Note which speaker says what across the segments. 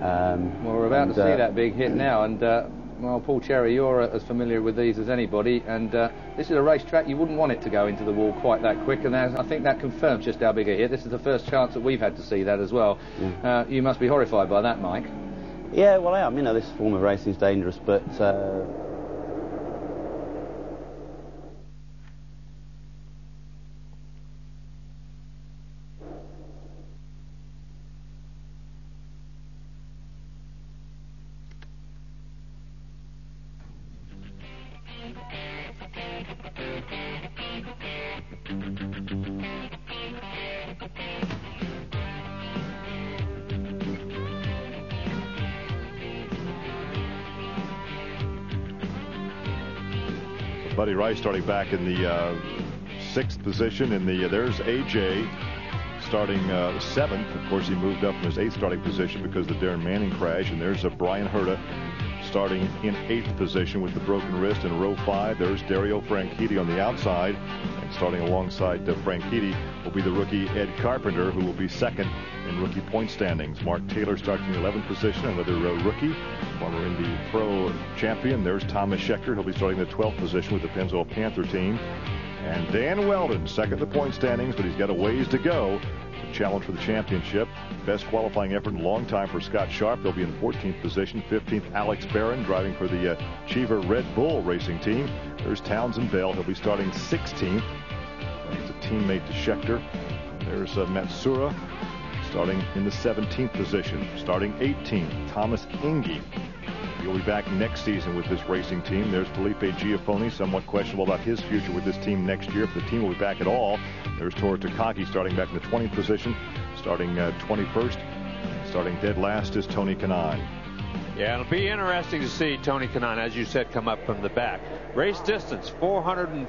Speaker 1: Well, we're about to see that big hit now, and well, Paul Cherry, you're as familiar with these as anybody, and this is a racetrack you wouldn't want it to go into the wall quite that quick, and I think that confirms just how big a hit. This is the first chance that we've had to see that as well. You must be horrified by that, Mike.
Speaker 2: Yeah, well, I am. You know, this form of racing is dangerous, but
Speaker 3: Buddy Rice starting back in the 6th position. In the there's AJ starting 7th. Of course, he moved up from his 8th starting position because of the Darren Manning crash. And there's Brian Herta starting in 8th position with the broken wrist in row 5. There's Dario Franchitti on the outside, and starting alongside Franchitti will be the rookie Ed Carpenter, who will be 2nd in rookie point standings. Mark Taylor starts in the 11th position, another rookie, former Indy Pro champion. There's Thomas Schechter. He'll be starting the 12th position with the Pennzoil Panther team. And Dan Weldon, 2nd in the point standings, but he's got a ways to go to challenge for the championship. Best qualifying effort in a long time for Scott Sharp. They'll be in 14th position. 15th, Alex Barron, driving for the Cheever Red Bull racing team. There's Townsend Bell. He'll be starting 16th. He's a teammate to Schechter. There's Matsura starting in the 17th position. Starting 18th, Thomas Inge. He'll be back next season with this racing team. There's Felipe Giafoni, somewhat questionable about his future with this team next year, if the team will be back at all. There's Toru Takagi starting back in the 20th position, starting 21st. Starting dead last is Tony Kanaan.
Speaker 4: Yeah, it'll be interesting to see Tony Kanaan, as you said, come up from the back. Race distance, 400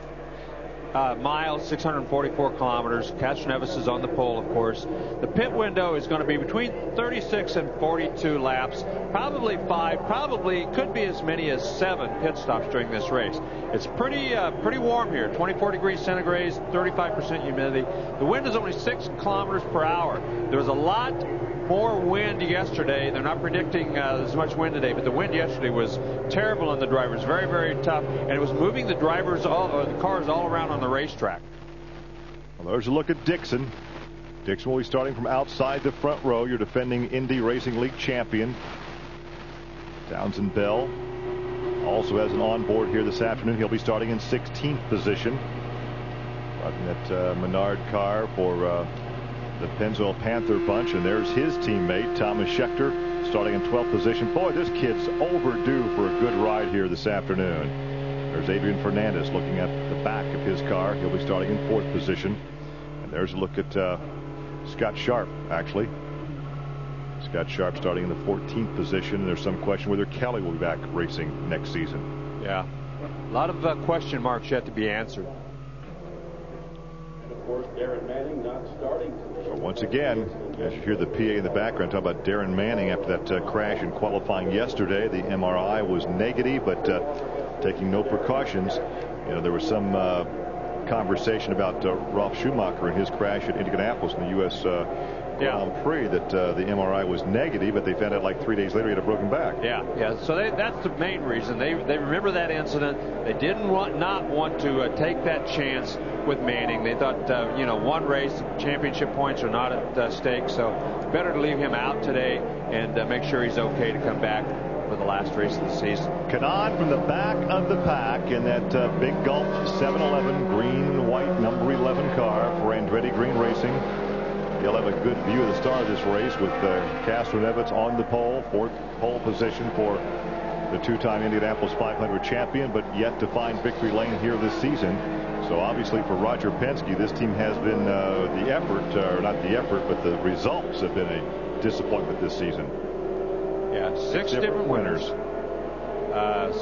Speaker 4: miles, 644 kilometers. Castroneves is on the pole, of course. The pit window is going to be between 36 and 42 laps, probably 5, probably could be as many as 7 pit stops during this race. It's pretty warm here, 24 degrees centigrade, 35% humidity. The wind is only 6 kilometers per hour. There was a lot more wind yesterday. They're not predicting as much wind today, but the wind yesterday was terrible on the drivers, very, very tough, and it was moving the drivers, the cars all around on the racetrack.
Speaker 3: Well, there's a look at Dixon. Dixon will be starting from outside the front row. Your defending Indy Racing League champion. Townsend Bell also has an onboard here this afternoon. He'll be starting in 16th position. Driving that Menard car for the Pennzoil Panther bunch, and there's his teammate Thomas Schechter starting in 12th position. Boy, this kid's overdue for a good ride here this afternoon. There's Adrian Fernandez looking at the back of his car. He'll be starting in 4th position. And there's a look at Scott Sharp, actually. Scott Sharp starting in the 14th position. There's some question whether Kelly will be back racing next season.
Speaker 4: Yeah, a lot of question marks yet to be answered.
Speaker 5: Of course, Darren Manning not starting today.
Speaker 3: So once again, as you hear the PA in the background talk about Darren Manning after that crash in qualifying yesterday, the MRI was negative, but taking no precautions. You know, there was some conversation about Ralf Schumacher and his crash at Indianapolis in the U.S. Grand Prix that the MRI was negative, but they found out like 3 days later he had a broken back.
Speaker 4: Yeah. So that's the main reason. They remember that incident. They didn't not want to take that chance with Manning. They thought, one race, championship points are not at stake, so it's better to leave him out today and make sure he's okay to come back for the last race of the season.
Speaker 3: Kanaan from the back of the pack in that big Gulf 711 green and white number 11 car for Andretti Green Racing. He'll have a good view of the start of this race with Castroneves on the pole, 4th pole position for the 2-time Indianapolis 500 champion, but yet to find victory lane here this season. So obviously for Roger Penske, this team has been the effort, or not the effort, but the results have been a disappointment this season.
Speaker 4: Yeah, 6 different winners,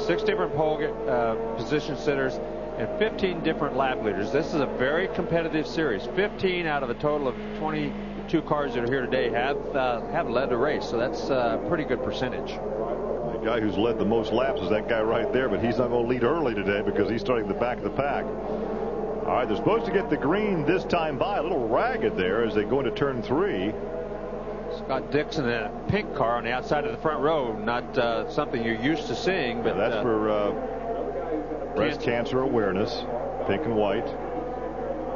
Speaker 4: 6 different pole position sitters, and 15 different lap leaders. This is a very competitive series. 15 out of a total of 22 cars that are here today have led the race, so that's a pretty good percentage.
Speaker 3: The guy who's led the most laps is that guy right there, but he's not going to lead early today because he's starting the back of the pack. All right, they're supposed to get the green this time by. A little ragged there as they go into turn 3.
Speaker 4: Scott Dixon in a pink car on the outside of the front row. Not something you're used to seeing. But
Speaker 3: that's for breast cancer awareness, pink and white.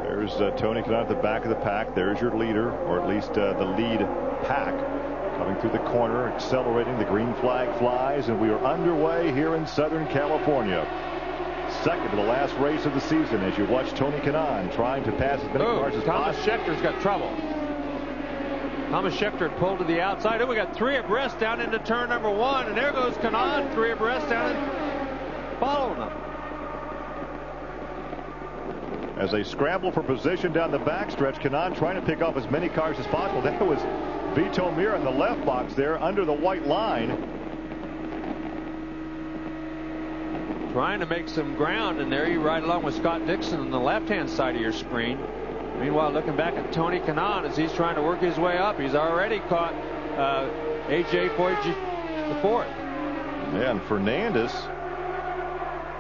Speaker 3: There's Tony Kanaan at the back of the pack. There's your leader, or at least the lead pack. Coming through the corner, accelerating, the green flag flies, and we are underway here in Southern California. Second to the last race of the season as you watch Tony Kanaan trying to pass as many cars as
Speaker 4: Thomas
Speaker 3: possible.
Speaker 4: Schechter's got trouble. Thomas Schechter had pulled to the outside. And we got 3 abreast down into turn number 1, and there goes Kanaan, 3 abreast down and following them.
Speaker 3: As they scramble for position down the backstretch, Kanaan trying to pick off as many cars as possible. That was Vito Mir in the left box there under the white line.
Speaker 4: Trying to make some ground, and there you ride along with Scott Dixon on the left-hand side of your screen. Meanwhile, looking back at Tony Kanaan as he's trying to work his way up. He's already caught A.J. Foyt the fourth.
Speaker 3: Yeah, and Fernandez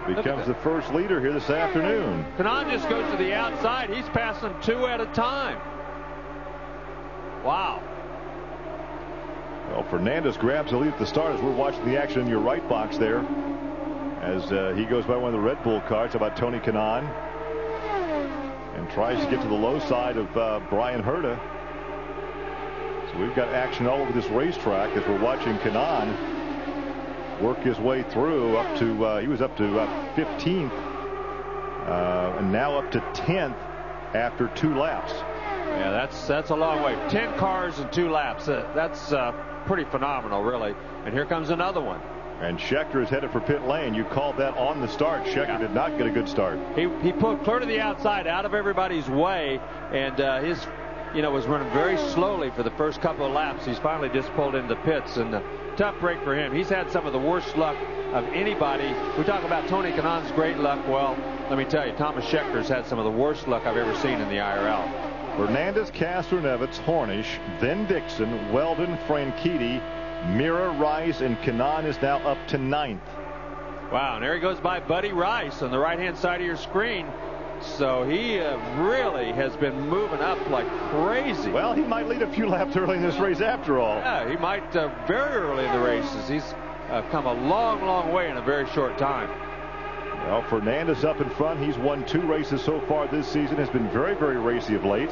Speaker 3: becomes the first leader here this afternoon.
Speaker 4: Kanaan just goes to the outside. He's passing 2 at a time. Wow.
Speaker 3: Well, Fernandez grabs the lead at the start as we're watching the action in your right box there. As he goes by one of the Red Bull cars. How about Tony Kanaan? And tries to get to the low side of Brian Herta. So we've got action all over this racetrack as we're watching Kanaan work his way through up to he was up to 15th and now up to 10th after 2 laps.
Speaker 4: Yeah, that's a long way. 10 cars in 2 laps. That's pretty phenomenal, really. And here comes another one.
Speaker 3: And Schechter is headed for pit lane. You called that on the start. Schechter did not get a good start.
Speaker 4: He pulled clear to the outside, out of everybody's way, and his was running very slowly for the first couple of laps. He's finally just pulled into pits, and tough break for him. He's had some of the worst luck of anybody. We talk about Tony Kanaan's great luck. Well, let me tell you, Thomas Schechter's had some of the worst luck I've ever seen in the IRL.
Speaker 3: Fernandez, Castroneves, Hornish, then Dixon, Weldon, Franchitti, Mira, Rice, and Kanaan is now up to 9th.
Speaker 4: Wow, and there he goes by Buddy Rice on the right-hand side of your screen. So he really has been moving up like crazy.
Speaker 3: Well, he might lead a few laps early in this race after all.
Speaker 4: Yeah, he might very early in the races. He's come a long, long way in a very short time.
Speaker 3: Well, Fernandez up in front. He's won 2 races so far this season. Has been very, very racy of late.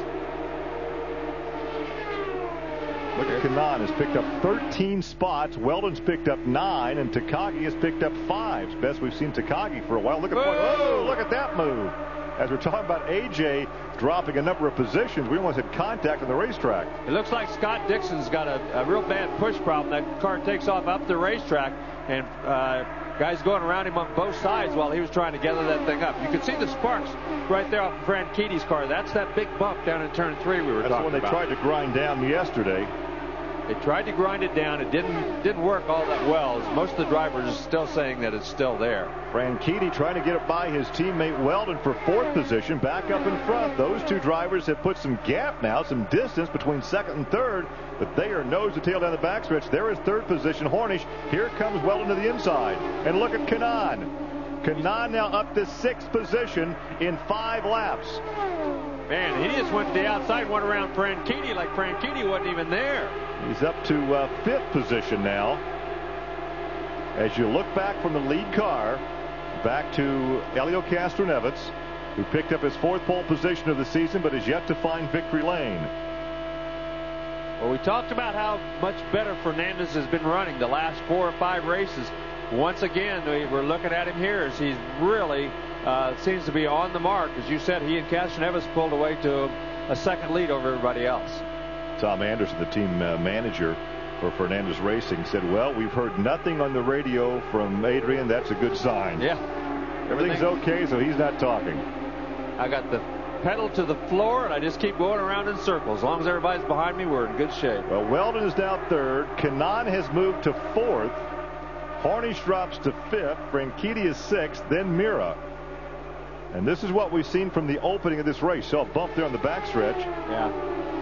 Speaker 3: Look at Kanaan has picked up 13 spots. Weldon's picked up 9, and Takagi has picked up 5. It's best we've seen Takagi for a while. Look at look at that move. As we're talking about AJ dropping a number of positions, we almost had contact on the racetrack.
Speaker 4: It looks like Scott Dixon's got a real bad push problem. That car takes off up the racetrack, and guys going around him on both sides while he was trying to gather that thing up. You could see the sparks right there off of Franchitti's car. That's that big bump down in turn 3 we were talking about.
Speaker 3: That's when they tried to grind down yesterday.
Speaker 4: They tried to grind it down. It didn't work all that well. Most of the drivers are still saying that it's still there.
Speaker 3: Franchitti trying to get it by his teammate Weldon for 4th position, back up in front. Those 2 drivers have put some gap now, some distance between 2nd and 3rd, but they are nose to tail down the backstretch. There is 3rd position Hornish. Here comes Weldon to the inside. And look at Kanaan. Kanaan now up to 6th position in 5 laps.
Speaker 4: Man, he just went to the outside and went around Franchitti like Franchitti wasn't even there.
Speaker 3: He's up to 5th position now. As you look back from the lead car, back to Helio Castroneves, who picked up his 4th pole position of the season, but is yet to find victory lane.
Speaker 4: Well, we talked about how much better Fernandez has been running the last 4 or 5 races. Once again, we're looking at him here as he's really seems to be on the mark. As you said, he and Castroneves pulled away to a 2nd lead over everybody else.
Speaker 3: Tom Anderson, the team manager for Fernandez Racing, said, well, we've heard nothing on the radio from Adrian. That's a good sign.
Speaker 4: Yeah.
Speaker 3: Everything's okay, so he's not talking.
Speaker 4: I got the pedal to the floor, and I just keep going around in circles. As long as everybody's behind me, we're in good shape.
Speaker 3: Well, Weldon is now 3rd. Kanaan has moved to 4th. Hornish drops to 5th. Franchitti is 6th, then Mira. And this is what we've seen from the opening of this race. Saw a bump there on the backstretch.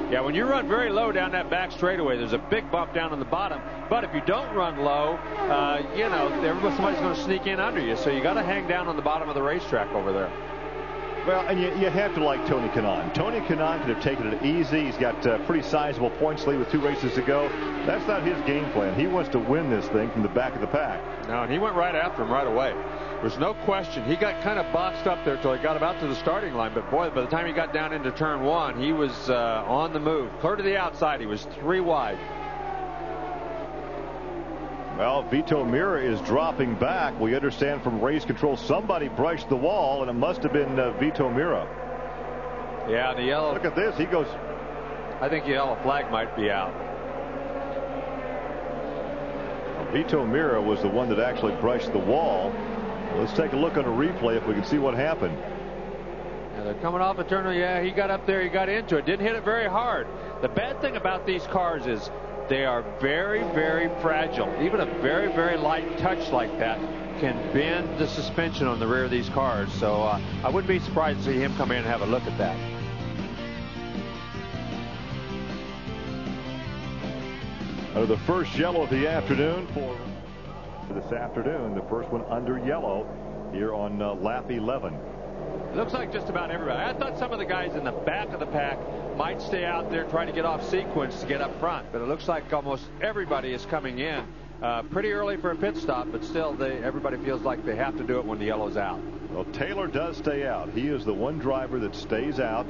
Speaker 4: Yeah, when you run very low down that back straightaway, there's a big bump down on the bottom. But if you don't run low, somebody's going to sneak in under you. So you got to hang down on the bottom of the racetrack over there.
Speaker 3: Well, and you have to like Tony Kanaan. Tony Kanaan could have taken it easy. He's got pretty sizable points lead with 2 races to go. That's not his game plan. He wants to win this thing from the back of the pack.
Speaker 4: No, and he went right after him right away. There's no question. He got kind of boxed up there till he got about to the starting line. But, boy, by the time he got down into turn 1, he was on the move. Clear to the outside. He was 3 wide.
Speaker 3: Well, Vito Mira is dropping back. We understand from race control somebody brushed the wall, and it must have been Vito Mira.
Speaker 4: Yeah, the yellow.
Speaker 3: Look at this. He goes.
Speaker 4: I think the yellow flag might be out.
Speaker 3: Vito Mira was the one that actually brushed the wall. Let's take a look on a replay if we can see what happened.
Speaker 4: Yeah, they're coming off a turn. Yeah, he got up there. He got into it. Didn't hit it very hard. The bad thing about these cars is they are very, very fragile. Even a very, very light touch like that can bend the suspension on the rear of these cars. So I wouldn't be surprised to see him come in and have a look at that.
Speaker 3: The first yellow of the afternoon for this afternoon. The first one under yellow here on lap 11.
Speaker 4: Looks like just about everybody. I thought some of the guys in the back of the pack might stay out there trying to get off sequence to get up front, but it looks like almost everybody is coming in pretty early for a pit stop, but still everybody feels like they have to do it when the yellow's out.
Speaker 3: Well, Taylor does stay out. He is the one driver that stays out.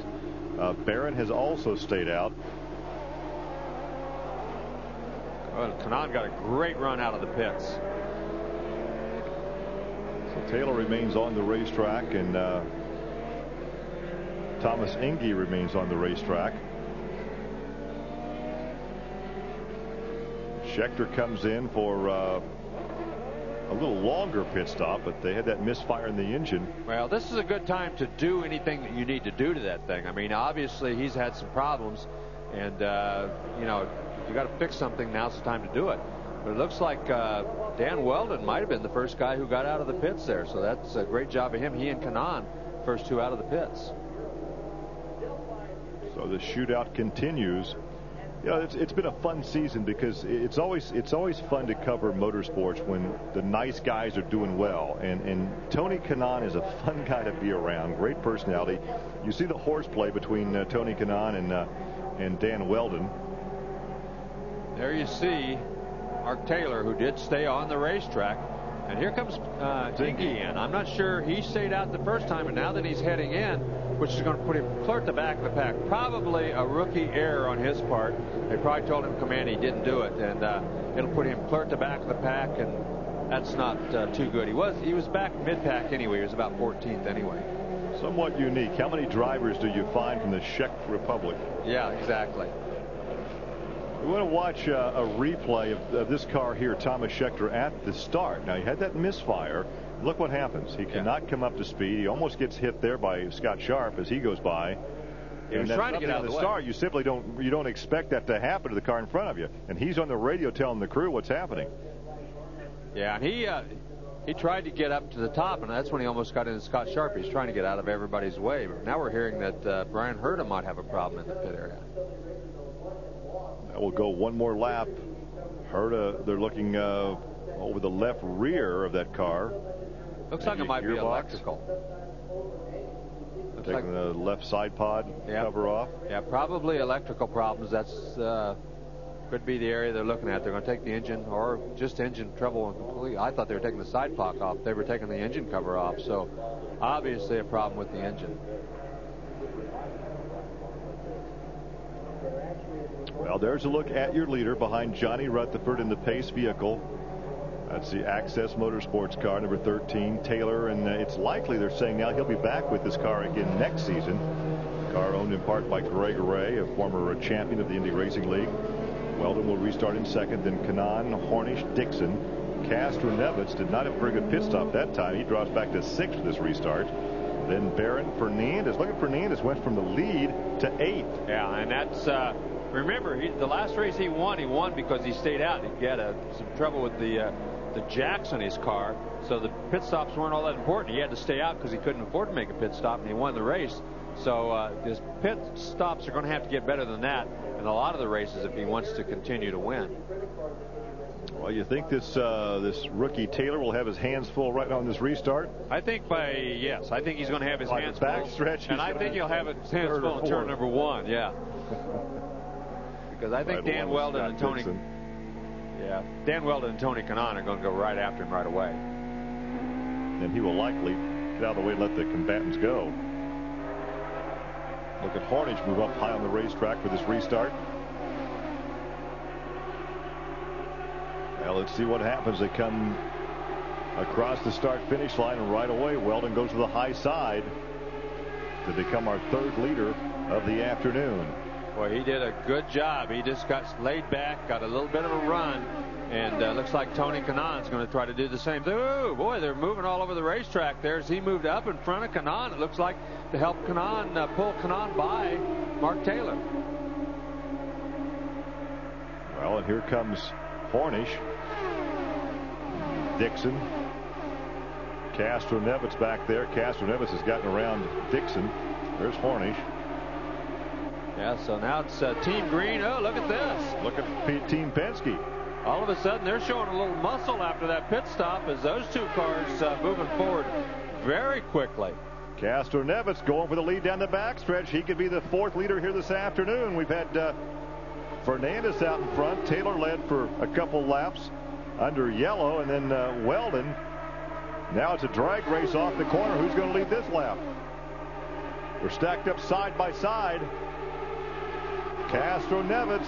Speaker 3: Barron has also stayed out.
Speaker 4: Well, Kanaan got a great run out of the pits.
Speaker 3: So Taylor remains on the racetrack, and Thomas Inge remains on the racetrack. Schechter comes in for a little longer pit stop, but they had that misfire in the engine.
Speaker 4: Well, this is a good time to do anything that you need to do to that thing. I mean, obviously he's had some problems, and you know, you got to fix something. Now's the time to do it. But it looks like Dan Weldon might have been the first guy who got out of the pits there, so that's a great job of him. He and Kanaan, first 2 out of the pits.
Speaker 3: So the shootout continues. You know, it's been a fun season because it's always fun to cover motorsports when the nice guys are doing well. And Tony Kanaan is a fun guy to be around. Great personality. You see the horseplay between Tony Kanaan and Dan Weldon.
Speaker 4: There you see Mark Taylor, who did stay on the racetrack. And here comes Inge in. I'm not sure he stayed out the first time, and now that he's heading in, which is going to put him clear at the back of the pack. Probably a rookie error on his part. They probably told him to come in. He didn't do it, and it'll put him clear at the back of the pack, and that's not too good. He was back mid-pack anyway. He was about 14th anyway.
Speaker 3: Somewhat unique. How many drivers do you find from the Czech Republic?
Speaker 4: Yeah, exactly.
Speaker 3: We want to watch a replay of this car here, Thomas Schechter, at the start. Now, he had that misfire. Look what happens. He cannot come up to speed. He almost gets hit there by Scott Sharp as he goes by.
Speaker 4: He was trying to get out of the way.
Speaker 3: Start, you simply don't expect that to happen to the car in front of you. And he's on the radio telling the crew what's happening.
Speaker 4: Yeah, and he tried to get up to the top, and that's when he almost got into Scott Sharp. He's trying to get out of everybody's way. But now we're hearing that Brian Herta might have a problem in the pit area.
Speaker 3: We'll go one more lap. Herta, they're looking over the left rear of that car.
Speaker 4: Looks like it might be electrical.
Speaker 3: Taking the left side pod cover off.
Speaker 4: Yeah, probably electrical problems. That's could be the area they're looking at. They're going to take the engine or just engine trouble completely. I thought they were taking the side pod off. They were taking the engine cover off. So obviously a problem with the engine.
Speaker 3: Well, there's a look at your leader behind Johnny Rutherford in the Pace vehicle. That's the Access Motorsports car, number 13, Taylor, and it's likely they're saying now he'll be back with this car again next season. Car owned in part by Greg Ray, a former champion of the Indy Racing League. Weldon will restart in second, then Kanaan, Hornish, Dixon. Castro Nevitz did not have a very good pit stop that time. He drops back to 6th for this restart. Then Barron, Fernandez. Look at Fernandez, went from the lead to 8th.
Speaker 4: Yeah, and that's remember, the last race he won because he stayed out. He had some trouble with the jacks on his car, so the pit stops weren't all that important. He had to stay out because he couldn't afford to make a pit stop, and he won the race. So his pit stops are going to have to get better than that in a lot of the races if he wants to continue to win.
Speaker 3: Well, Well, you think this rookie Taylor will have his hands full right on this restart?
Speaker 4: I think yes. I think he's going to have his hands full.
Speaker 3: Backstretch,
Speaker 4: and I think he'll have his hands full in turn number 1. Yeah. Because I think Dan Weldon and Tony. Yeah, Dan Weldon and Tony Kanaan are going to go right after him right away.
Speaker 3: And he will likely get out of the way and let the combatants go. Look at Hornish move up high on the racetrack for this restart. Well, let's see what happens. They come across the start-finish line, and right away Weldon goes to the high side to become our 3rd leader of the afternoon.
Speaker 4: Boy, he did a good job. He just got laid back, got a little bit of a run, and looks like Tony Kanaan's going to try to do the same. Oh, boy, they're moving all over the racetrack there as he moved up in front of Kanaan. It looks like to help Kanaan pull Kanaan by Mark Taylor.
Speaker 3: Well, and here comes Hornish. Dixon. Castro-Neves back there. Castro-Neves has gotten around Dixon. There's Hornish.
Speaker 4: Yeah, so now it's Team Green. Oh, look at this.
Speaker 3: Look at Team Penske.
Speaker 4: All of a sudden, they're showing a little muscle after that pit stop as those 2 cars moving forward very quickly.
Speaker 3: Castro-Neves going for the lead down the backstretch. He could be the 4th leader here this afternoon. We've had Fernandez out in front. Taylor led for a couple laps under yellow, and then Weldon. Now it's a drag race off the corner. Who's going to lead this lap? They're stacked up side by side. Castro-Neves.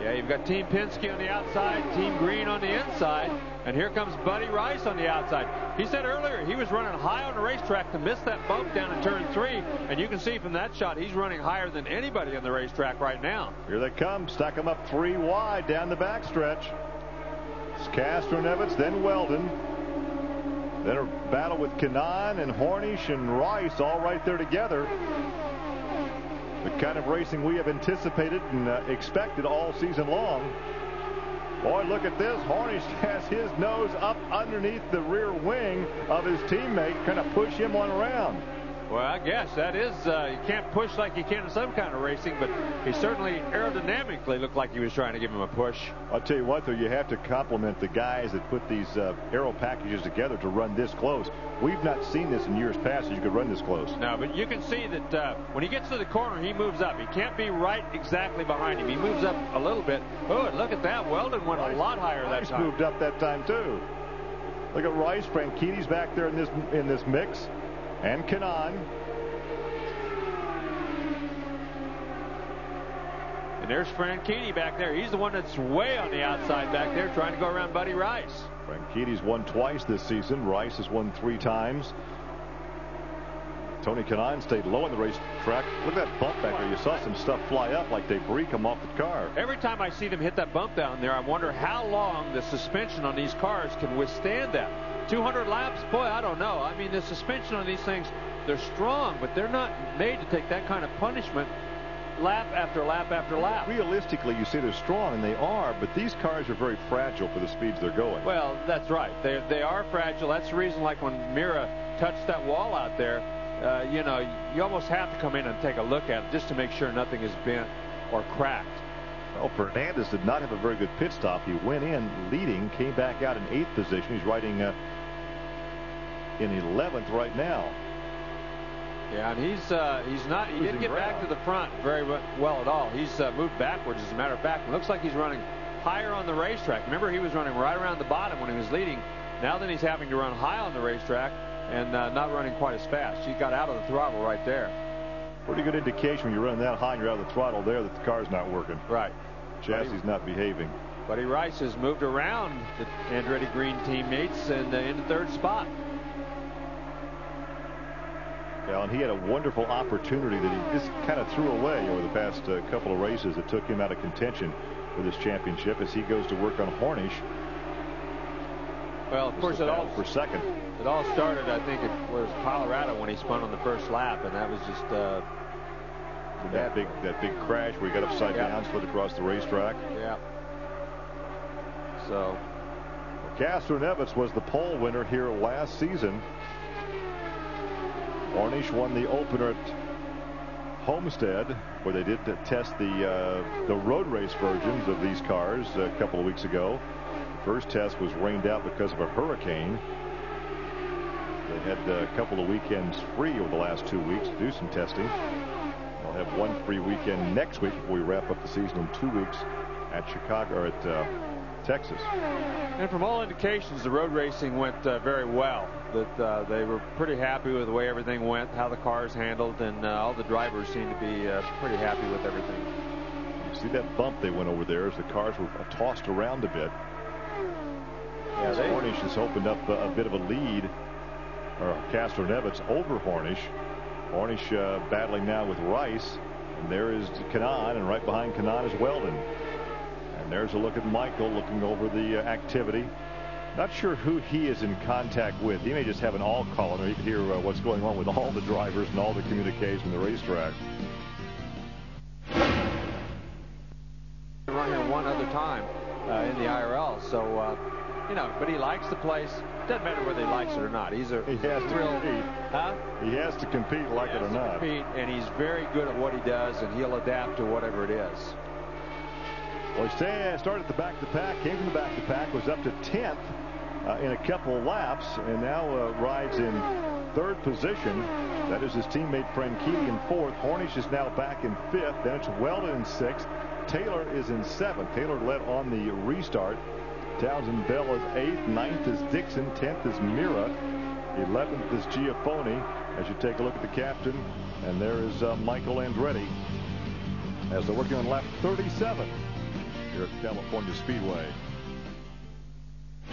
Speaker 4: Yeah, you've got Team Penske on the outside, Team Green on the inside, and here comes Buddy Rice on the outside. He said earlier he was running high on the racetrack to miss that bump down in turn 3, and you can see from that shot he's running higher than anybody on the racetrack right now.
Speaker 3: Here they come. Stack them up 3 wide down the backstretch. It's Castro-Neves, then Weldon. Then a battle with Kanaan and Hornish and Rice all right there together. The kind of racing we have anticipated and expected all season long. Boy, look at this. Hornish has his nose up underneath the rear wing of his teammate, kind of push him on around.
Speaker 4: Well, I guess that is, you can't push like you can in some kind of racing, but he certainly aerodynamically looked like he was trying to give him a push.
Speaker 3: I'll tell you what, though, you have to compliment the guys that put these aero packages together to run this close. We've not seen this in years past that you could run this close.
Speaker 4: No, but you can see that when he gets to the corner, he moves up. He can't be right exactly behind him. He moves up a little bit. Oh, and look at that. Weldon went a lot higher that time.
Speaker 3: Rice moved up that time, too. Look at Rice. Franchitti's back there in this mix. And Kanaan.
Speaker 4: And there's Franchitti back there. He's the one that's way on the outside back there trying to go around Buddy Rice.
Speaker 3: Franchitti's won twice this season. Rice has won 3 times. Tony Kanaan stayed low on the racetrack. Look at that bump back there. You saw some stuff fly up like debris come off the car.
Speaker 4: Every time I see them hit that bump down there, I wonder how long the suspension on these cars can withstand that. 200 laps? Boy, I don't know. I mean, the suspension on these things, they're strong, but they're not made to take that kind of punishment lap after lap after lap.
Speaker 3: Realistically, you say they're strong, and they are, but these cars are very fragile for the speeds they're going.
Speaker 4: Well, that's right. They are fragile. That's the reason, like when Mira touched that wall out there, you know, you almost have to come in and take a look at it just to make sure nothing is bent or cracked.
Speaker 3: Well, Fernandez did not have a very good pit stop. He went in leading, came back out in 8th position. He's riding in 11th right now.
Speaker 4: Yeah, and he didn't get back to the front very well at all. He's moved backwards, as a matter of fact. It looks like he's running higher on the racetrack. Remember, he was running right around the bottom when he was leading. Now then he's having to run high on the racetrack and not running quite as fast. He got out of the throttle right there.
Speaker 3: Pretty good indication when you're running that high and you're out of the throttle there that the car's not working.
Speaker 4: Right.
Speaker 3: Chassis not behaving.
Speaker 4: Buddy Rice has moved around the Andretti Green teammates and in the 3rd spot.
Speaker 3: Well, and he had a wonderful opportunity that he just kind of threw away over the past couple of races that took him out of contention for this championship as he goes to work on Hornish.
Speaker 4: Well, of course, it all
Speaker 3: for second.
Speaker 4: It all started, I think, it was Colorado when he spun on the first lap, and that was just
Speaker 3: that big crash where he got upside down, slid across the racetrack.
Speaker 4: Yeah. So
Speaker 3: Castro-Neves was the pole winner here last season. Hornish won the opener at Homestead, where they did test the road race versions of these cars a couple of weeks ago. The first test was rained out because of a hurricane. They had a couple of weekends free over the last 2 weeks to do some testing. They'll have one free weekend next week before we wrap up the season in 2 weeks at Chicago, or at Texas.
Speaker 4: And from all indications, the road racing went very well. That they were pretty happy with the way everything went, how the cars handled, and all the drivers seemed to be pretty happy with everything.
Speaker 3: You see that bump they went over there as the cars were tossed around a bit.
Speaker 4: Yeah,
Speaker 3: Hornish has opened up a bit of a lead, or Castro-Neves over Hornish. Hornish battling now with Rice, and there is Kanaan, and right behind Kanaan is Weldon. And there's a look at Michael looking over the activity. Not sure who he is in contact with. He may just have an all call, and he can hear what's going on with all the drivers and all the communication in the racetrack.
Speaker 4: Run here one other time in the IRL, so you know, but he likes the place. Doesn't matter whether he likes it or not. He has to
Speaker 3: compete.
Speaker 4: Huh?
Speaker 3: He has to compete, like it or not.
Speaker 4: Compete, and he's very good at what he does, and he'll adapt to whatever it is.
Speaker 3: Well, he started the back-to-pack, came from the back-to-pack, was up to 10th in a couple of laps, and now rides in 3rd position. That is his teammate Franchitti in 4th. Hornish is now back in 5th. Then it's Weldon in 6th. Taylor is in 7th. Taylor led on the restart. Townsend Bell is 8th. 9th is Dixon. 10th is Mira. 11th is Giafoni. As you take a look at the captain, and there is Michael Andretti as they're working on lap 37 here at California Speedway.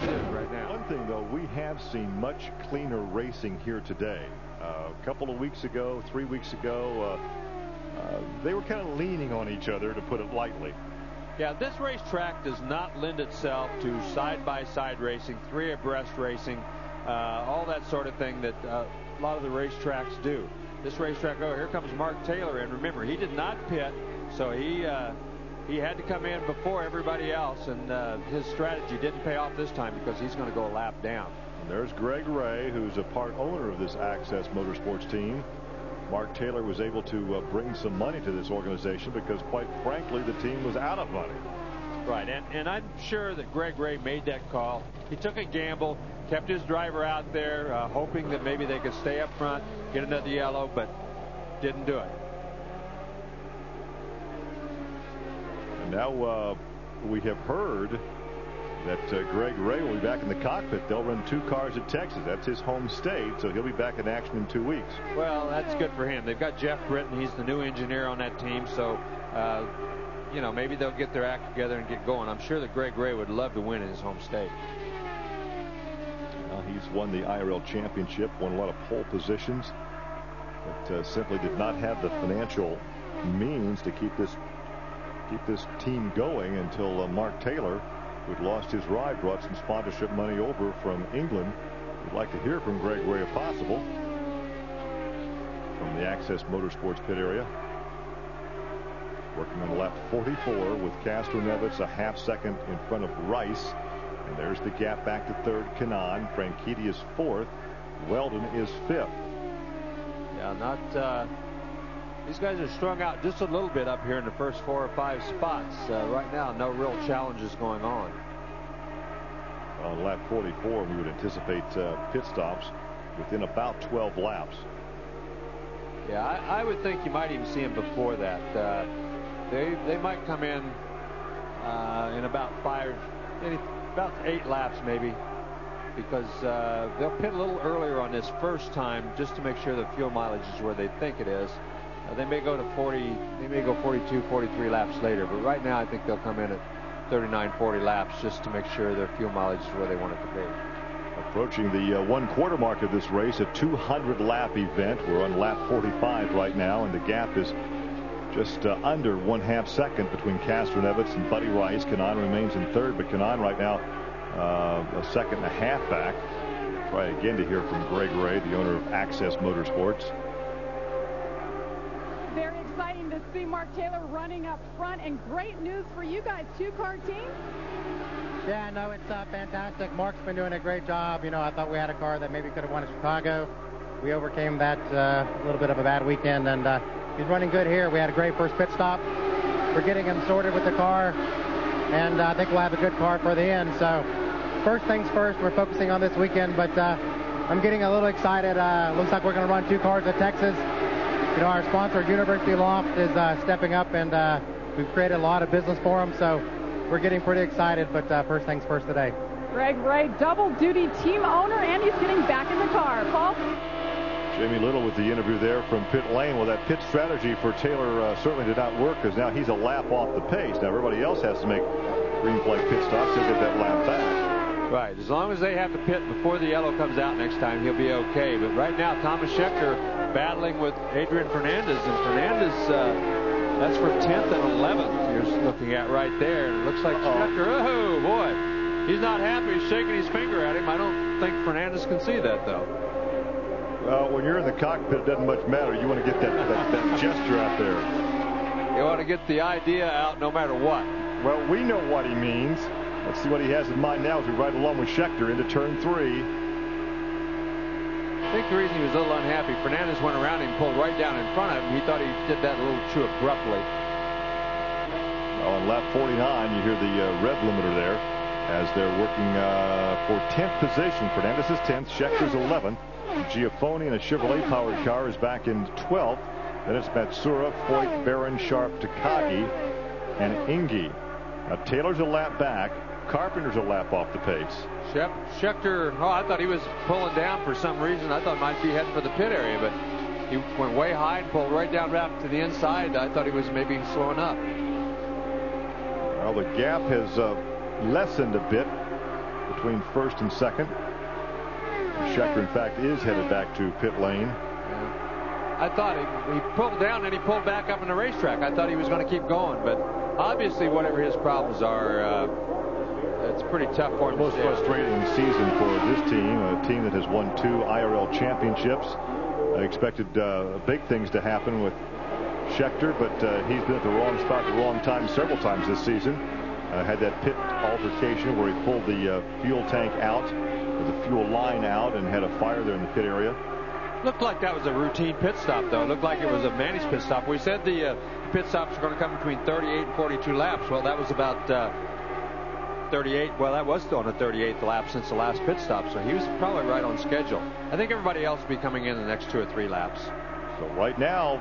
Speaker 4: Right now.
Speaker 3: One thing, though, we have seen much cleaner racing here today. A couple of weeks ago, 3 weeks ago, they were kind of leaning on each other, to put it lightly.
Speaker 4: Yeah, this racetrack does not lend itself to side-by-side racing, 3 abreast racing, all that sort of thing that a lot of the racetracks do. This racetrack, oh, here comes Mark Taylor, and remember, he did not pit, so he had to come in before everybody else, and his strategy didn't pay off this time because he's going to go a lap down.
Speaker 3: And there's Greg Ray, who's a part owner of this Access Motorsports team. Mark Taylor was able to bring some money to this organization because, quite frankly, the team was out of money.
Speaker 4: Right, and I'm sure that Greg Ray made that call. He took a gamble, kept his driver out there, hoping that maybe they could stay up front, get another yellow, but didn't do it.
Speaker 3: And now we have heard that Greg Ray will be back in the cockpit. They'll run 2 cars at Texas. That's his home state, so he'll be back in action in 2 weeks.
Speaker 4: Well, that's good for him. They've got Jeff Britton. He's the new engineer on that team, so you know, maybe they'll get their act together and get going. I'm sure that Greg Ray would love to win in his home state.
Speaker 3: Well, he's won the IRL championship, won a lot of pole positions, but simply did not have the financial means to keep this team going until Mark Taylor, who'd lost his ride, brought some sponsorship money over from England. We'd like to hear from Greg Ray if possible, from the Access Motorsports pit area. Working on lap 44 with Castro-Neves a half second in front of Rice. And there's the gap back to 3rd, Kanaan. Franchitti is 4th. Weldon is 5th.
Speaker 4: Yeah, these guys are strung out just a little bit up here in the first 4 or 5 spots. Right now, no real challenges going on.
Speaker 3: On lap 44, we would anticipate pit stops within about 12 laps.
Speaker 4: Yeah, I would think you might even see them before that. They might come in about 8 laps maybe, because they'll pit a little earlier on this first time just to make sure the fuel mileage is where they think it is. They may go to 40, they may go 42, 43 laps later, but right now I think they'll come in at 39, 40 laps just to make sure their fuel mileage is where they want it to be.
Speaker 3: Approaching the 1/4 mark of this race, a 200 lap event. We're on lap 45 right now, and the gap is just under 1/2 second between Castro-Neves and Buddy Rice. Kanaan remains in 3rd, but Kanaan right now a 1.5 seconds back. Try again to hear from Greg Ray, the owner of Access Motorsports.
Speaker 6: Very exciting to see Mark Taylor running up front, and great news for you guys, 2-car team.
Speaker 7: Yeah, no, it's fantastic. Mark's been doing a great job. You know, I thought we had a car that maybe could have won at Chicago. We overcame that little bit of a bad weekend, and he's running good here. We had a great first pit stop. We're getting him sorted with the car, and I think we'll have a good car for the end. So first things first, we're focusing on this weekend, but I'm getting a little excited. Looks like we're going to run 2 cars at Texas. You know, our sponsor, University Loft, is stepping up, and we've created a lot of business for them, so we're getting pretty excited, but first things first today.
Speaker 6: Greg Ray, double-duty team owner, and he's getting back in the car. Paul?
Speaker 3: Jamie Little with the interview there from pit lane. Well, that pit strategy for Taylor certainly did not work, because now he's a lap off the pace. Now everybody else has to make green flag pit stops to get that lap back.
Speaker 4: Right. As long as they have to pit before the yellow comes out next time, he'll be okay. But right now, Thomas Scheckter battling with Adrian Fernandez, and Fernandez, that's for 10th and 11th you're looking at right there. And it looks like Scheckter, oh boy, he's not happy. He's shaking his finger at him. I don't think Fernandez can see that, though.
Speaker 3: Well, when you're in the cockpit, it doesn't much matter. You want to get that gesture out there.
Speaker 4: You want to get the idea out no matter what.
Speaker 3: Well, we know what he means. Let's see what he has in mind now as we ride along with Scheckter into turn 3.
Speaker 4: I think the reason he was a little unhappy, Fernandez went around and pulled right down in front of him. He thought he did that a little too abruptly.
Speaker 3: Well, on lap 49, you hear the rev limiter there as they're working for 10th position. Fernandez is 10th, Schecter's 11th. Giafone in a Chevrolet-powered car is back in 12th. Then it's Matsura, Foyt, Barron, Sharp, Takagi, and Inge. Now Taylor's a lap back. Carpenter's a lap off the pace.
Speaker 4: Scheckter, I thought he was pulling down for some reason. I thought he might be heading for the pit area, but he went way high and pulled right down back to the inside. I thought he was maybe slowing up.
Speaker 3: Well, the gap has lessened a bit between first and second. Scheckter, in fact, is headed back to pit lane.
Speaker 4: Yeah. I thought he pulled down and he pulled back up in the racetrack. I thought he was going to keep going, but obviously whatever his problems are, it's pretty tough for him.
Speaker 3: The most frustrating season for this team, a team that has won 2 IRL championships. I expected big things to happen with Scheckter, but he's been at the wrong spot at the wrong time several times this season. Had that pit altercation where he pulled the fuel tank out, the fuel line out, and had a fire there in the pit area.
Speaker 4: Looked like that was a routine pit stop, though. It looked like it was a managed pit stop. We said the pit stops are going to come between 38 and 42 laps. Well, that was about 38. Well, that was still on the 38th lap since the last pit stop, so he was probably right on schedule. I think everybody else will be coming in the next 2 or 3 laps.
Speaker 3: So right now,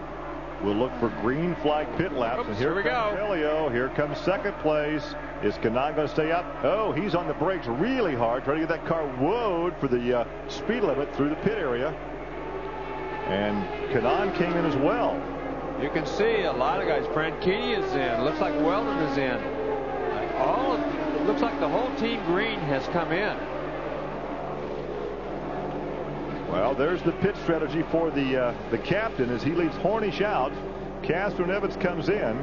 Speaker 3: we'll look for green flag pit laps.
Speaker 4: Oops,
Speaker 3: and here
Speaker 4: we
Speaker 3: comes
Speaker 4: go.
Speaker 3: Helio. Here comes second place. Is Kanaan going to stay up? Oh, he's on the brakes really hard, trying to get that car woed for the speed limit through the pit area. And Kanaan came in as well.
Speaker 4: You can see a lot of guys. Franchitti is in. Looks like Weldon is in. It looks like the whole team green has come in.
Speaker 3: Well, there's the pit strategy for the captain as he leaves Hornish out. Castro Evans comes in.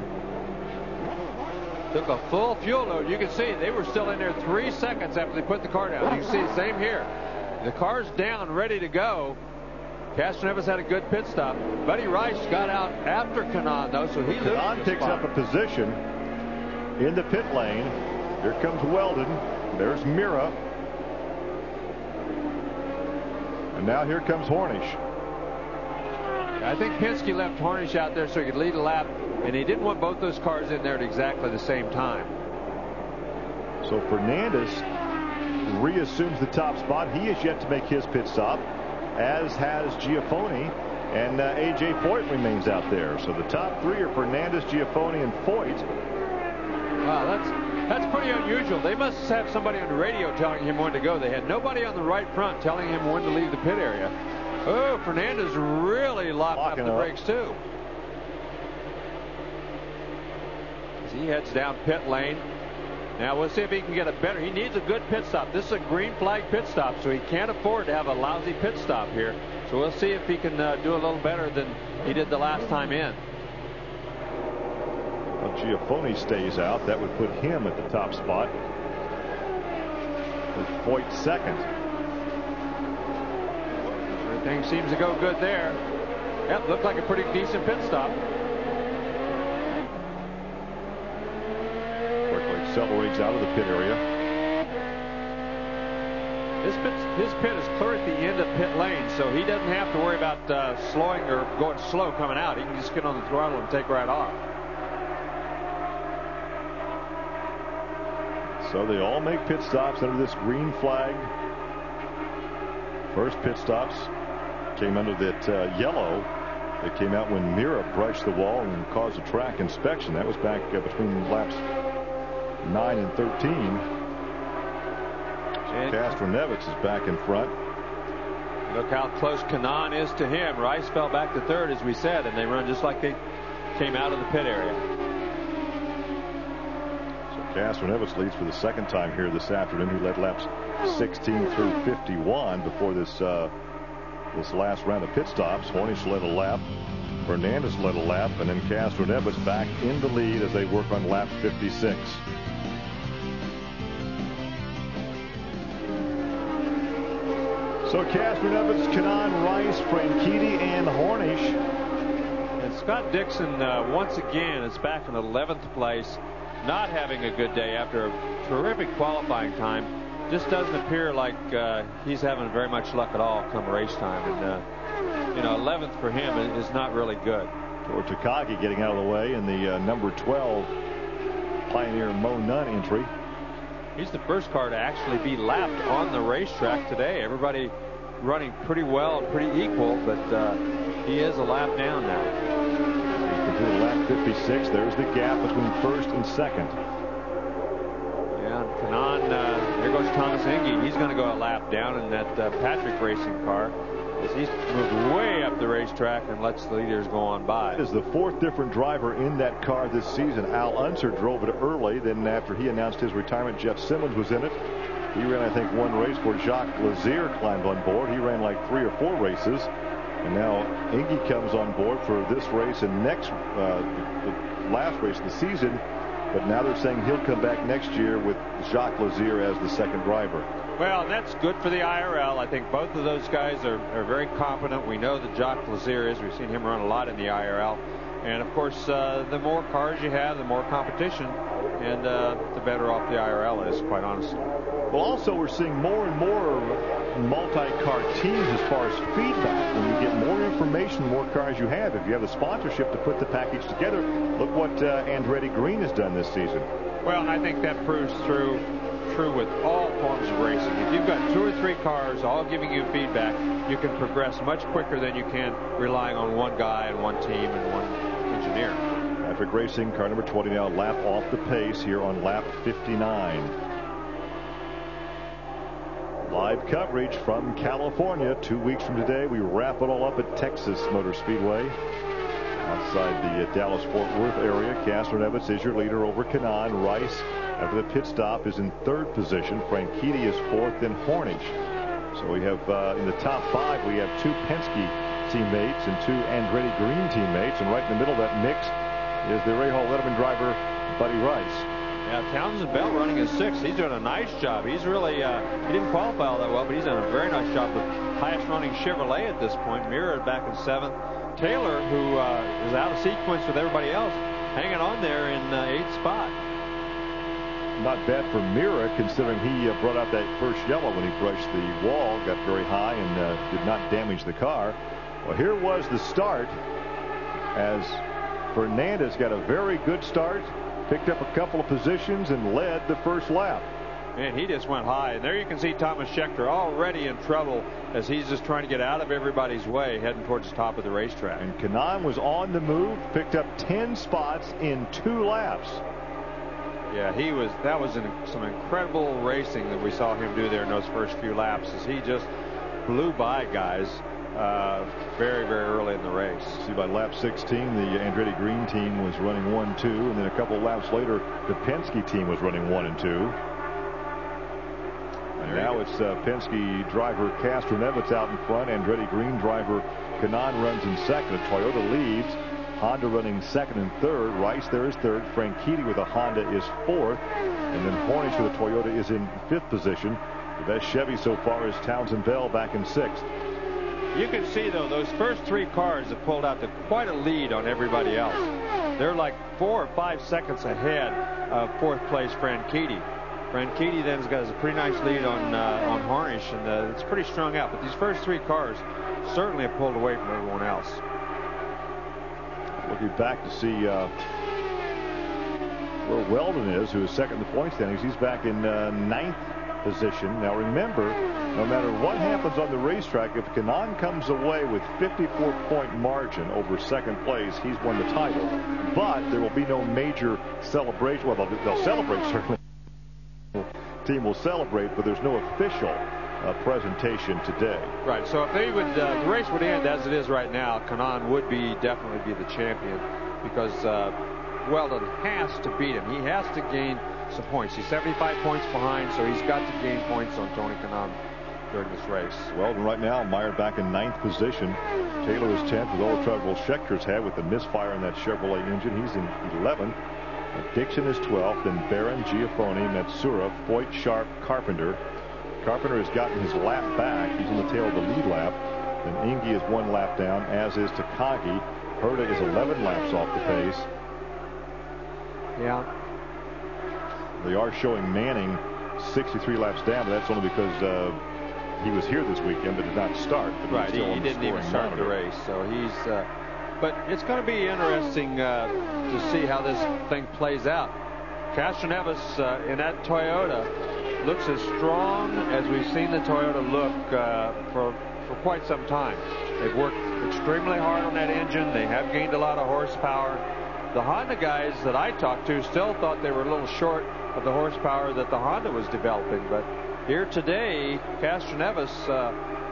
Speaker 4: Took a full fuel load. You can see they were still in there 3 seconds after they put the car down. You can see the same here. The car's down, ready to go. Castro Evans had a good pit stop. Buddy Rice got out after Kanaan, though, so he loses
Speaker 3: Kanaan picks up a position in the pit lane. Here comes Weldon. There's Mira. And now here comes Hornish.
Speaker 4: I think Penske left Hornish out there so he could lead a lap, and he didn't want both those cars in there at exactly the same time.
Speaker 3: So Fernandez reassumes the top spot. He is yet to make his pit stop, as has Giafone, and A.J. Foyt remains out there. So the top 3 are Fernandez, Giafone, and Foyt.
Speaker 4: Wow, that's pretty unusual. They must have somebody on the radio telling him when to go. They had nobody on the right front telling him when to leave the pit area. Oh, Fernandez really locked up the brakes, too. As he heads down pit lane. Now we'll see if he can get a better. He needs a good pit stop. This is a green flag pit stop, so he can't afford to have a lousy pit stop here. So we'll see if he can do a little better than he did the last time in.
Speaker 3: Well, Giafone stays out. That would put him at the top spot. With Foyt second.
Speaker 4: Everything seems to go good there. Yep, looked like a pretty decent pit stop.
Speaker 3: Quickly accelerates out of the pit area.
Speaker 4: His pit is clear at the end of pit lane, so he doesn't have to worry about slowing or going slow coming out. He can just get on the throttle and take right off.
Speaker 3: So they all make pit stops under this green flag. First pit stops came under that yellow. It came out when Mira brushed the wall and caused a track inspection. That was back between laps 9 and 13. Castroneves is back in front.
Speaker 4: Look how close Kanaan is to him. Rice fell back to third, as we said, and they run just like they came out of the pit area.
Speaker 3: So Castroneves leads for the second time here this afternoon. He led laps 16 through 51 before this last round of pit stops. Hornish led a lap. Fernandez led a lap, and then Castroneves back in the lead as they work on lap 56. So Castroneves, Kanaan, Rice, Franchitti, and Hornish.
Speaker 4: And Scott Dixon once again is back in 11th place, not having a good day after a terrific qualifying time. Just doesn't appear like he's having very much luck at all come race time. And 11th for him is not really good.
Speaker 3: George Takagi getting out of the way in the number 12 Pioneer Mo Nunn entry.
Speaker 4: He's the first car to actually be lapped on the racetrack today. Everybody running pretty well and pretty equal, but he is a lap down now.
Speaker 3: He's completed lap 56. There's the gap between first and second.
Speaker 4: Yeah, Kanaan, there goes Thomas Engie. He's going to go a lap down in that Patrick Racing car, as he's moved way up the racetrack and lets the leaders go on by.
Speaker 3: It is the fourth different driver in that car this season. Al Unser drove it early. Then after he announced his retirement, Jeff Simmons was in it. He ran, I think, one race before Jacques Lazier climbed on board. He ran like 3 or 4 races. And now Engie comes on board for this race and next, the last race of the season. But now they're saying he'll come back next year with Jacques Lazier as the second driver.
Speaker 4: Well, that's good for the IRL. I think both of those guys are very competent. We know that Jacques Lazier is. We've seen him run a lot in the IRL. And, of course, the more cars you have, the more competition, and the better off the IRL is, quite honestly.
Speaker 3: Well, also, we're seeing more and more multi-car teams as far as feedback. When you get more information, the more cars you have. If you have the sponsorship to put the package together, look what Andretti Green has done this season.
Speaker 4: Well, I think that proves true with all forms of racing. If you've got 2 or 3 cars all giving you feedback, you can progress much quicker than you can relying on one guy and one team and one engineer.
Speaker 3: Patrick Racing, car number 20 now, lap off the pace here on lap 59. Live coverage from California. 2 weeks from today, we wrap it all up at Texas Motor Speedway. Outside the Dallas-Fort Worth area, Castroneves is your leader over Kanaan. Rice, after the pit stop, is in 3rd position. Franchitti is 4th, then Hornish. So we have in the top 5, we have 2 Penske teammates and 2 Andretti Green teammates. And right in the middle of that mix is the Ray Hall Letterman driver, Buddy Rice.
Speaker 4: Yeah, Townsend Bell running in 6th. He's doing a nice job. He's really, he didn't qualify all that well, but he's done a very nice job. The highest running Chevrolet at this point. Mira back in 7th. Taylor, who is out of sequence with everybody else, hanging on there in 8th spot.
Speaker 3: Not bad for Mira, considering he brought out that first yellow when he brushed the wall, got very high, and did not damage the car. Well, here was the start, as Fernandez got a very good start, picked up a couple of positions, and led the first lap.
Speaker 4: Man, he just went high. And there you can see Thomas Schechter already in trouble as he's just trying to get out of everybody's way, heading towards the top of the racetrack.
Speaker 3: And Kanaan was on the move, picked up 10 spots in 2 laps.
Speaker 4: Yeah, that was some incredible racing that we saw him do there in those first few laps, as he just blew by guys very, very early in the race.
Speaker 3: See, by lap 16, the Andretti Green team was running 1-2, and then a couple of laps later, the Penske team was running 1 and 2. And now it's Penske driver Castroneves out in front. Andretti Green driver Kanaan runs in 2nd. Toyota leads. Honda running 2nd and 3rd. Rice there is 3rd. Franchitti with a Honda is 4th. And then Hornish with a Toyota is in 5th position. The best Chevy so far is Townsend Bell back in 6th.
Speaker 4: You can see, though, those first 3 cars have pulled out to quite a lead on everybody else. They're like 4 or 5 seconds ahead of 4th place Franchitti. Franchitti then's got a pretty nice lead on Harnish, and it's pretty strung out. But these first 3 cars certainly have pulled away from everyone else.
Speaker 3: Looking back to see where Weldon is, who is second in the point standings. He's back in 9th position. Now remember, no matter what happens on the racetrack, if Kanaan comes away with 54-point margin over second place, he's won the title. But there will be no major celebration. Well, they'll celebrate, certainly. The team will celebrate, but there's no official presentation today.
Speaker 4: Right. So if they would, the race would end as it is right now, Kanaan would definitely be the champion, because Weldon has to beat him. He has to gain some points. He's 75 points behind, so he's got to gain points on Tony Kanaan during this race.
Speaker 3: Weldon right now mired back in 9th position. Taylor is 10th with all the trouble Schechter's had with the misfire in that Chevrolet engine. He's in 11th. Dixon is 12th. Then Barron, Giafoni, Matsura, Foyt, Sharp, Carpenter. Carpenter has gotten his lap back. He's in the tail of the lead lap. Then Inge is 1 lap down, as is Takagi. Herta is 11 laps off the pace.
Speaker 4: Yeah.
Speaker 3: They are showing Manning 63 laps down, but that's only because he was here this weekend but did not start.
Speaker 4: Right, he didn't even start the race, so he's. But it's going to be interesting to see how this thing plays out. Castroneves in that Toyota looks as strong as we've seen the Toyota look for quite some time. They've worked extremely hard on that engine. They have gained a lot of horsepower. The Honda guys that I talked to still thought they were a little short of the horsepower that the Honda was developing. But here today, Castroneves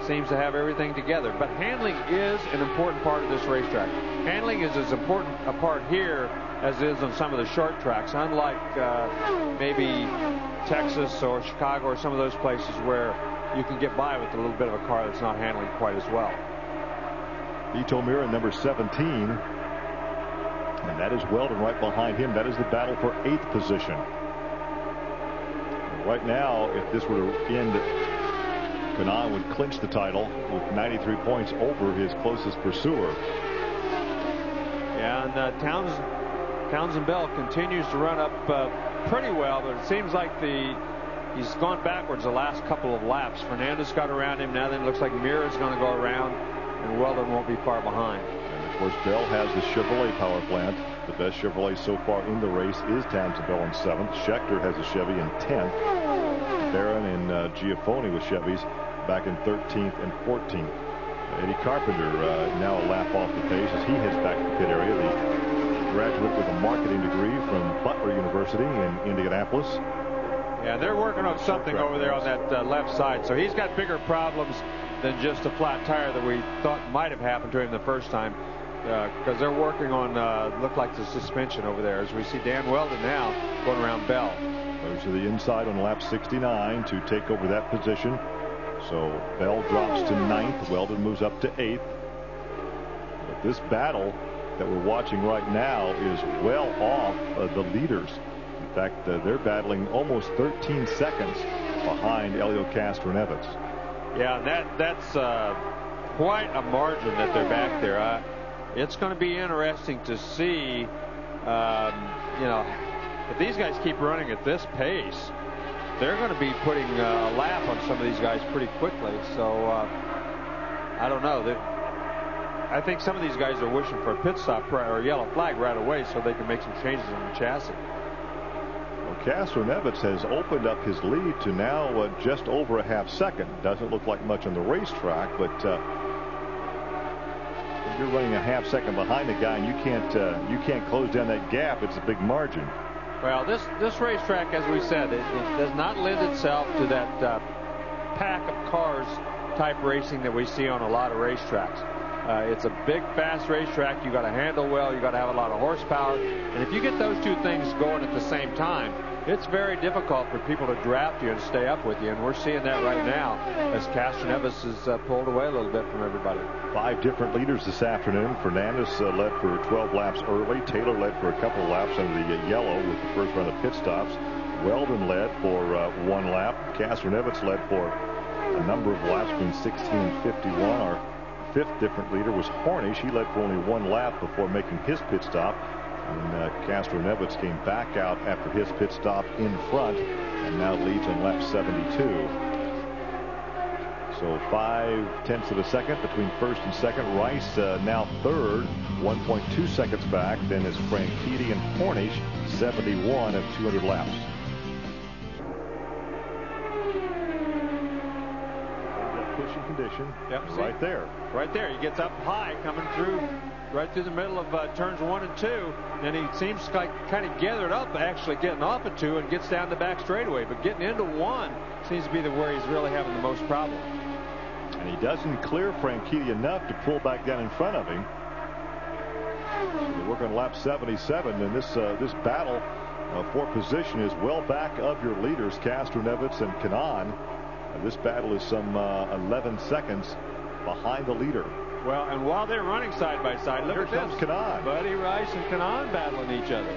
Speaker 4: seems to have everything together. But handling is an important part of this racetrack. Handling is as important a part here as it is on some of the short tracks, unlike maybe Texas or Chicago or some of those places where you can get by with a little bit of a car that's not handling quite as well.
Speaker 3: Ito Mira, number 17. And that is Weldon right behind him. That is the battle for 8th position. Right now, if this were to end, Kanaan would clinch the title with 93 points over his closest pursuer.
Speaker 4: Yeah, and Townsend Bell continues to run up pretty well, but it seems like he's gone backwards the last couple of laps. Fernandez got around him. Now then it looks like Mira's going to go around, and Weldon won't be far behind.
Speaker 3: Of course, Bell has the Chevrolet power plant. The best Chevrolet so far in the race is Townsend Bell in 7th. Schechter has a Chevy in 10th. Barron and Giafoni with Chevys back in 13th and 14th. Eddie Carpenter now a lap off the pace as he heads back to the pit area. The graduate with a marketing degree from Butler University in Indianapolis.
Speaker 4: Yeah, they're working on something over there on that left side. So he's got bigger problems than just a flat tire that we thought might have happened to him the first time. Because they're working on look like the suspension over there, as we see Dan Weldon now going around Bell.
Speaker 3: Goes to the inside on lap 69 to take over that position. So Bell drops to 9th. Weldon moves up to 8th. But this battle that we're watching right now is well off the leaders. In fact, they're battling almost 13 seconds behind Helio Castroneves.
Speaker 4: Yeah, that's quite a margin that they're back there. It's going to be interesting to see, if these guys keep running at this pace, they're going to be putting a lap on some of these guys pretty quickly. So I don't know. I think some of these guys are wishing for a pit stop or a yellow flag right away so they can make some changes in the chassis.
Speaker 3: Well, Castroneves has opened up his lead to now just over a half second. Doesn't look like much on the racetrack, but if you're running a half second behind the guy and you can't close down that gap, it's a big margin.
Speaker 4: Well, this racetrack, as we said, it does not lend itself to that pack of cars type racing that we see on a lot of racetracks. It's a big, fast racetrack. You got to handle well. You got to have a lot of horsepower. And if you get those two things going at the same time, it's very difficult for people to draft you and stay up with you. And we're seeing that right now as Castroneves is pulled away a little bit from everybody.
Speaker 3: 5 different leaders this afternoon. Fernandez led for 12 laps early. Taylor led for a couple of laps under the yellow with the first round of pit stops. Weldon led for 1 lap. Castroneves led for a number of laps between 16 and 51. Our 5th different leader was Harnish. He led for only 1 lap before making his pit stop. And Castroneves came back out after his pit stop in front and now leads on lap 72. So 0.5 of a second between first and second. Rice now third, 1.2 seconds back. Then is Franchitti and Hornish, 71 of 200 laps. Pushing condition.
Speaker 4: Yep,
Speaker 3: right there.
Speaker 4: Right there. He gets up high coming through right through the middle of turns 1 and 2. And he seems like kind of gathered up, actually getting off of 2 and gets down the back straightaway. But getting into 1 seems to be where he's really having the most problem.
Speaker 3: And he doesn't clear Franchitti enough to pull back down in front of him. They work on lap 77, and this battle for position is well back of your leaders, Castroneves and Kanaan. This battle is some 11 seconds behind the leader.
Speaker 4: Well, and while they're running side by side, look at this.
Speaker 3: Kanaan.
Speaker 4: Buddy Rice and Kanaan battling each other.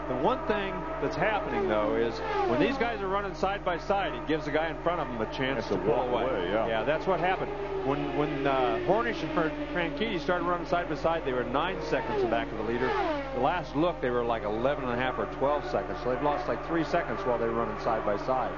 Speaker 4: The one thing that's happening, though, is when these guys are running side by side, it gives the guy in front of them a chance to pull away. Yeah, that's what happened. When Hornish and Franchitti started running side by side, they were 9 seconds back of the leader. The last look, they were like 11.5 or 12 seconds. So they've lost like 3 seconds while they were running side by side.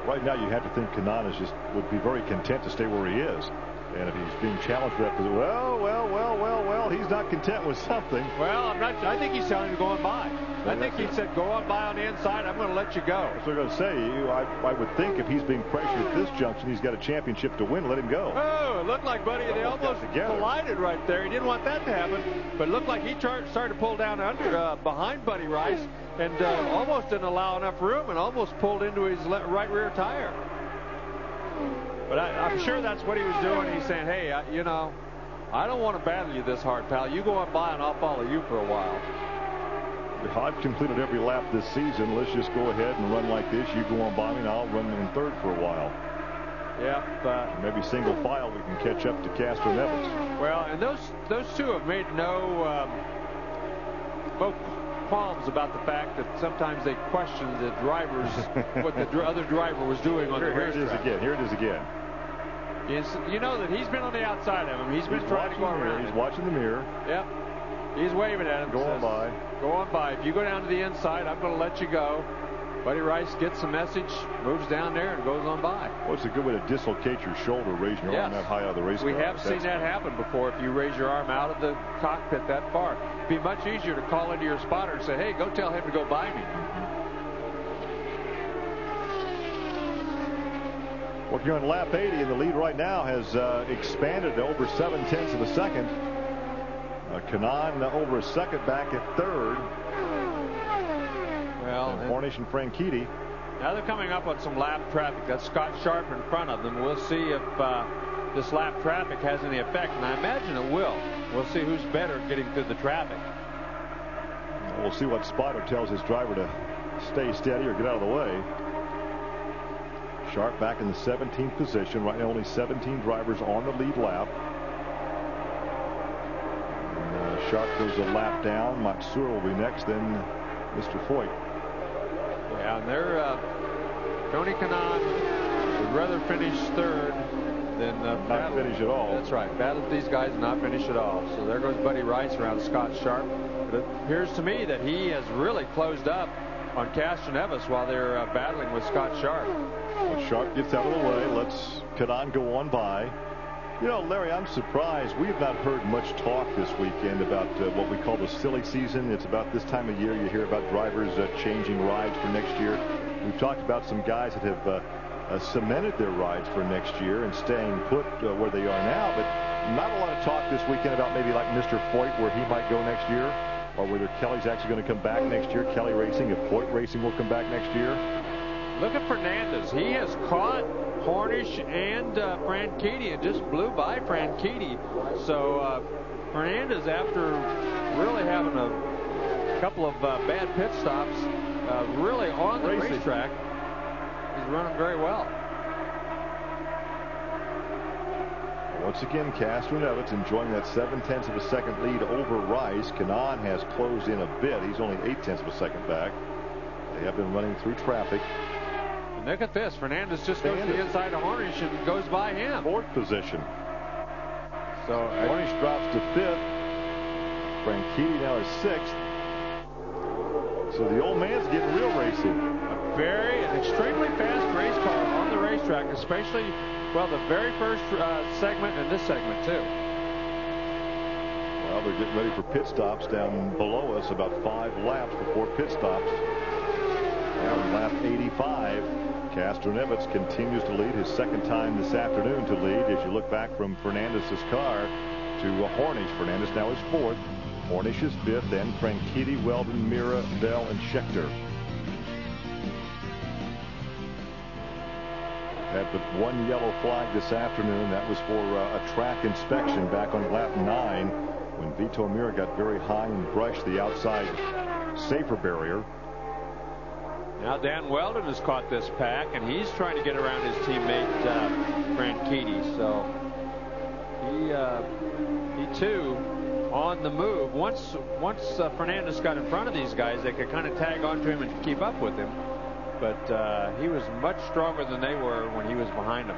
Speaker 3: Right now, you have to think Kanaan would be very content to stay where he is. And if he's being challenged for that, well, he's not content with something.
Speaker 4: Well, I think he's telling him to go on by. I think he said, go on by on the inside. I'm going to let you go.
Speaker 3: That's what I'm going to say. I would think if he's being pressured at this junction, he's got a championship to win. Let him go.
Speaker 4: Oh, it looked like, buddy, they almost collided right there. He didn't want that to happen. But it looked like he started to pull down behind Buddy Rice and almost didn't allow enough room and almost pulled into his right rear tire. But I'm sure that's what he was doing. He's saying, hey, I don't want to battle you this hard, pal. You go on by and I'll follow you for a while.
Speaker 3: I've completed every lap this season. Let's just go ahead and run like this. You go on by me and I'll run in third for a while.
Speaker 4: Yep.
Speaker 3: Maybe single file we can catch up to Castroneves.
Speaker 4: Well, and those two have made no qualms about the fact that sometimes they question the drivers, what the other driver was doing on the racetrack.
Speaker 3: Here it is again.
Speaker 4: You know that he's been on the outside of him. He's been trying to go around.
Speaker 3: He's watching the mirror.
Speaker 4: Yep. He's waving at him.
Speaker 3: Go on by.
Speaker 4: Go on by. If you go down to the inside, I'm going to let you go. Buddy Rice gets the message, moves down there, and goes on by.
Speaker 3: Well, it's a good way to dislocate your shoulder, raising your arm that high out of the race car.
Speaker 4: We have seen that happen before. If you raise your arm out of the cockpit that far, it'd be much easier to call into your spotter and say, hey, go tell him to go by me.
Speaker 3: Working on lap 80, and the lead right now has expanded to over 0.7 of a second. Kanaan over a second back at third.
Speaker 4: Well,
Speaker 3: and Hornish and Franchitti.
Speaker 4: Now they're coming up on some lap traffic. That's Scott Sharp in front of them. We'll see if this lap traffic has any effect, and I imagine it will. We'll see who's better at getting through the traffic.
Speaker 3: We'll see what spotter tells his driver to stay steady or get out of the way. Sharp back in the 17th position. Right now only 17 drivers on the lead lap. And, Sharp goes a lap down. Matsur will be next, then Mr. Foyt.
Speaker 4: Yeah, and they're Tony Kanaan would rather finish third than
Speaker 3: not finish at all.
Speaker 4: That's right. Battle with these guys and not finish at all. So there goes Buddy Rice around Scott Sharp. But it appears to me that he has really closed up on Castroneves while they're battling with Scott Sharp.
Speaker 3: Well, Sharp gets out of the way. Lets Kanaan go on by. You know, Larry, I'm surprised. We have not heard much talk this weekend about what we call the silly season. It's about this time of year you hear about drivers changing rides for next year. We've talked about some guys that have cemented their rides for next year and staying put where they are now. But not a lot of talk this weekend about maybe like Mr. Foyt, where he might go next year, or whether Kelly's actually going to come back next year. Kelly Racing, if Foyt Racing will come back next year.
Speaker 4: Look at Fernandez. He has caught Hornish and Franchitti and just blew by Franchitti. So Fernandez, after really having a couple of bad pit stops, really on the racetrack, he's running very well.
Speaker 3: Once again, Castroneves enjoying that 0.7 of a second lead over Rice. Kanaan has closed in a bit. He's only 0.8 of a second back. They have been running through traffic.
Speaker 4: Look at this. Fernandez just goes to the inside of Hornish and goes by him.
Speaker 3: Fourth position.
Speaker 4: So
Speaker 3: Hornish drops to 5th. Franchitti now is 6th. So the old man's getting real racy.
Speaker 4: An extremely fast race car on the racetrack, especially, well, the very first segment and this segment too.
Speaker 3: Well, they're getting ready for pit stops down below us, about 5 laps before pit stops. Down lap 85, Castroneves continues to lead, his second time this afternoon to lead. As you look back from Fernandez's car to Hornish, Fernandez now is 4th, Hornish is 5th, then Franchitti, Weldon, Mira, Bell, and Schechter. Had the one yellow flag this afternoon. That was for a track inspection back on lap 9 when Vito Mira got very high and brushed the outside safer barrier.
Speaker 4: Now Dan Weldon has caught this pack, and he's trying to get around his teammate Franchitti. So he too on the move. Once Fernandez got in front of these guys, they could kind of tag onto him and keep up with him. But he was much stronger than they were when he was behind them.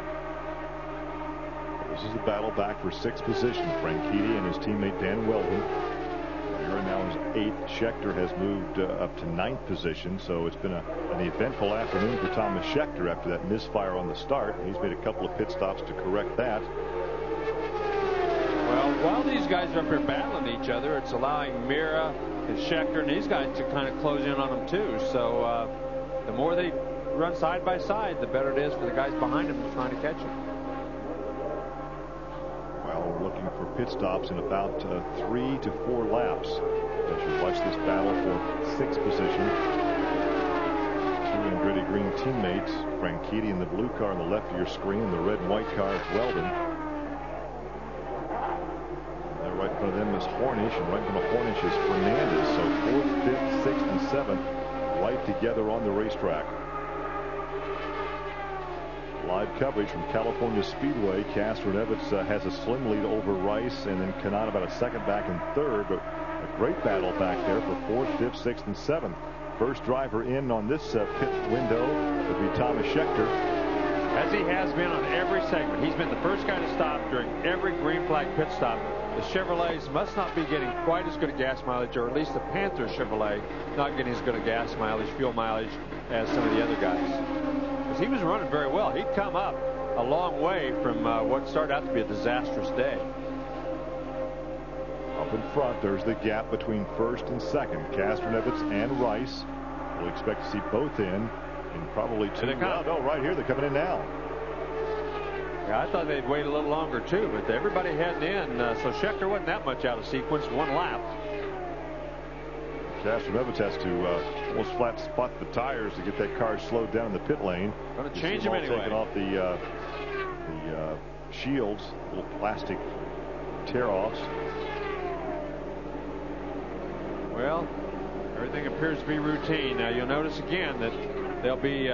Speaker 3: This is a battle back for 6th position. Franchitti and his teammate Dan Weldon. Mira now is 8th. Schechter has moved up to 9th position. So it's been an eventful afternoon for Thomas Schechter after that misfire on the start. He's made a couple of pit stops to correct that.
Speaker 4: Well, while these guys are up here battling each other, it's allowing Mira and Schechter and these guys to kind of close in on them too. So the more they run side by side, the better it is for the guys behind them trying to catch them.
Speaker 3: Well, we're looking for pit stops in about 3 to 4 laps as you watch this battle for 6th position. 2 Andretti green teammates, Franchitti in the blue car on the left of your screen, and the red and white car is Weldon. And right in front of them is Hornish, and right in front of Hornish is Fernandez. So 4th, 5th, 6th, and 7th right together on the racetrack. Live coverage from California Speedway. Castroneves has a slim lead over Rice, and then Kanaan about a second back in 3rd. But a great battle back there for 4th, 5th, 6th, and 7th. First driver in on this pit window would be Thomas Schechter.
Speaker 4: As he has been on every segment. He's been the first guy to stop during every green flag pit stop. The Chevrolets must not be getting quite as good a gas mileage, or at least the Panther Chevrolet not getting as good a gas mileage, fuel mileage as some of the other guys. Because he was running very well. He'd come up a long way from what started out to be a disastrous day.
Speaker 3: Up in front, there's the gap between 1st and 2nd. Castroneves and Rice. We'll expect to see both in probably 2. No, right here, they're coming in now.
Speaker 4: Yeah, I thought they'd wait a little longer too, but everybody heading in, so Schechter wasn't that much out of sequence, 1 lap.
Speaker 3: Castroneves has to almost flat spot the tires to get that car slowed down in the pit lane.
Speaker 4: Going to change him anyway.
Speaker 3: Taking off the shields, little plastic tear-offs.
Speaker 4: Well, everything appears to be routine. Now you'll notice again that they'll be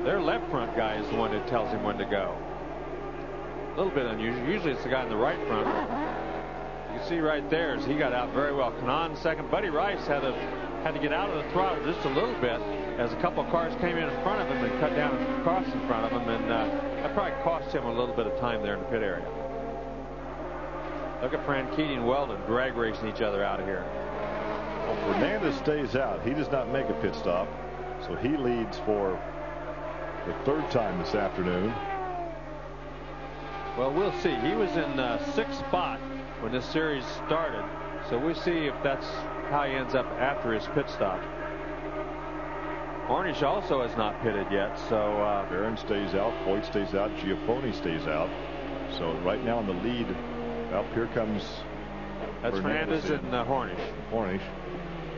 Speaker 4: their left front guy is the one that tells him when to go. A little bit unusual. Usually it's the guy in the right front. You can see right there as he got out very well. Kanaan second. Buddy Rice had to get out of the throttle just a little bit as a couple of cars came in front of him and cut down across in front of him, and that probably cost him a little bit of time there in the pit area. Look at Franchitti and Weldon drag racing each other out of here.
Speaker 3: Well, Fernandez stays out. He does not make a pit stop, so he leads for the 3rd time this afternoon.
Speaker 4: Well, we'll see. He was in 6th spot when this series started, so we'll see if that's how he ends up after his pit stop. Hornish also has not pitted yet, so
Speaker 3: Barron stays out, Foyt stays out, Giaffoni stays out. So right now in the lead, well, here comes
Speaker 4: that's Fernandez and Hornish.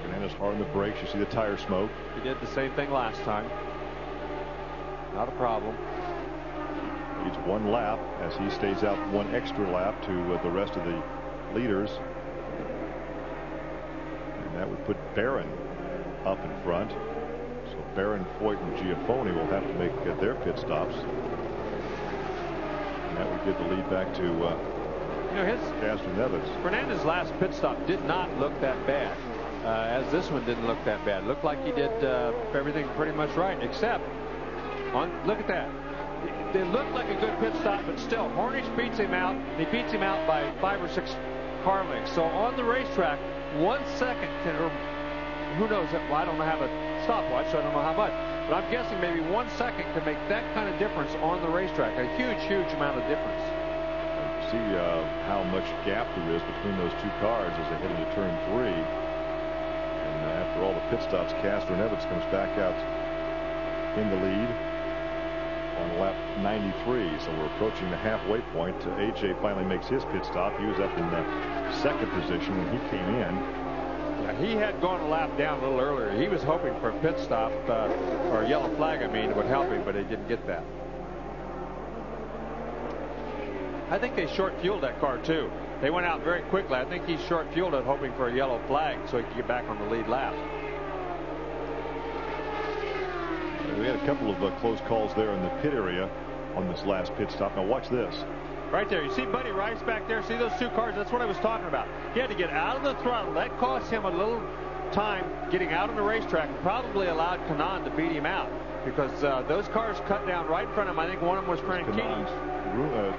Speaker 3: Fernandez hard on the brakes. You see the tire smoke.
Speaker 4: He did the same thing last time. Not a problem.
Speaker 3: Leads 1 lap as he stays out 1 extra lap to the rest of the leaders. And that would put Barron up in front. So Barron, Foyt, and Giaffoni will have to make their pit stops. And that would give the lead back to Castroneves.
Speaker 4: Fernandez's last pit stop did not look that bad, as this one didn't look that bad. Looked like he did everything pretty much right, except look at that. It looked like a good pit stop, but still, Hornish beats him out. He beats him out by 5 or 6 car lengths. So on the racetrack, 1 second can, or who knows, well, I don't have a stopwatch, so I don't know how much. But I'm guessing maybe 1 second can make that kind of difference on the racetrack. A huge, huge amount of difference.
Speaker 3: You see how much gap there is between those two cars as they head into turn 3. And after all the pit stops, Castroneves comes back out in the lead on lap 93. So we're approaching the halfway point. AJ finally makes his pit stop. He was up in the 2nd position when he came in.
Speaker 4: Yeah, he had gone a lap down a little earlier. He was hoping for a pit stop, or a yellow flag, I mean, would help him, but he didn't get that. I think they short-fueled that car, too. They went out very quickly. I think he short-fueled it, hoping for a yellow flag so he could get back on the lead lap.
Speaker 3: We had a couple of close calls there in the pit area on this last pit stop. Now watch this.
Speaker 4: Right there, you see Buddy Rice back there? See those 2 cars? That's what I was talking about. He had to get out of the throttle. That cost him a little time getting out on the racetrack, and probably allowed Kanaan to beat him out, because those cars cut down right in front of him. I think one of them was Frankini's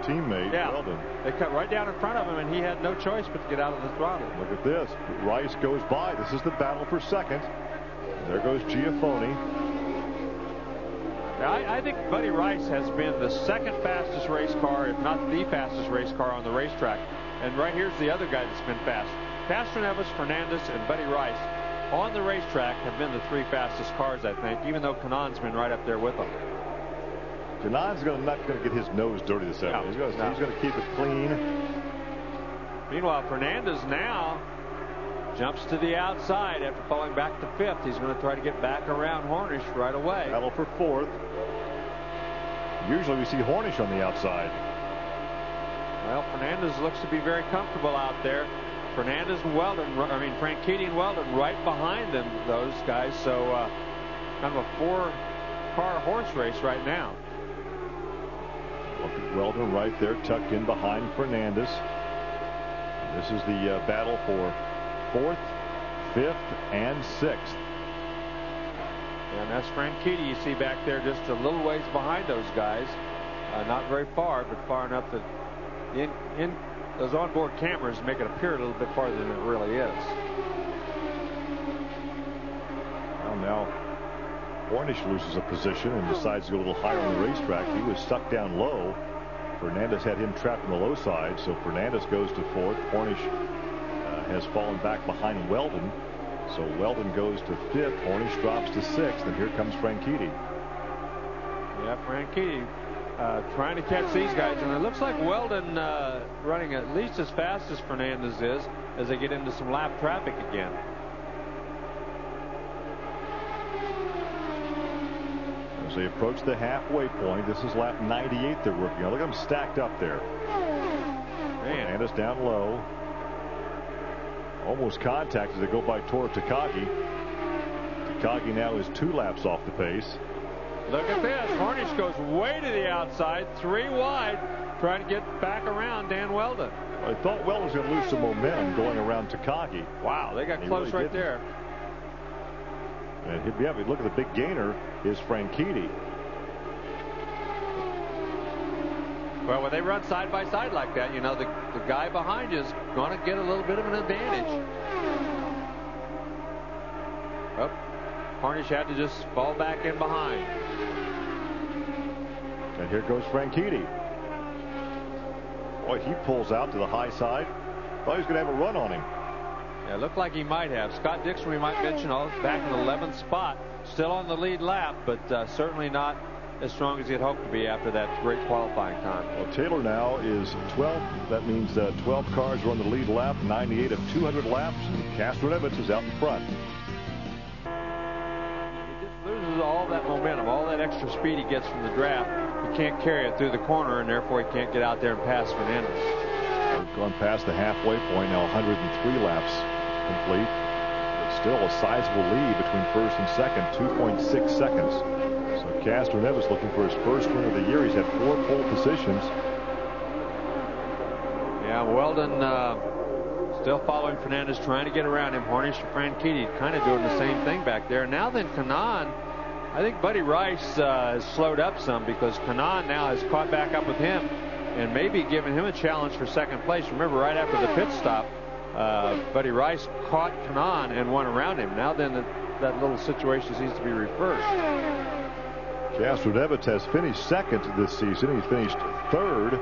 Speaker 3: teammate,
Speaker 4: yeah.
Speaker 3: Weldon.
Speaker 4: They cut right down in front of him, and he had no choice but to get out of the throttle.
Speaker 3: Look at this. Rice goes by. This is the battle for second. There goes Giafoni.
Speaker 4: I think Buddy Rice has been the 2nd fastest race car, if not the fastest race car on the racetrack. And right here's the other guy that's been fast. Castroneves, Fernandez, and Buddy Rice on the racetrack have been the 3 fastest cars, I think, even though Kanaan's been right up there with them.
Speaker 3: Kanaan's not going to get his nose dirty this afternoon. He's going to keep it clean.
Speaker 4: Meanwhile, Fernandez now jumps to the outside after falling back to 5th. He's going to try to get back around Hornish right away.
Speaker 3: Battle for 4th. Usually we see Hornish on the outside.
Speaker 4: Well, Fernandez looks to be very comfortable out there. Fernandez and Weldon, Franchitti and Weldon right behind them, those guys. So kind of a 4-car horse race right now.
Speaker 3: Look at Weldon right there, tucked in behind Fernandez. This is the battle for 4th, 5th, and 6th.
Speaker 4: And that's Franchitti you see back there, just a little ways behind those guys. Not very far, but far enough that in those onboard cameras make it appear a little bit farther than it really is.
Speaker 3: Well, now Hornish loses a position and decides to go a little higher on the racetrack. He was stuck down low. Fernandez had him trapped on the low side, so Fernandez goes to 4th. Hornish has fallen back behind Weldon. So Weldon goes to 5th. Hornish drops to 6th, and here comes Franchitti.
Speaker 4: Yeah, Franchitti trying to catch these guys, and it looks like Weldon running at least as fast as Fernandez is as they get into some lap traffic again.
Speaker 3: As they approach the halfway point, this is lap 98 they're working on. Look at them stacked up there.
Speaker 4: Man.
Speaker 3: Fernandez down low. Almost contact as they go by Toru Takagi. Takagi now is 2 laps off the pace.
Speaker 4: Look at this. Hornish goes way to the outside, 3 wide, trying to get back around Dan Weldon.
Speaker 3: I thought Weldon was going to lose some momentum going around Takagi.
Speaker 4: Wow, they got close really right there.
Speaker 3: And look at the big gainer is Franchitti.
Speaker 4: Well, when they run side by side like that, you know, the guy behind you is going to get a little bit of an advantage. Oh, Hornish had to just fall back in behind.
Speaker 3: And here goes Franchitti. Boy, he pulls out to the high side. Thought he was going to have a run on him.
Speaker 4: Yeah, it looked like he might have. Scott Dixon, we might mention, back in the 11th spot. Still on the lead lap, but certainly not as strong as he had hoped to be after that great qualifying time.
Speaker 3: Well, Taylor now is 12th. That means 12 cars are on the lead lap, 98 of 200 laps, and Castroneves is out in front.
Speaker 4: He just loses all that momentum, all that extra speed he gets from the draft. He can't carry it through the corner, and therefore he can't get out there and pass Fernandez.
Speaker 3: We've gone past the halfway point, now 103 laps complete. But still a sizable lead between first and second, 2.6 seconds. So Castroneves looking for his first win of the year. He's had 4 pole positions.
Speaker 4: Yeah, Weldon still following Fernandez, trying to get around him. Hornish and Franchitti kind of doing the same thing back there. Now then, Kanaan I think Buddy Rice has slowed up some because Kanaan now has caught back up with him and maybe given him a challenge for second place. Remember, right after the pit stop, Buddy Rice caught Kanaan and went around him. Now then, that little situation seems to be reversed.
Speaker 3: Jastronevic has finished second this season. He finished third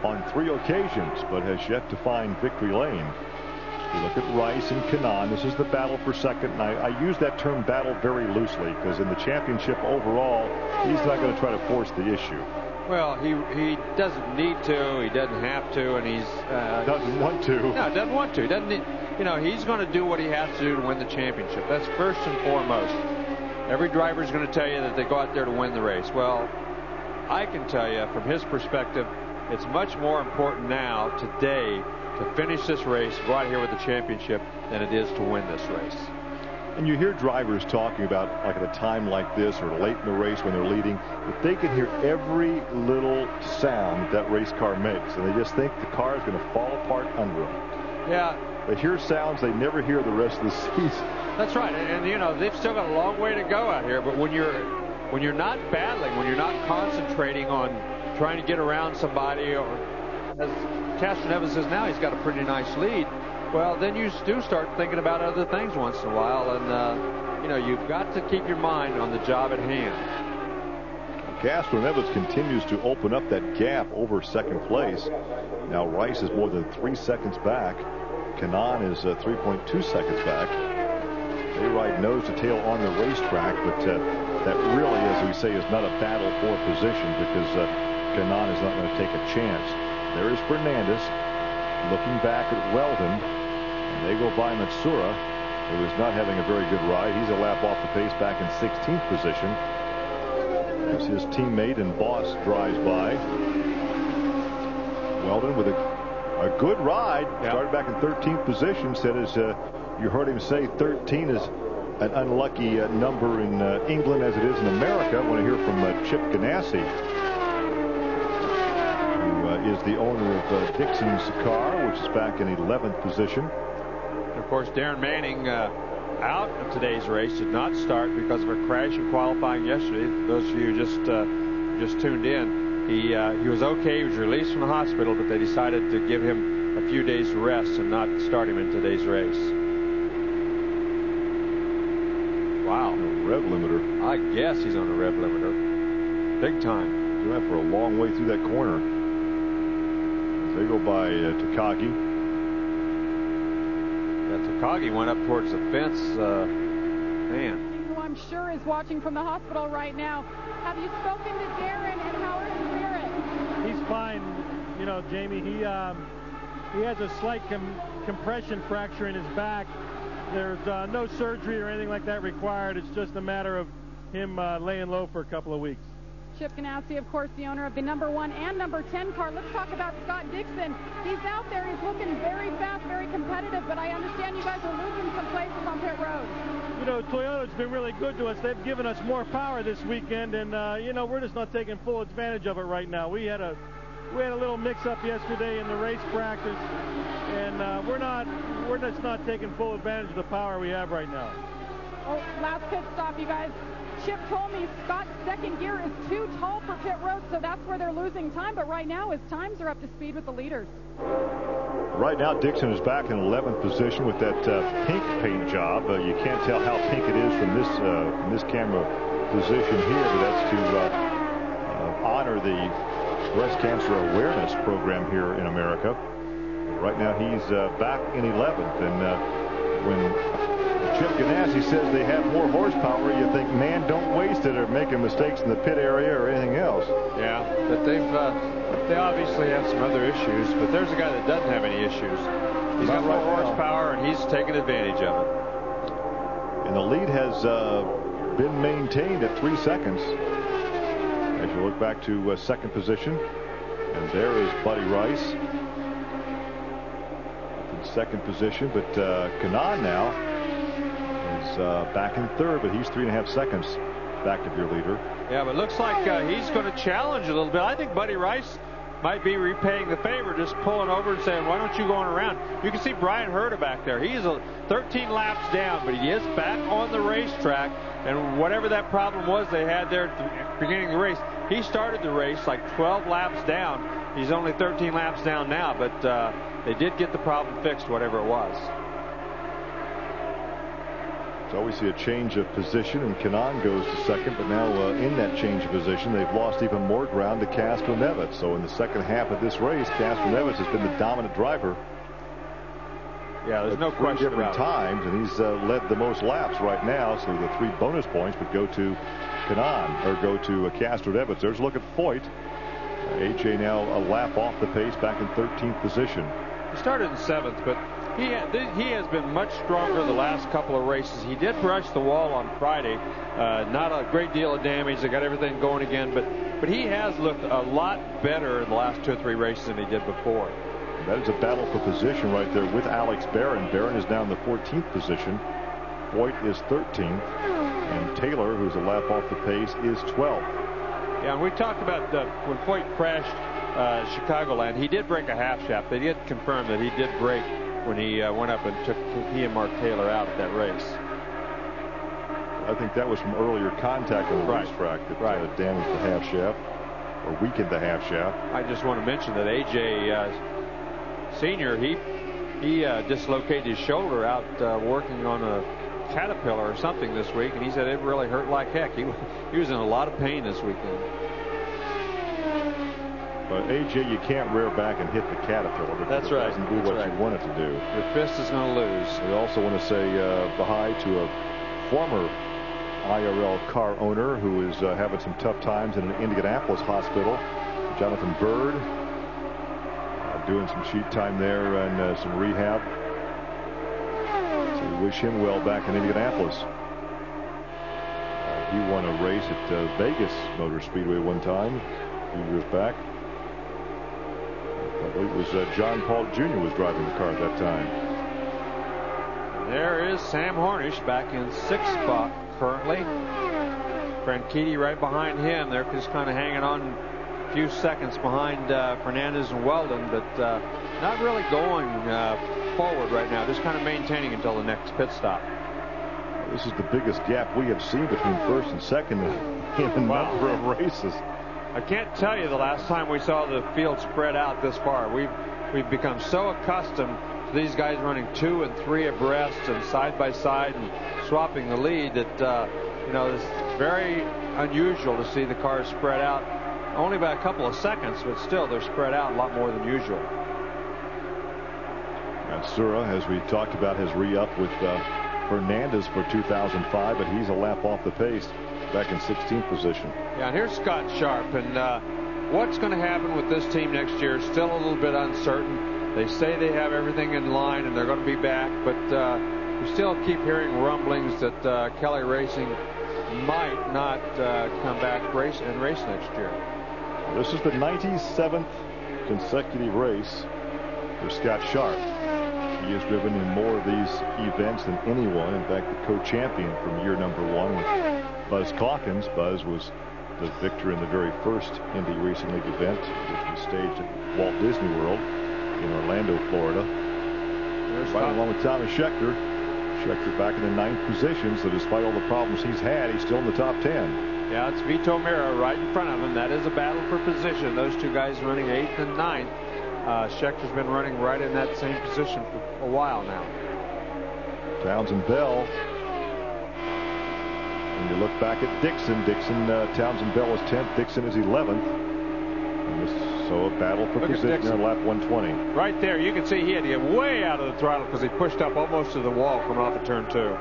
Speaker 3: on 3 occasions, but has yet to find victory lane. We look at Rice and Kanaan. This is the battle for second, and I use that term battle very loosely because in the championship overall, he's not going to try to force the issue.
Speaker 4: Well, he doesn't need to. He doesn't have to, and he's
Speaker 3: doesn't want to.
Speaker 4: No, doesn't want to. Doesn't need, you know, he's going to do what he has to do to win the championship. That's first and foremost. Every driver is going to tell you that they go out there to win the race. Well, I can tell you from his perspective, it's much more important now, today, to finish this race, go out here with the championship, than it is to win this race.
Speaker 3: And you hear drivers talking about, like at a time like this or late in the race when they're leading, if they can hear every little sound that race car makes, and they just think the car is going to fall apart under them.
Speaker 4: Yeah.
Speaker 3: They hear sounds they never hear the rest of the season.
Speaker 4: That's right, and you know, they've still got a long way to go out here, but when you're not battling, when you're not concentrating on trying to get around somebody, or as Castroneves says now, he's got a pretty nice lead, well, then you do start thinking about other things once in a while, and you know, you've got to keep your mind on the job at hand.
Speaker 3: Castroneves continues to open up that gap over second place. Now Rice is more than 3 seconds back. Kanaan is 3.2 seconds back. They ride nose to tail on the racetrack, but that really, as we say, is not a battle for position because Kanaan is not going to take a chance. There is Fernandez looking back at Weldon, and they go by Matsuura, who is not having a very good ride. He's a lap off the pace back in 16th position as his teammate and boss drives by. Weldon with a good ride. Yep. Started back in 13th position. Said, as you heard him say, 13 is an unlucky number in England as it is in America. I want to hear from Chip Ganassi, who is the owner of Dixon's car, which is back in 11th position.
Speaker 4: Of course, Darren Manning out of today's race, did not start because of a crash in qualifying yesterday. Those of you who just tuned in, he was okay. He was released from the hospital, but they decided to give him a few days rest and not start him in today's race. Wow.
Speaker 3: Rev limiter.
Speaker 4: I guess he's on a rev limiter. Big time.
Speaker 3: He went for a long way through that corner. As they go by Takagi.
Speaker 4: Yeah, Takagi went up towards the fence. Man.
Speaker 6: Who I'm sure is watching from the hospital right now. Have you spoken to Darren, and how are his spirits?
Speaker 8: He's fine. You know, Jamie, he has a slight compression fracture in his back. There's no surgery or anything like that required. It's just a matter of him laying low for a couple of weeks.
Speaker 6: Chip Ganassi, of course, the owner of the number 1 and number 10 car. Let's talk about Scott Dixon. He's out there. He's looking very fast, very competitive, but I understand you guys are losing some places on pit road.
Speaker 8: You know, Toyota's been really good to us. They've given us more power this weekend, and you know, we're just not taking full advantage of it right now. We had a little mix-up yesterday in the race practice, and we're just not taking full advantage of the power we have right now.
Speaker 6: Oh, last pit stop, you guys. Chip told me Scott's second gear is too tall for pit road, so that's where they're losing time. But right now, his times are up to speed with the leaders.
Speaker 3: Right now, Dixon is back in 11th position with that pink paint job. You can't tell how pink it is from this camera position here, but that's to honor the breast cancer awareness program here in America. Right now, he's back in 11th, and when Chip Ganassi says they have more horsepower, you think, man, don't waste it or making mistakes in the pit area or anything else.
Speaker 4: Yeah, but they obviously have some other issues, but there's a guy that doesn't have any issues. He's got more horsepower, and he's taking advantage of it.
Speaker 3: And the lead has been maintained at 3 seconds. As you look back to second position, and there is Buddy Rice in second position, but Kanaan now is back in third, but he's 3.5 seconds back of your leader.
Speaker 4: Yeah, but it looks like he's going to challenge a little bit. I think Buddy Rice might be repaying the favor, just pulling over and saying, why don't you go on around? You can see Brian Herta back there. He's 13 laps down, but he is back on the racetrack. And whatever that problem was they had there at the beginning of the race, he started the race like 12 laps down. He's only 13 laps down now, but they did get the problem fixed, whatever it was.
Speaker 3: So we see a change of position, and Kanaan goes to second, but now in that change of position, they've lost even more ground to Castroneves. So in the second half of this race, Castroneves has been the dominant driver.
Speaker 4: Yeah, there's no question about it.
Speaker 3: Times, and he's led the most laps right now, so the 3 bonus points would go to Kanaan, or go to Castroneves. There's a look at Foyt. AJ now a lap off the pace, back in 13th position.
Speaker 4: He started in 7th, but he has been much stronger the last couple of races. He did brush the wall on Friday. Not a great deal of damage. They got everything going again, but he has looked a lot better in the last 2 or 3 races than he did before.
Speaker 3: That is a battle for position right there with Alex Barron. Barron is down in the 14th position. Foyt is 13th. And Taylor, who's a lap off the pace, is 12th.
Speaker 4: Yeah, and we talked about when Foyt crashed Chicagoland, he did break a half shaft. They did confirm that he did break when he went up and took he and Mark Taylor out at that race.
Speaker 3: I think that was from earlier contact on the racetrack that damaged the half shaft, or weakened the half shaft.
Speaker 4: I just want to mention that AJ Senior, he dislocated his shoulder out working on a Caterpillar or something this week, and he said it really hurt like heck. He was in a lot of pain this weekend.
Speaker 3: But AJ, you can't rear back and hit the Caterpillar.
Speaker 4: That's right.
Speaker 3: It doesn't do what you want it to do.
Speaker 4: Your fist is going to lose.
Speaker 3: We also want to say hi to a former IRL car owner who is having some tough times in an Indianapolis hospital, Jonathan Bird. Doing some sheet time there and some rehab. So we wish him well back in Indianapolis. He won a race at Vegas Motor Speedway one time, a few years back. I believe it was John Paul Jr. was driving the car at that time.
Speaker 4: And there is Sam Hornish back in 6th spot currently. Franchitti right behind him. They're just kind of hanging on few seconds behind Fernandez and Weldon, but not really going forward right now, just kind of maintaining until the next pit stop.
Speaker 3: This is the biggest gap we have seen between first and second in a number of races.
Speaker 4: I can't tell you the last time we saw the field spread out this far. We've become so accustomed to these guys running 2 and 3 abreast and side by side and swapping the lead that it's very unusual to see the cars spread out. Only by a couple of seconds, but still they're spread out a lot more than usual.
Speaker 3: Matsura, as we talked about, has re-upped with Fernandez for 2005, but he's a lap off the pace, back in 16th position.
Speaker 4: Yeah, and here's Scott Sharp, and what's going to happen with this team next year is still a little bit uncertain. They say they have everything in line and they're going to be back, but we still keep hearing rumblings that Kelly Racing might not come back race next year.
Speaker 3: This is the 97th consecutive race for Scott Sharp. He has driven in more of these events than anyone. In fact, the co-champion from year number 1 with Buzz Calkins. Buzz was the victor in the very first Indy Racing League event, which was staged at Walt Disney World in Orlando, Florida. Right along with Tommy Scheckter. Scheckter back in the 9th position, so despite all the problems he's had, he's still in the top 10.
Speaker 4: Yeah, it's Vito Mira right in front of him. That is a battle for position. Those two guys running 8th and 9th. Schechter's been running right in that same position for a while now.
Speaker 3: Townsend Bell. When you look back at Dixon, Townsend Bell is 10th, Dixon is 11th. So a battle for position on lap 120.
Speaker 4: Right there, you can see he had to get way out of the throttle because he pushed up almost to the wall coming off of turn 2.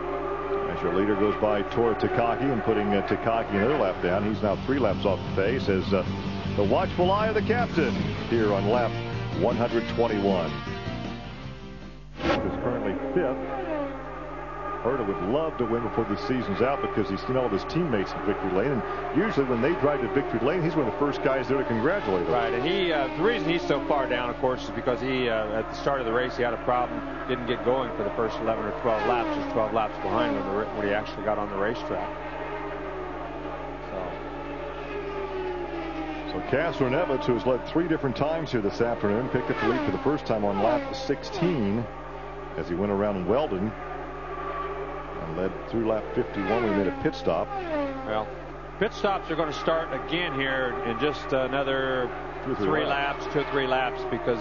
Speaker 3: As your leader goes by Tora Takaki and putting Takaki another lap down. He's now 3 laps off the pace as the watchful eye of the captain here on lap 121. Is currently 5th. Herta would love to win before the season's out because he's seen all of his teammates in victory lane, and usually when they drive to victory lane, he's one of the first guys there to congratulate them.
Speaker 4: Right, and the reason he's so far down, of course, is because he at the start of the race he had a problem, didn't get going for the first 11 or 12 laps, just 12 laps behind when he actually got on the racetrack.
Speaker 3: So Castroneves, who has led 3 different times here this afternoon, picked up the lead for the first time on lap 16 as he went around Weldon and led through lap 51 when he made a pit stop.
Speaker 4: Well, pit stops are going to start again here in just another 2 or 3 laps because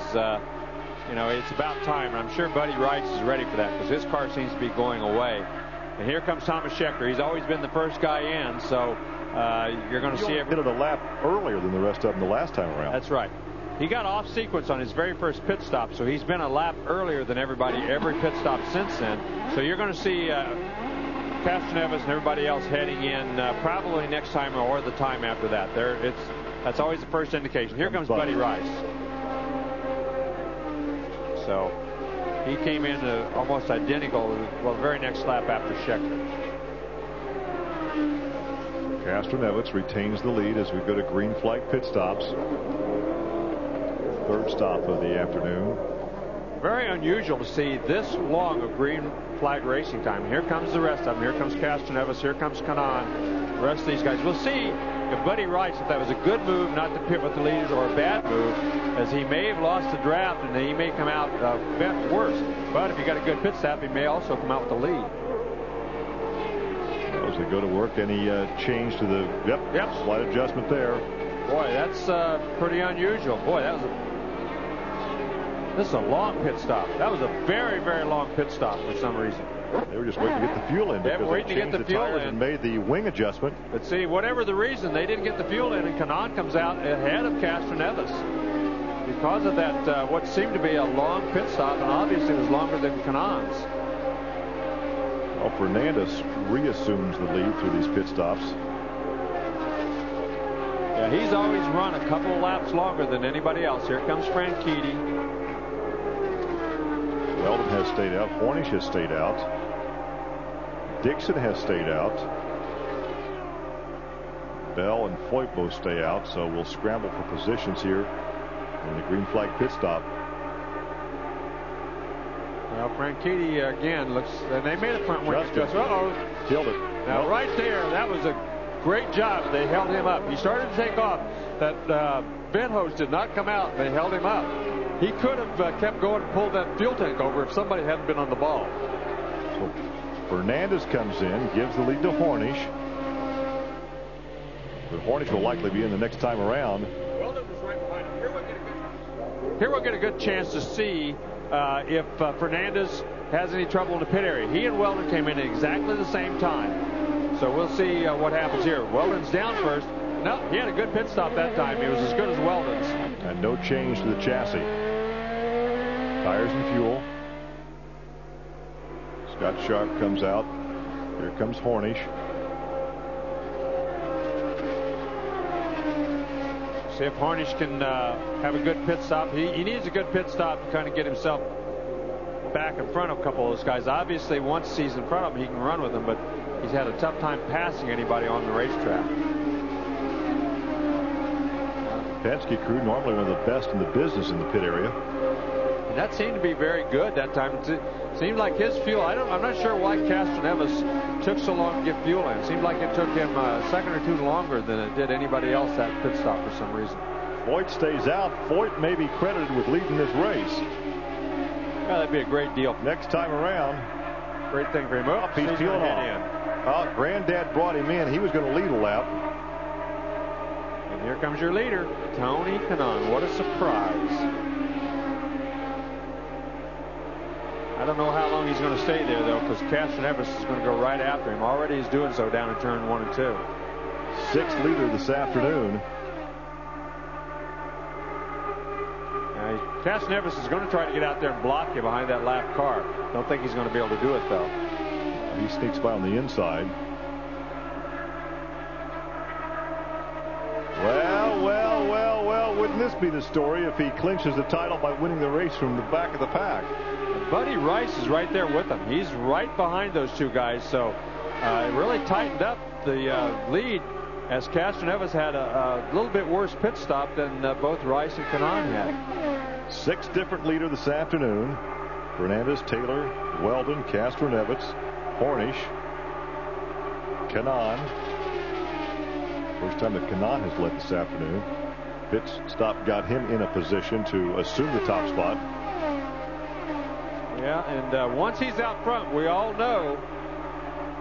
Speaker 4: you know, it's about time. And I'm sure Buddy Rice is ready for that because his car seems to be going away. And here comes Thomas Scheckter. He's always been the first guy in, so you're going to see
Speaker 3: a bit of a lap earlier than the rest of them the last time around.
Speaker 4: That's right. He got off sequence on his very first pit stop, so he's been a lap earlier than everybody every pit stop since then. So you're going to see Castroneves and everybody else heading in probably next time or the time after that. That's always the first indication. Here comes Buddy Rice. So he came in almost identical, well, the very next lap after Scheckter.
Speaker 3: Castroneves retains the lead as we go to green flag pit stops. 3rd stop of the afternoon.
Speaker 4: Very unusual to see this long of green flag racing time. Here comes the rest of them. Here comes Castroneves. Here comes Kanaan. The rest of these guys. We'll see if Buddy Rice, if that was a good move not to pit with the leaders or a bad move, as he may have lost the draft and he may come out bent worse. But if you got a good pit stop, he may also come out with the lead.
Speaker 3: As they go to work, any change to the slight adjustment there.
Speaker 4: Boy, that's pretty unusual. Boy, this is a long pit stop. That was a very, very long pit stop for some reason.
Speaker 3: They were just waiting to get the fuel in because they changed the tires and made the wing adjustment.
Speaker 4: But see, whatever the reason, they didn't get the fuel in, and Kanaan comes out ahead of Castroneves because of that what seemed to be a long pit stop, and obviously it was longer than Kanaan's.
Speaker 3: Well, Fernandez reassumes the lead through these pit stops.
Speaker 4: Yeah, he's always run a couple of laps longer than anybody else. Here comes Franchitti.
Speaker 3: Weldon has stayed out. Hornish has stayed out. Dixon has stayed out. Bell and Foyt both stay out, so we'll scramble for positions here in the green flag pit stop.
Speaker 4: Well, Franchitti again looks, and they made a front wing adjustment.
Speaker 3: Killed it.
Speaker 4: Now, right there, that was a great job. They held him up. He started to take off. That vent hose did not come out. They held him up. He could have kept going and pulled that fuel tank over if somebody hadn't been on the ball.
Speaker 3: So Fernandez comes in, gives the lead to Hornish. But Hornish will likely be in the next time around.
Speaker 4: Weldon was right behind him. Here we'll get a good chance to see if Fernandez has any trouble in the pit area. He and Weldon came in at exactly the same time. So we'll see what happens here. Weldon's down first. No, he had a good pit stop that time. He was as good as Weldon's.
Speaker 3: And no change to the chassis. Tires and fuel. Scott Sharp comes out. Here comes Hornish.
Speaker 4: See if Hornish can have a good pit stop. He needs a good pit stop to kind of get himself back in front of a couple of those guys. Obviously, once he's in front of them, he can run with them, but he's had a tough time passing anybody on the racetrack.
Speaker 3: Penske crew, normally one of the best in the business in the pit area.
Speaker 4: And that seemed to be very good that time. It seemed like his fuel, I'm not sure why Castroneves took so long to get fuel in. It seemed like it took him a second or two longer than it did anybody else that pit stop for some reason.
Speaker 3: Foyt stays out. Foyt may be credited with leading this race.
Speaker 4: Well, that'd be a great deal.
Speaker 3: Next time around.
Speaker 4: Great thing for him. Oh,
Speaker 3: he's peeling off. Granddad brought him in. He was going to lead a lap.
Speaker 4: And here comes your leader, Tony Kanaan. What a surprise. I don't know how long he's going to stay there, though, because Castroneves is going to go right after him. Already he's doing so down in turn 1 and 2.
Speaker 3: 6th leader this afternoon.
Speaker 4: Now, Castroneves is going to try to get out there and block you behind that lap car. Don't think he's going to be able to do it, though.
Speaker 3: He sneaks by on the inside. Well, wouldn't this be the story if he clinches the title by winning the race from the back of the pack?
Speaker 4: Buddy Rice is right there with him. He's right behind those two guys, so it really tightened up the lead as Castroneves had a little bit worse pit stop than both Rice and Kanaan had.
Speaker 3: 6 different leader this afternoon. Fernandez, Taylor, Weldon, Castroneves, Hornish, Kanaan. First time that Kanaan has led this afternoon. pit stop got him in a position to assume the top spot.
Speaker 4: Yeah, and once he's out front, we all know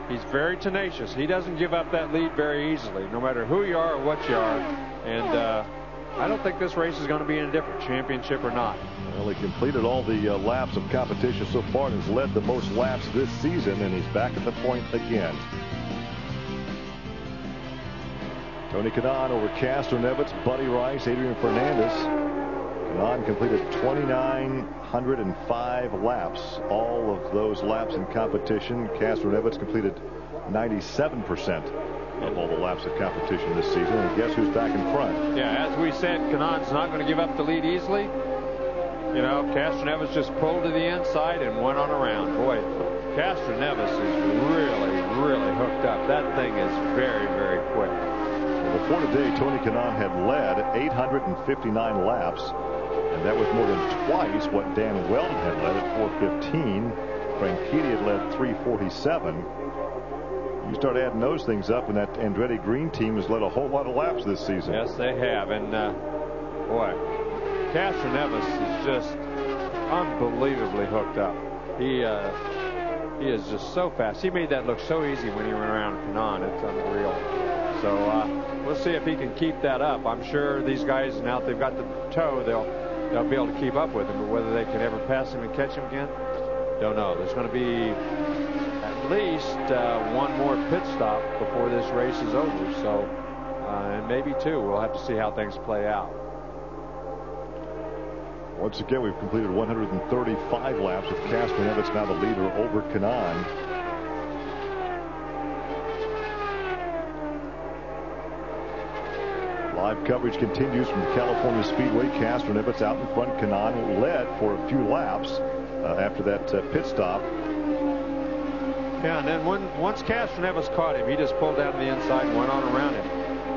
Speaker 4: he's very tenacious. He doesn't give up that lead very easily, no matter who you are or what you are. And I don't think this race is going to be any different, championship or not.
Speaker 3: Well, he completed all the laps of competition so far and has led the most laps this season, and he's back at the point again. Tony Kanaan over Castroneves, Buddy Rice, Adrian Fernandez. Kanaan completed 2,905 laps. All of those laps in competition. Castroneves completed 97% of all the laps of competition this season. And guess who's back in front?
Speaker 4: Yeah, as we said, Kanaan's not going to give up the lead easily. You know, Castroneves just pulled to the inside and went on around. Boy, Castroneves is really, really hooked up. That thing is very, very quick.
Speaker 3: Well, before today, Tony Kanaan had led 859 laps, and that was more than twice what Dan Weldon had led at 415. Frank Petey had led 347. You start adding those things up, and that Andretti Green team has led a whole lot of laps this season.
Speaker 4: Yes, they have. And boy, Castroneves is just unbelievably hooked up. He is just so fast. He made that look so easy when he went around Kanaan. It's unreal. So we'll see if he can keep that up. I'm sure these guys, now that they've got the toe, they'll be able to keep up with him. But whether they can ever pass him and catch him again, don't know. There's going to be at least one more pit stop before this race is over. So, and maybe two. We'll have to see how things play out.
Speaker 3: Once again, we've completed 135 laps with Castroneves now the leader over Kanaan. Live coverage continues from California Speedway. Castroneves out in front. Kanaan led for a few laps after that pit stop.
Speaker 4: Yeah, and then once Castroneves caught him, he just pulled down to the inside and went on around him.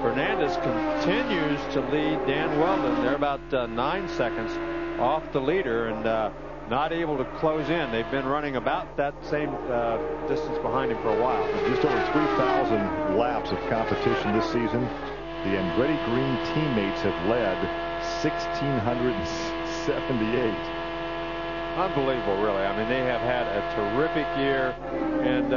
Speaker 4: Fernandez continues to lead Dan Weldon. They're about 9 seconds off the leader and not able to close in. They've been running about that same distance behind him for a while.
Speaker 3: Just over 3,000 laps of competition this season. The Andretti Green teammates have led 1,678.
Speaker 4: Unbelievable, really. I mean, they have had a terrific year, and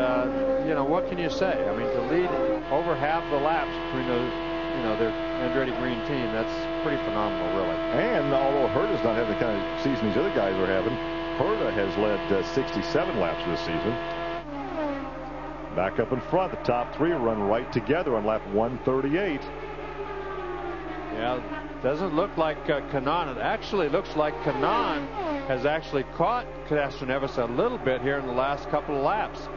Speaker 4: you know, what can you say? I mean, to lead over half the laps between those, you know, their Andretti Green team, that's pretty phenomenal, really.
Speaker 3: And although Herta's not having the kind of season these other guys are having, Herta has led 67 laps this season. Back up in front, the top three run right together on lap 138.
Speaker 4: Yeah, doesn't look like Kanaan. It actually looks like Kanaan has actually caught Castroneves a little bit here in the last couple of laps.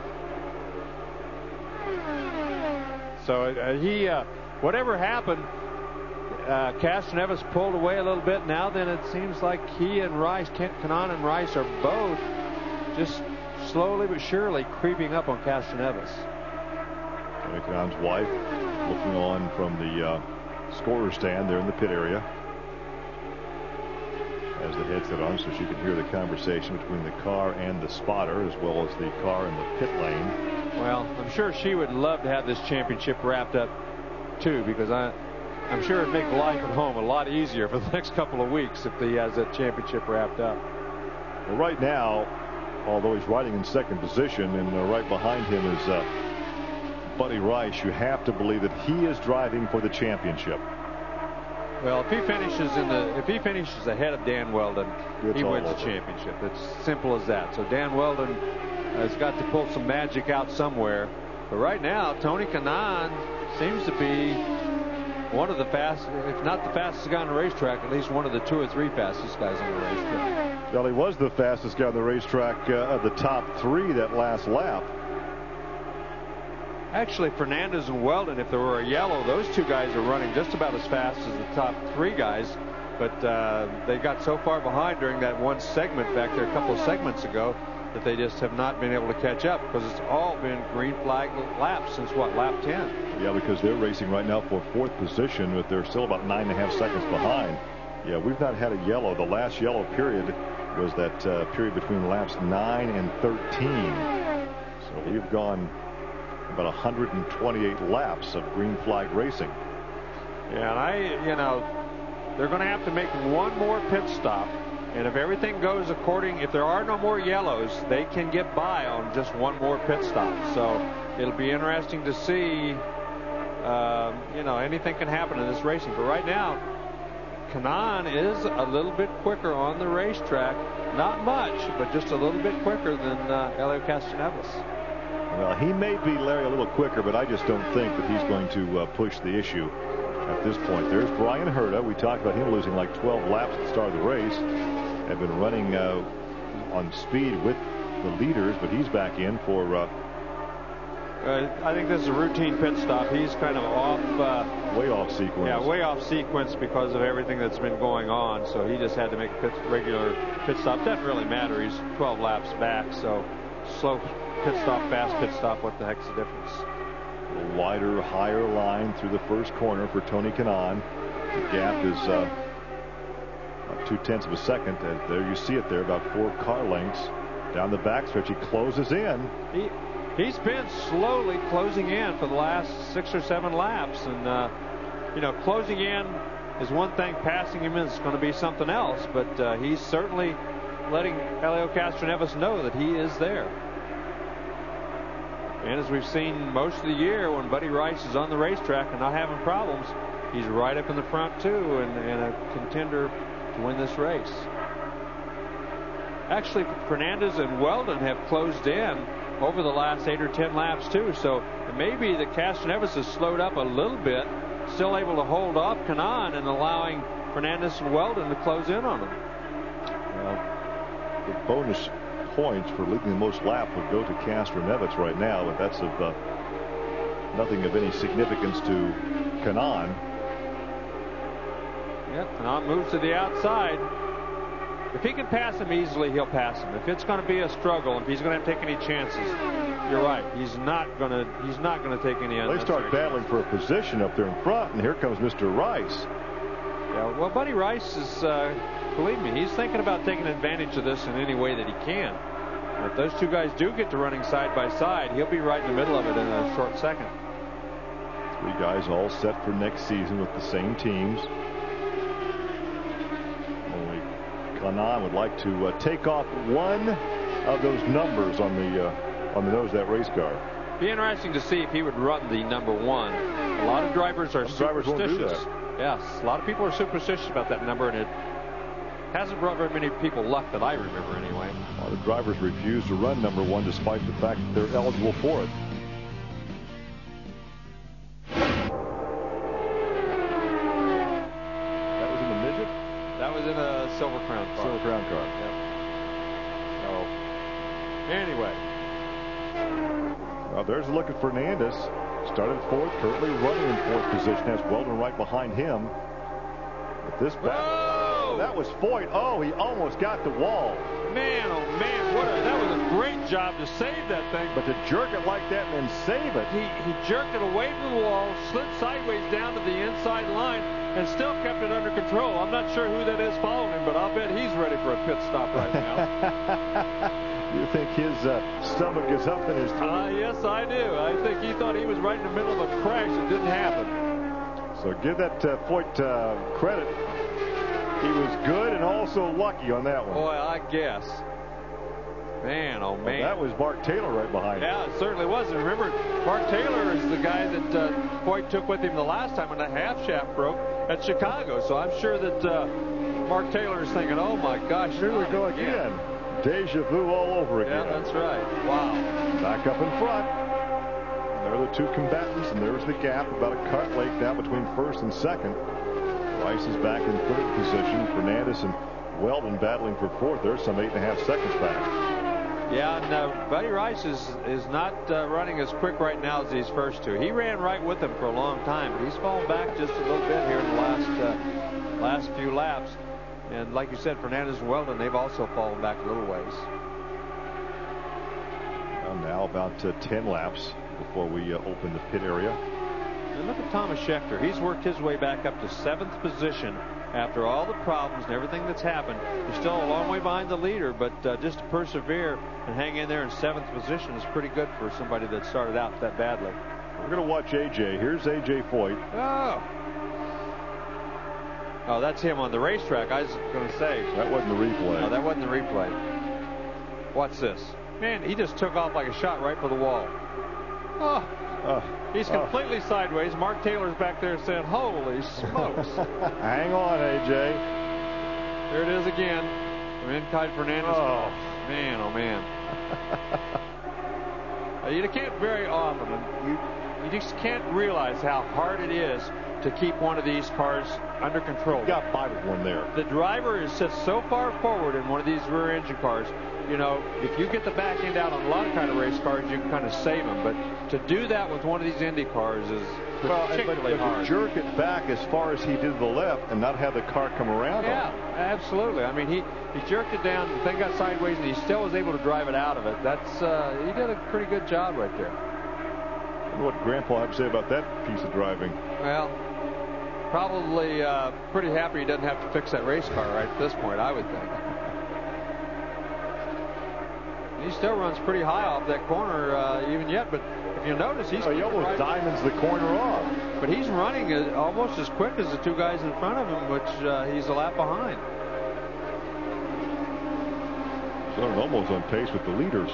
Speaker 4: So whatever happened, Castroneves pulled away a little bit. Now then it seems like he and Rice, Kanaan and Rice, are both just slowly but surely creeping up on Castroneves.
Speaker 3: Tony Kanaan's wife looking on from the scorer stand there in the pit area. Has the headset on so she can hear the conversation between the car and the spotter, as well as the car in the pit lane.
Speaker 4: Well, I'm sure she would love to have this championship wrapped up too, because I'm sure it'd make life at home a lot easier for the next couple of weeks if he has that championship wrapped up.
Speaker 3: Well, right now, although he's riding in second position, and right behind him is Buddy Rice, you have to believe that he is driving for the championship.
Speaker 4: Well, if he finishes ahead of Dan Weldon, he wins the championship. It's simple as that. So Dan Weldon has got to pull some magic out somewhere. But right now, Tony Kanaan seems to be one of the fastest, if not the fastest guy on the racetrack, at least one of the 2 or 3 fastest guys on the racetrack.
Speaker 3: Well, he was the fastest guy on the racetrack of the top 3 that last lap.
Speaker 4: Actually, Fernandez and Weldon, if there were a yellow, those 2 guys are running just about as fast as the top 3 guys. But they got so far behind during that one segment back there a couple of segments ago that they just have not been able to catch up, because it's all been green flag laps since, what, lap 10?
Speaker 3: Yeah, because they're racing right now for 4th position, but they're still about 9.5 seconds behind. Yeah, we've not had a yellow. The last yellow period was that period between laps 9 and 13. So we've gone about 128 laps of green flag racing.
Speaker 4: Yeah, and they're going to have to make one more pit stop. And if everything goes according, if there are no more yellows, they can get by on just one more pit stop. So it'll be interesting to see. Anything can happen in this racing. But right now, Kanaan is a little bit quicker on the racetrack. Not much, but just a little bit quicker than Helio Castroneves.
Speaker 3: Well, he may be, Larry, a little quicker, but I just don't think that he's going to push the issue at this point. There's Brian Herta. We talked about him losing like 12 laps at the start of the race. Had been running on speed with the leaders, but he's back in for...
Speaker 4: I think this is a routine pit stop. He's kind of off...
Speaker 3: way off sequence.
Speaker 4: Yeah, way off sequence because of everything that's been going on. So he just had to make a regular pit stop. Doesn't really matter. He's 12 laps back, so slow pit stop, fast pit stop, what the heck's the difference?
Speaker 3: A wider, higher line through the first corner for Tony Kanaan. The gap is about 0.2 of a second. There you see it there, about 4 car lengths. Down the backstretch, he closes in.
Speaker 4: He's been slowly closing in for the last 6 or 7 laps. And, closing in is one thing. Passing him is going to be something else. But he's certainly letting Helio Castroneves know that he is there. And as we've seen most of the year, when Buddy Rice is on the racetrack and not having problems, he's right up in the front, too, and a contender to win this race. Actually, Fernandez and Weldon have closed in over the last 8 or 10 laps, too. So maybe the Castroneves has slowed up a little bit, still able to hold off Kanaan and allowing Fernandez and Weldon to close in on him.
Speaker 3: Well, the bonus points for leading the most laps would go to Castroneves right now, but that's of nothing of any significance to Kanaan.
Speaker 4: Yep, Kanaan moves to the outside. If he can pass him easily, he'll pass him. If it's going to be a struggle, if he's going to take any chances, you're right. He's not going to take any unnecessary.
Speaker 3: They start battling for a position up there in front, and here comes Mr. Rice.
Speaker 4: Yeah, well, Buddy Rice is, believe me, he's thinking about taking advantage of this in any way that he can. And if those two guys do get to running side by side, he'll be right in the middle of it in a short second.
Speaker 3: 3 guys all set for next season with the same teams. Only Kanaan would like to take off one of those numbers on the nose of that race car.
Speaker 4: Be interesting to see if he would run the number 1. A lot of drivers are superstitious.
Speaker 3: Won't do that.
Speaker 4: Yes, a lot of people are superstitious about that number, and it hasn't brought very many people luck that I remember anyway.
Speaker 3: A lot of drivers refuse to run number 1 despite the fact that they're eligible for it. That was in the midget?
Speaker 4: That was in a Silver Crown car.
Speaker 3: Silver Crown car.
Speaker 4: Yep. So, anyway.
Speaker 3: Well, there's a look at Fernandez. Started 4th, currently running in 4th position. Has Weldon right behind him. But this battle, that was Foyt. Oh, he almost got the wall.
Speaker 4: Man, oh man, that was a great job to save that thing.
Speaker 3: But to jerk it like that and then save it.
Speaker 4: He jerked it away from the wall, slid sideways down to the inside line, and still kept it under control. I'm not sure who that is following him, but I'll bet he's ready for a pit stop right now.
Speaker 3: You think his stomach is up in his throat?
Speaker 4: Yes, I do. I think he thought he was right in the middle of a crash. It didn't happen.
Speaker 3: So give that Foyt credit. He was good and also lucky on that one.
Speaker 4: Boy, I guess. Man, oh man.
Speaker 3: Well, that was Mark Taylor right behind him.
Speaker 4: Yeah, it certainly was. And remember, Mark Taylor is the guy that Foyt took with him the last time when the half shaft broke at Chicago. So I'm sure that Mark Taylor is thinking, oh my gosh,
Speaker 3: here we go again. Deja vu all over again.
Speaker 4: Yeah, that's right. Wow.
Speaker 3: Back up in front. There are the 2 combatants, and there's the gap, about a car length now between 1st and 2nd. Rice is back in 3rd position. Fernandez and Weldon battling for 4th. There's some 8.5 seconds back.
Speaker 4: Yeah, and Buddy Rice is not running as quick right now as these first 2. He ran right with them for a long time, but he's fallen back just a little bit here in the last few laps. And like you said, Fernandez and Weldon, they've also fallen back a little ways.
Speaker 3: Well, now about 10 laps before we open the pit area.
Speaker 4: And look at Thomas Schechter. He's worked his way back up to 7th position after all the problems and everything that's happened. He's still a long way behind the leader, but just to persevere and hang in there in 7th position is pretty good for somebody that started out that badly.
Speaker 3: We're going to watch AJ. Here's AJ Foyt.
Speaker 4: Oh. Oh, that's him on the racetrack. I was going to say.
Speaker 3: That wasn't the replay.
Speaker 4: No, that wasn't the replay. What's this? Man, he just took off like a shot right for the wall. He's completely sideways. Mark Taylor's back there saying, holy smokes.
Speaker 3: Hang on, AJ.
Speaker 4: There it is again. Inside Fernandez.
Speaker 3: Oh,
Speaker 4: man, oh, man. You can't very often. You just can't realize how hard it is to keep one of these cars under control.
Speaker 3: You got by with one there.
Speaker 4: The driver is set so far forward in one of these rear engine cars. You know, if you get the back end out on a lot of kind of race cars, you can kind of save them. But to do that with one of these Indy cars is particularly hard.
Speaker 3: To jerk it back as far as he did to the left and not have the car come around.
Speaker 4: Yeah, absolutely. I mean, he jerked it down, the thing got sideways, and he still was able to drive it out of it. That's he did a pretty good job right there.
Speaker 3: I wonder what Grandpa had to say about that piece of driving.
Speaker 4: Well, probably pretty happy he doesn't have to fix that race car right at this point, I would think. He still runs pretty high off that corner even yet, but if you notice, he
Speaker 3: almost diamonds the corner off.
Speaker 4: But he's running almost as quick as the two guys in front of him, which he's a lap behind.
Speaker 3: So almost on pace with the leaders.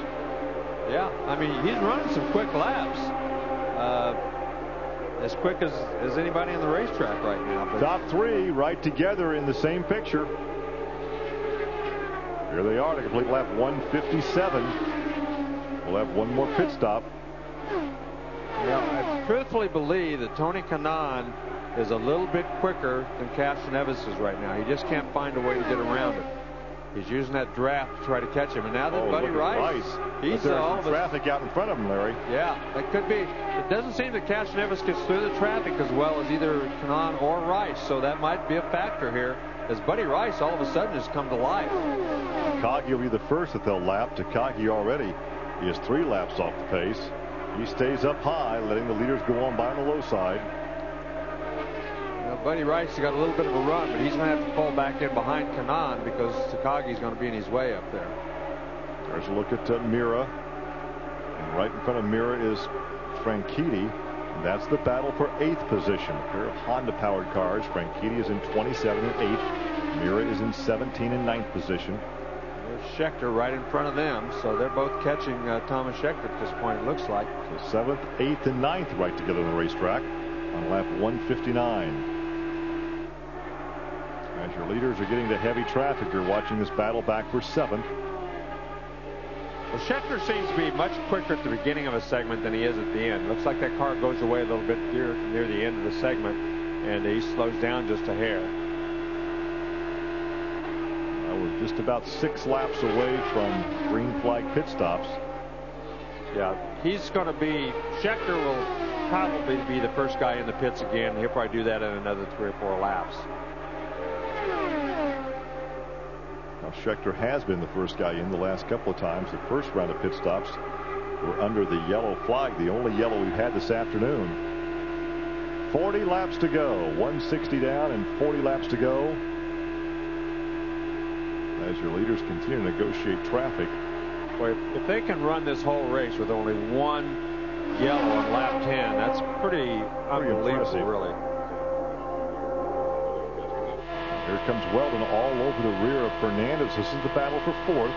Speaker 4: Yeah, I mean, he's running some quick laps. As quick as anybody on the racetrack right now. But
Speaker 3: top three right together in the same picture. Here they are to complete lap 157. We'll have one more pit stop.
Speaker 4: Yeah, I truthfully believe that Tony Kanaan is a little bit quicker than Castroneves is right now. He just can't find a way to get around it. He's using that draft to try to catch him. And now that Buddy Rice, he's all the
Speaker 3: traffic out in front of him, Larry.
Speaker 4: Yeah, that could be. It doesn't seem that Castroneves gets through the traffic as well as either Kanaan or Rice. So that might be a factor here, as Buddy Rice all of a sudden has come to life.
Speaker 3: Takagi will be the first that they'll lap. Takagi already is 3 laps off the pace. He stays up high, letting the leaders go on by on the low side.
Speaker 4: Buddy Rice has got a little bit of a run, but he's going to have to pull back in behind Kanaan because Takagi's going to be in his way up there.
Speaker 3: There's a look at Mira. And right in front of Mira is Franchitti. And that's the battle for 8th position. A pair of Honda-powered cars. Franchitti is in 27 and 8th. Mira is in 17 and 9th position.
Speaker 4: There's Schechter right in front of them, so they're both catching Thomas Schechter at this point, it looks like.
Speaker 3: So 7th, 8th, and 9th right together on the racetrack on lap 159. As your leaders are getting to heavy traffic, you're watching this battle back for 7th.
Speaker 4: Well, Schechter seems to be much quicker at the beginning of a segment than he is at the end. Looks like that car goes away a little bit near the end of the segment, and he slows down just a hair.
Speaker 3: We're just about 6 laps away from green flag pit stops.
Speaker 4: Yeah, he's going to be, Schechter will probably be the first guy in the pits again. He'll probably do that in another 3 or 4 laps.
Speaker 3: Now, Schechter has been the first guy in the last couple of times. The first round of pit stops were under the yellow flag, the only yellow we've had this afternoon. 40 laps to go, 160 down and 40 laps to go. As your leaders continue to negotiate traffic.
Speaker 4: Boy, if they can run this whole race with only 1 yellow on lap 10, that's pretty unbelievable,
Speaker 3: impressive.
Speaker 4: Really.
Speaker 3: Here comes Weldon all over the rear of Fernandez. This is the battle for 4th.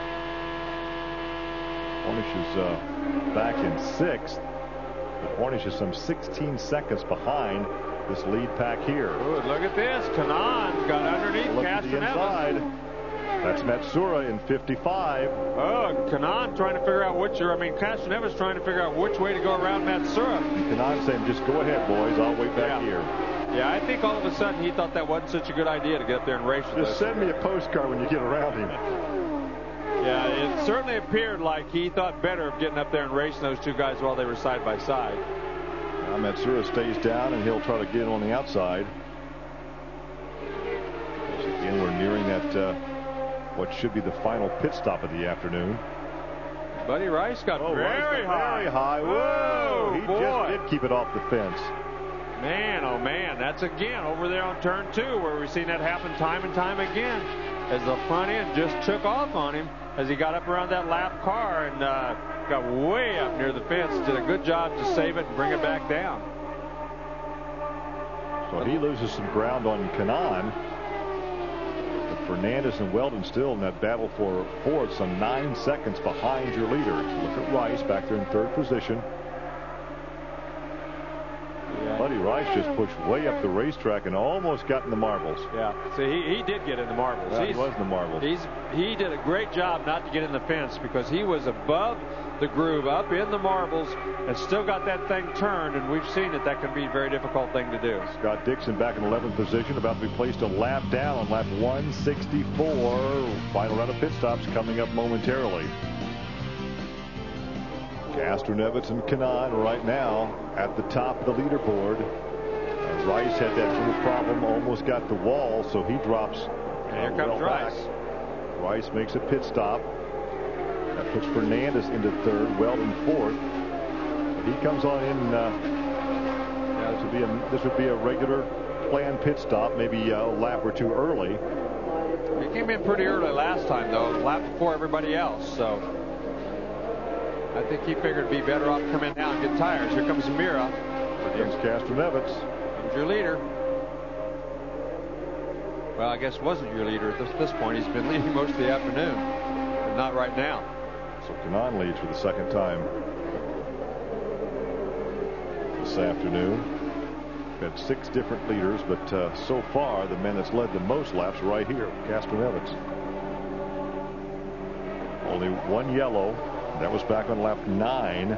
Speaker 3: Hornish is back in 6th. But Hornish is some 16 seconds behind this lead pack here.
Speaker 4: Ooh, look at this. Kanaan got underneath Castroneves.
Speaker 3: That's Matsura in 55.
Speaker 4: Oh, Kanaan trying to figure out Castroneves trying to figure out which way to go around Matsura.
Speaker 3: Kanaan saying, just go ahead, boys. I'll wait back here.
Speaker 4: Yeah, I think all of a sudden he thought that wasn't such a good idea to get up there and race with us.
Speaker 3: Just send me a postcard when you get around him.
Speaker 4: Yeah, it certainly appeared like he thought better of getting up there and racing those 2 guys while they were side by side.
Speaker 3: Now Matsura stays down and he'll try to get on the outside. Again, we're nearing that what should be the final pit stop of the afternoon.
Speaker 4: Buddy Rice got very high.
Speaker 3: Very high. Whoa! He just did keep it off the fence.
Speaker 4: Man, oh man, that's again over there on turn 2 where we've seen that happen time and time again. As the front end just took off on him as he got up around that lap car and got way up near the fence. Did a good job to save it and bring it back down.
Speaker 3: So he loses some ground on Kanaan. Fernandez and Weldon still in that battle for fourth, some 9 seconds behind your leader. Look at Rice back there in third position.
Speaker 4: Yeah.
Speaker 3: Buddy Rice just pushed way up the racetrack and almost got in the marbles.
Speaker 4: Yeah, so he did get in the marbles.
Speaker 3: He was in the marbles.
Speaker 4: He did a great job not to get in the fence, because he was above the groove, up in the marbles, and still got that thing turned, and we've seen that can be a very difficult thing to do.
Speaker 3: Scott Dixon back in 11th position, about to be placed a lap down on lap 164. Final round of pit stops coming up momentarily. Castroneves and Kanaan right now at the top of the leaderboard. Rice had that little problem, almost got the wall, so he drops.
Speaker 4: And here comes Rice.
Speaker 3: Rice makes a pit stop. That puts Fernandez into third, Weldon fourth. He comes on in. This would be a regular planned pit stop, maybe a lap or two early.
Speaker 4: He came in pretty early last time, though, a lap before everybody else. So I think he figured it'd be better off to come in now and get tires. Here comes Mira.
Speaker 3: Here comes Castroneves.
Speaker 4: Comes your leader. Well, I guess wasn't your leader at this point. He's been leading most of the afternoon, but not right now.
Speaker 3: So Kanaan leads for the second time this afternoon. We've had 6 different leaders, but so far the man that's led the most laps right here, Castroneves. Only one yellow. That was back on lap 9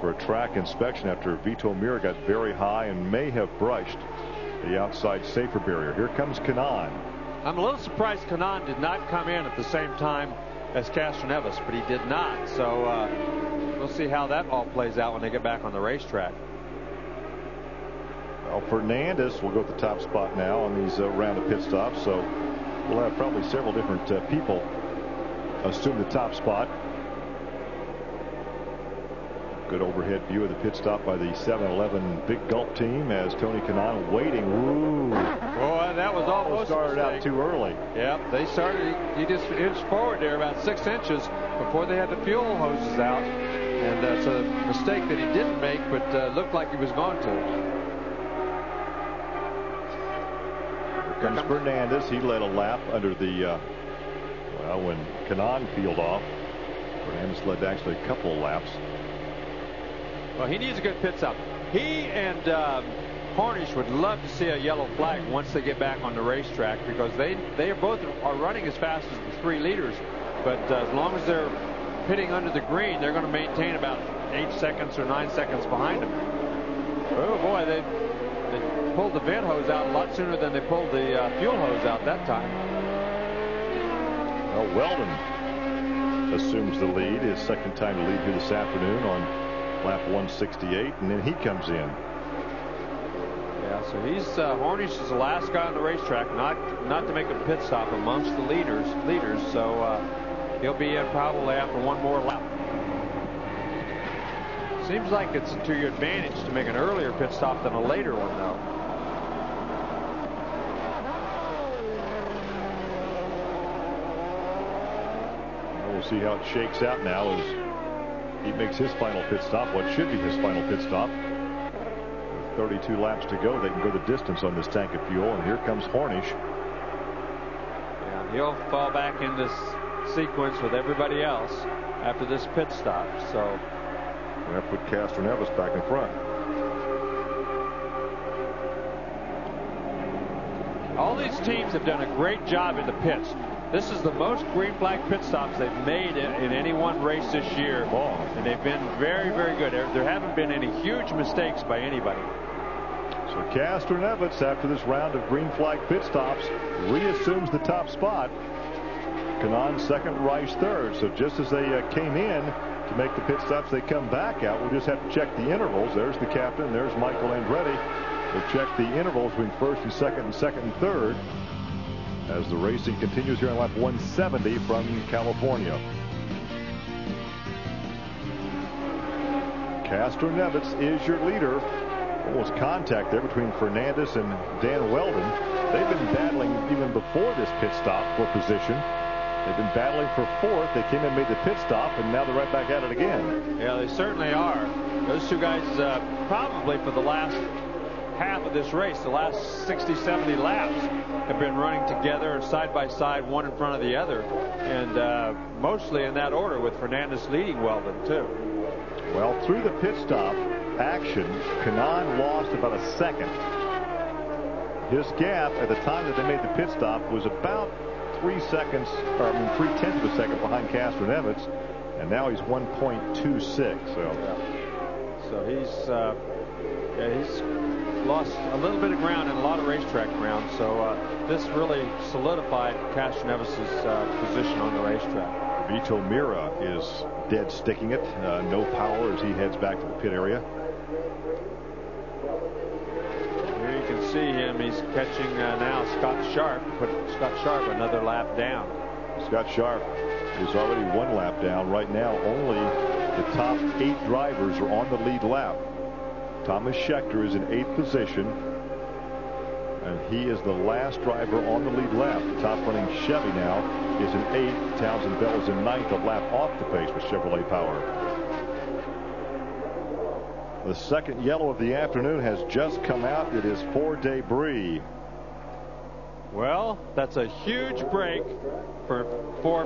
Speaker 3: for a track inspection after Vito Mira got very high and may have brushed the outside safer barrier. Here comes Kanaan.
Speaker 4: I'm a little surprised Kanaan did not come in at the same time as Castroneves, but he did not. So we'll see how that all plays out when they get back on the racetrack.
Speaker 3: Well, Fernandez will go at the top spot now on these round of pit stops. So we'll have probably several different people assume the top spot. Good overhead view of the pit stop by the 7-Eleven Big Gulp team as Tony Kanaan waiting. Ooh.
Speaker 4: Boy, that was almost
Speaker 3: started out too early.
Speaker 4: Yep, they started. He just inched forward there about 6 inches before they had the fuel hoses out. And that's a mistake that he didn't make, but looked like he was going to.
Speaker 3: Here comes Fernandez. He led a lap under the, well, when Kanaan peeled off. Fernandez led actually a couple of laps.
Speaker 4: Well, he needs a good pit stop. He and Hornish would love to see a yellow flag once they get back on the racetrack, because they both are running as fast as the 3 leaders. But as long as they're pitting under the green, they're going to maintain about 8 seconds or 9 seconds behind them. Oh boy, they pulled the vent hose out a lot sooner than they pulled the fuel hose out that time.
Speaker 3: Well, Weldon assumes the lead, his second time to lead here this afternoon on lap 168, and then he comes in.
Speaker 4: Yeah, so he's Hornish is the last guy on the racetrack not to make a pit stop amongst the leaders. So he'll be in probably after one more lap. Seems like it's to your advantage to make an earlier pit stop than a later one, though.
Speaker 3: We'll see how it shakes out now as he makes his final pit stop, what should be his final pit stop. With 32 laps to go, they can go the distance on this tank of fuel, and here comes Hornish.
Speaker 4: Yeah, he'll fall back in this sequence with everybody else after this pit stop. So
Speaker 3: we have to put Castroneves back in front.
Speaker 4: All these teams have done a great job in the pits. This is the most green flag pit stops they've made in any one race this year. And they've been very, very good. There haven't been any huge mistakes by anybody.
Speaker 3: So Castroneves, after this round of green flag pit stops, reassumes the top spot. Kanaan second, Rice third. So just as they came in to make the pit stops, they come back out. We'll just have to check the intervals. There's the captain. There's Michael Andretti. We'll check the intervals between first and second and third as the racing continues here on lap 170 from California. Castroneves is your leader. Almost contact there between Fernandez and Dan Weldon. They've been battling even before this pit stop for position. They've been battling for fourth. They came in, made the pit stop, and now they're right back at it again.
Speaker 4: Yeah, they certainly are. Those two guys probably for the last half of this race, the last 60, 70 laps, have been running together side by side, one in front of the other, and mostly in that order, with Fernandez leading Weldon too.
Speaker 3: Well, through the pit stop action, Kanaan lost about a second. His gap at the time that they made the pit stop was about 3 seconds, or 3/10 of a second behind Castroneves, and now he's 1.26.
Speaker 4: So he's lost a little bit of ground in a lot of racetrack ground. So this really solidified Castroneves' position on the racetrack.
Speaker 3: Vito Mira is dead sticking it, no power as he heads back to the pit area.
Speaker 4: Here you can see him. He's catching now Scott Sharp. Put Scott Sharp another lap down.
Speaker 3: Scott Sharp is already 1 lap down. Right now, only the top 8 drivers are on the lead lap. Thomas Schechter is in 8th position, and he is the last driver on the lead lap. The top running Chevy now is in 8th. Townsend Bell is in 9th, a lap off the pace with Chevrolet power. The second yellow of the afternoon has just come out. It is for debris.
Speaker 4: Well, that's a huge break for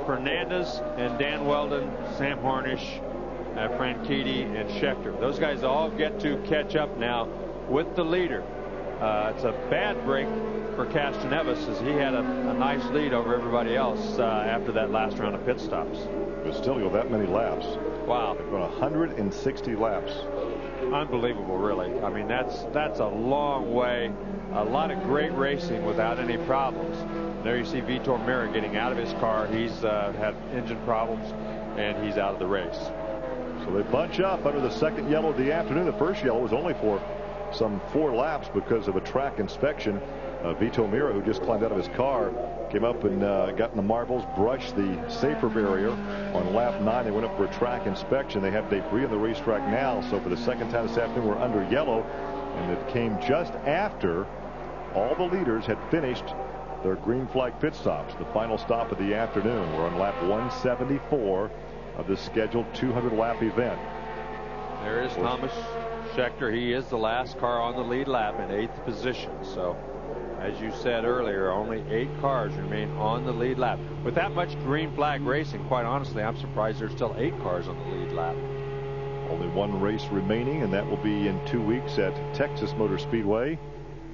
Speaker 4: Fernandez and Dan Weldon, Sam Hornish, Franchitti, and Schechter. Those guys all get to catch up now with the leader. It's a bad break for Castroneves, as he had a nice lead over everybody else after that last round of pit stops.
Speaker 3: But still, you know, that many laps.
Speaker 4: Wow.
Speaker 3: They've gone 160 laps.
Speaker 4: Unbelievable, really. I mean, that's a long way. A lot of great racing without any problems. There you see Vitor Mira getting out of his car. He's had engine problems, and he's out of the race.
Speaker 3: So they bunch up under the second yellow of the afternoon. The first yellow was only for some 4 laps because of a track inspection. Vito Mira, who just climbed out of his car, came up and got in the marbles, brushed the safer barrier on lap 9. They went up for a track inspection. They have debris on the racetrack now, so for the second time this afternoon we're under yellow, and it came just after all the leaders had finished their green flag pit stops. The final stop of the afternoon. We're on lap 174 of this scheduled 200 lap event.
Speaker 4: There is Thomas Schechter. He is the last car on the lead lap in 8th position. So, as you said earlier, only 8 cars remain on the lead lap. With that much green flag racing, quite honestly, I'm surprised there's still 8 cars on the lead lap.
Speaker 3: Only 1 race remaining, and that will be in 2 weeks at Texas Motor Speedway.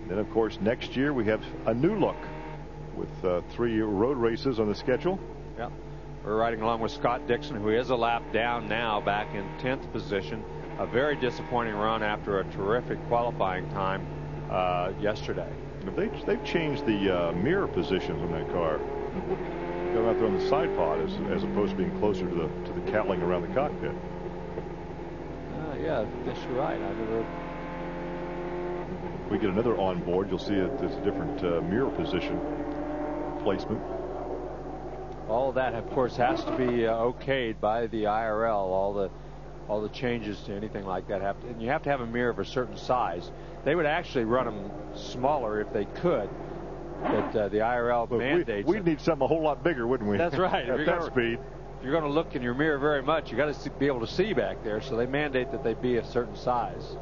Speaker 3: And then, of course, next year we have a new look with 3 road races on the schedule.
Speaker 4: Yeah. We're riding along with Scott Dixon, who is a lap down now, back in 10th position. A very disappointing run after a terrific qualifying time yesterday.
Speaker 3: They've changed the mirror positions on that car. They're out there on the side pod as opposed to being closer to the cowling around the cockpit.
Speaker 4: Yeah, I guess you're right.
Speaker 3: We get another on board, you'll see there's a different mirror position placement.
Speaker 4: All of that, of course, has to be okayed by the IRL. All the changes to anything like that have to, and you have to have a mirror of a certain size. They would actually run them smaller if they could, but the IRL mandates.
Speaker 3: We'd need something a whole lot bigger, wouldn't we?
Speaker 4: That's right.
Speaker 3: At that speed.
Speaker 4: If you're going to look in your mirror very much, you got to be able to see back there. So they mandate that they be a certain size.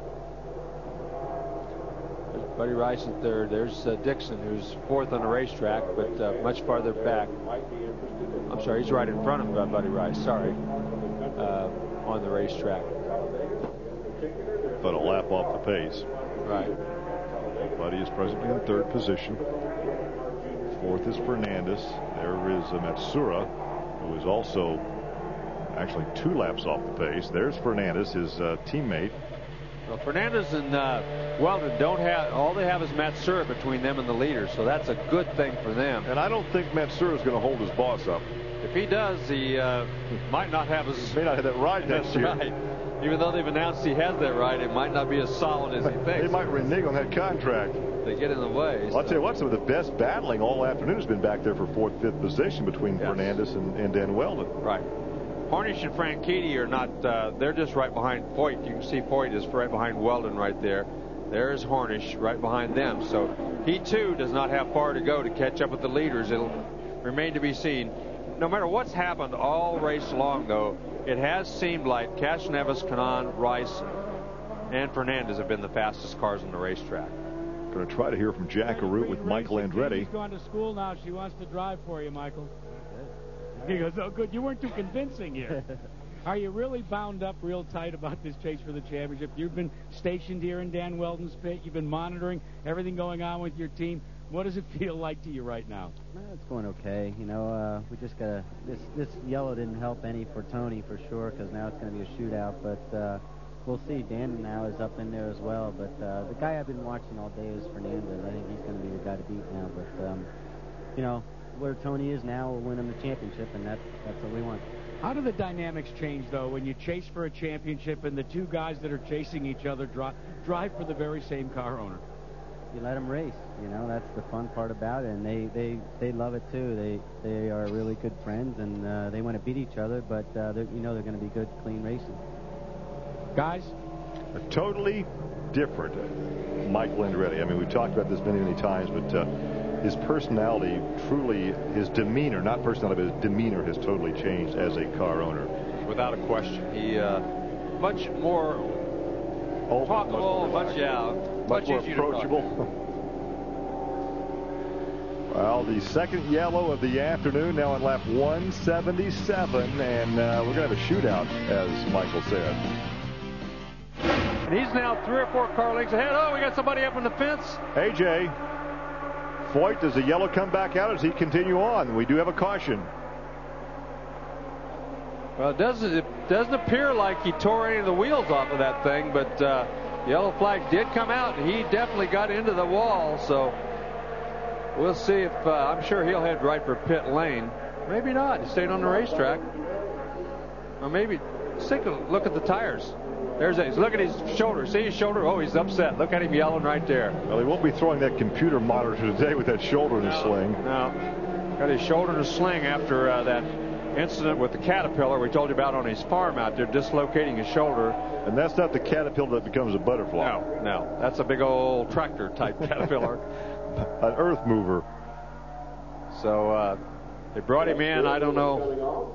Speaker 4: There's Buddy Rice in 3rd. There's Dixon, who's 4th on the racetrack, but much farther back. I'm sorry, he's right in front of Buddy Rice. Sorry, on the racetrack.
Speaker 3: But a lap off the pace.
Speaker 4: Right.
Speaker 3: Buddy is presently in 3rd position. 4th is Fernandez. There is Matsura, who is also actually 2 laps off the pace. There's Fernandez, his teammate.
Speaker 4: Well, Fernandez and Weldon don't have, all they have is Matsura between them and the leader, so that's a good thing for them.
Speaker 3: And I don't think Matsura is going to hold his boss up.
Speaker 4: If he does, he might not have his.
Speaker 3: May not have that ride next year.
Speaker 4: Right. Even though they've announced he has that ride, it might not be as solid as he thinks.
Speaker 3: They might renege on that contract.
Speaker 4: They get in the way.
Speaker 3: Well, I'll tell you what, some of the best battling all afternoon has been back there for 4th, 5th position between Fernandez and Dan Weldon.
Speaker 4: Right. Hornish and Franchitti are not, they're just right behind Foyt. You can see Foyt is right behind Weldon right there. There's Hornish right behind them. So he too does not have far to go to catch up with the leaders. It'll remain to be seen. No matter what's happened all race long, though, it has seemed like Castroneves, Kanaan, Rice, and Fernandez have been the fastest cars on the racetrack.
Speaker 3: Going to try to hear from Jack Arute with Michael Andretti.
Speaker 9: She's gone to school now. She wants to drive for you, Michael. He goes, oh, good. You weren't too convincing here. Are you really bound up real tight about this chase for the championship? You've been stationed here in Dan Weldon's pit. You've been monitoring everything going on with your team. What does it feel like to you right now?
Speaker 2: It's going okay. You know, we just got to... This yellow didn't help any for Tony, for sure, because now it's going to be a shootout. But we'll see. Dan now is up in there as well. But the guy I've been watching all day is Fernandez. I think he's going to be the guy to beat now. But, you know, where Tony is now will win him the championship, and that's what we want.
Speaker 9: How do the dynamics change, though, when you chase for a championship and the two guys that are chasing each other drive for the very same car owner?
Speaker 2: You let them race. You know, that's the fun part about it, and they love it too. They are really good friends, and they want to beat each other, but you know they're going to be good, clean racing.
Speaker 9: Guys?
Speaker 3: A totally different Michael Andretti. I mean, we've talked about this many times, but his personality, truly, his demeanor, not personality, but his demeanor has totally changed as a car owner.
Speaker 4: Without a question. He much more talkable, much
Speaker 3: more
Speaker 4: easier
Speaker 3: approachable. Well, the second yellow of the afternoon, now on lap 177, and we're going to have a shootout, as Michael said.
Speaker 4: And he's now 3 or 4 car lengths ahead. Oh, we got somebody up on the fence.
Speaker 3: AJ Foyt, does the yellow come back out as he continue on? We do have a caution.
Speaker 4: Well, it doesn't appear like he tore any of the wheels off of that thing, but yellow flag did come out, and he definitely got into the wall. So we'll see if I'm sure he'll head right for pit lane. Maybe not. He stayed on the racetrack. Or maybe take a look at the tires. Look at his shoulder. See his shoulder? Oh, he's upset. Look at him yelling right there.
Speaker 3: Well, he won't be throwing that computer monitor today with that shoulder in a sling.
Speaker 4: No. Got his shoulder in a sling after that incident with the Caterpillar we told you about on his farm out there, dislocating his shoulder.
Speaker 3: And that's not the Caterpillar that becomes a butterfly.
Speaker 4: No. That's a big old tractor type Caterpillar.
Speaker 3: An earth mover.
Speaker 4: So they brought him in. I don't know.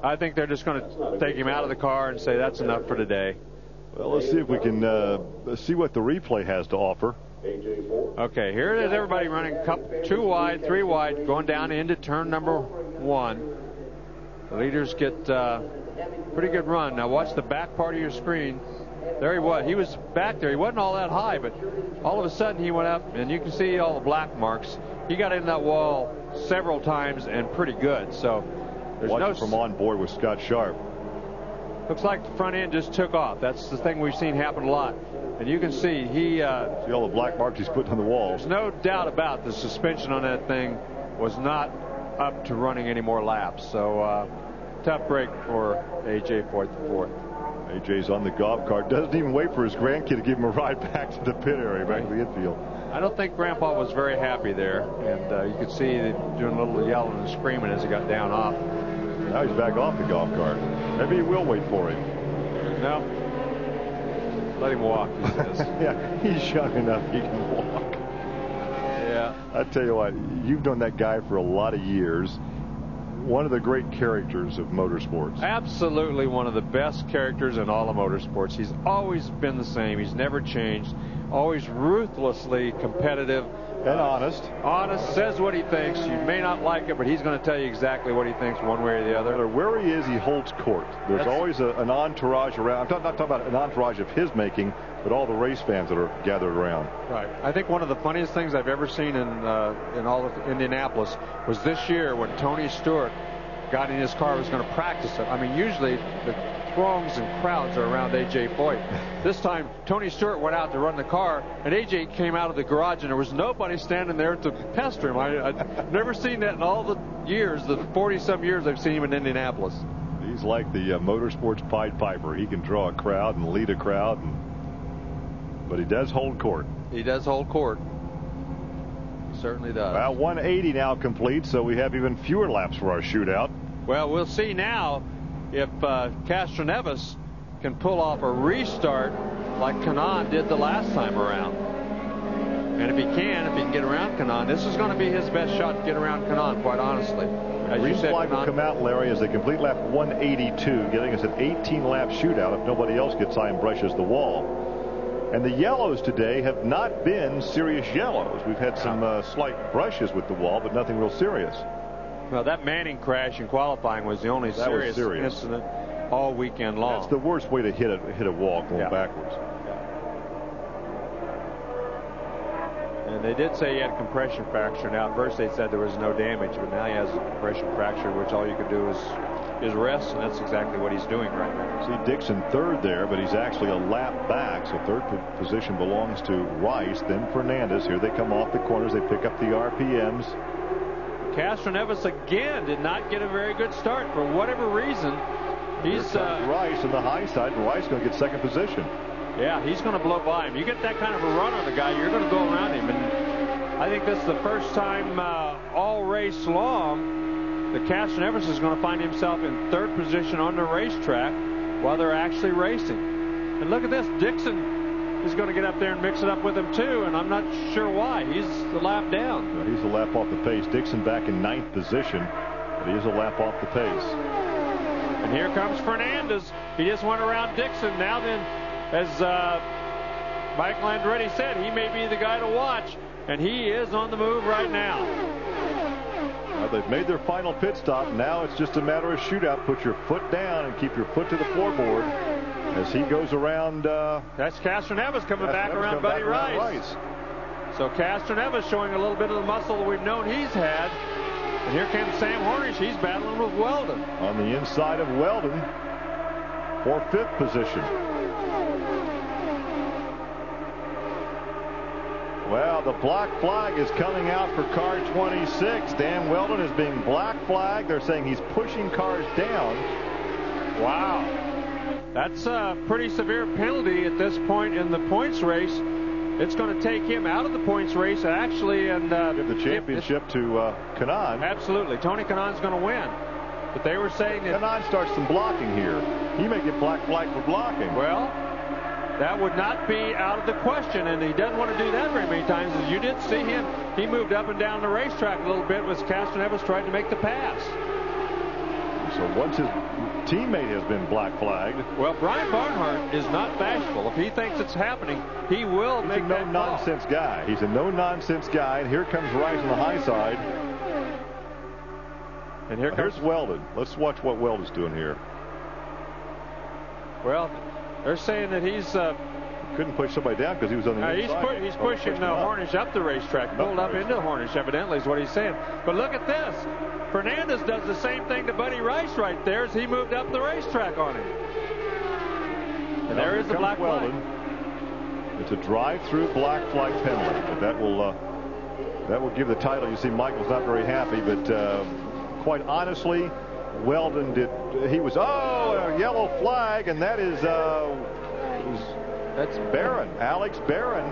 Speaker 4: I think they're just going to take him out of the car and say that's enough for today.
Speaker 3: Well, let's see if we can see what the replay has to offer.
Speaker 4: Okay, here it is. Everybody running 2 wide, 3 wide, going down into turn number 1. The leaders get pretty good run. Now watch the back part of your screen. There he was. He was back there. He wasn't all that high, but all of a sudden he went up, and you can see all the black marks. He got in that wall several times and pretty good. So there's no
Speaker 3: from on board with Scott Sharp.
Speaker 4: Looks like the front end just took off. That's the thing we've seen happen a lot. And you can see he...
Speaker 3: see all the black marks he's putting on the wall.
Speaker 4: There's no doubt about the suspension on that thing was not up to running any more laps. So tough break for A.J. Foyt the fourth.
Speaker 3: A.J.'s on the golf cart. Doesn't even wait for his grandkid to give him a ride back to the pit area, back to the infield.
Speaker 4: I don't think Grandpa was very happy there. And you could see doing a little yelling and screaming as he got down off.
Speaker 3: Now he's back off the golf cart. Maybe he will wait for him.
Speaker 4: No. Let him walk, he says.
Speaker 3: Yeah, he's young enough he can walk.
Speaker 4: Yeah.
Speaker 3: I tell you what, you've known that guy for a lot of years. One of the great characters of motorsports.
Speaker 4: Absolutely one of the best characters in all of motorsports. He's always been the same. He's never changed. Always ruthlessly competitive.
Speaker 3: And honest.
Speaker 4: Honest, says what he thinks. You may not like it, but he's going to tell you exactly what he thinks one way or the other.
Speaker 3: Where he is, he holds court. There's always an entourage around. I'm not talking about an entourage of his making, but all the race fans that are gathered around.
Speaker 4: Right. I think one of the funniest things I've ever seen in all of Indianapolis was this year when Tony Stewart got in his car, was going to practice it. I mean, usually the throngs and crowds are around A.J. Foyt. This time, Tony Stewart went out to run the car, and A.J. came out of the garage, and there was nobody standing there to pester him. I've never seen that in all the years, the 40-some years I've seen him in Indianapolis.
Speaker 3: He's like the motorsports Pied Piper. He can draw a crowd and lead a crowd, but he does hold court.
Speaker 4: He does hold court. He certainly does.
Speaker 3: Well, 180 now complete, so we have even fewer laps for our shootout.
Speaker 4: Well, we'll see now if Castroneves can pull off a restart like Kanaan did the last time around. And if he can get around Kanaan, this is going to be his best shot to get around Kanaan, quite honestly. As you said,
Speaker 3: flag will come out, Larry, as they complete lap 182, getting us an 18-lap shootout if nobody else gets high and brushes the wall. And the yellows today have not been serious yellows. We've had some slight brushes with the wall, but nothing real serious.
Speaker 4: Well, that Manning crash in qualifying was the only serious incident all weekend long.
Speaker 3: That's the worst way to hit a wall going backwards.
Speaker 4: And they did say he had a compression fracture. Now, at first they said there was no damage, but now he has a compression fracture, which all you can do is rest, and that's exactly what he's doing right now.
Speaker 3: See Dixon third there, but he's actually a lap back, so third position belongs to Rice, then Fernandez. Here they come off the corners. They pick up the RPMs.
Speaker 4: Castroneves again did not get a very good start for whatever reason. He's
Speaker 3: Rice on the high side, and Rice going to get second position.
Speaker 4: Yeah, he's going to blow by him. You get that kind of a run on the guy, you're going to go around him. And I think this is the first time all race long that Castroneves is going to find himself in third position on the racetrack while they're actually racing. And look at this. Dixon is going to get up there and mix it up with him too, and I'm not sure why. He's the lap down.
Speaker 3: Well, he's a lap off the pace. Dixon back in ninth position, but he is a lap off the pace.
Speaker 4: And here comes Fernandez. He just went around Dixon. Now then, as Michael Andretti said, he may be the guy to watch, and he is on the move right now.
Speaker 3: Well, they've made their final pit stop. Now it's just a matter of shootout. Put your foot down and keep your foot to the floorboard as he goes around.
Speaker 4: That's Castroneves coming back around Buddy Rice. So Castroneves showing a little bit of the muscle that we've known he's had. And here comes Sam Hornish. He's battling with Weldon.
Speaker 3: On the inside of Weldon for fifth position. Well, the black flag is coming out for car 26. Dan Weldon is being black flagged. They're saying he's pushing cars down.
Speaker 4: Wow. That's a pretty severe penalty at this point in the points race. It's going to take him out of the points race, actually, and
Speaker 3: give the championship to Kanaan.
Speaker 4: Absolutely. Tony Kanaan's going to win. But they were saying that
Speaker 3: Kanaan starts some blocking here. He may get black flagged for blocking.
Speaker 4: Well, that would not be out of the question, and he doesn't want to do that very many times. As you did see him, he moved up and down the racetrack a little bit as Castroneves tried to make the pass.
Speaker 3: So once his teammate has been black flagged.
Speaker 4: Well, Brian Barnhart is not bashful. If he thinks it's happening, he will make that call.
Speaker 3: No-nonsense guy. He's a no-nonsense guy, and here comes Rice on the high side.
Speaker 4: And here's
Speaker 3: Weldon. Let's watch what Weldon's doing here.
Speaker 4: Well, they're saying that he's
Speaker 3: couldn't push somebody down because he was on the inside.
Speaker 4: He's pushing Hornish up the racetrack, pulled up into Hornish, evidently, is what he's saying. But look at this. Fernandez does the same thing to Buddy Rice right there as he moved up the racetrack on him. And there is the black flag.
Speaker 3: It's a drive-through black flag penalty, but that will give the title. You see, Michael's not very happy, but quite honestly, Weldon he was a yellow flag, and that is that's Barron, Alex Barron.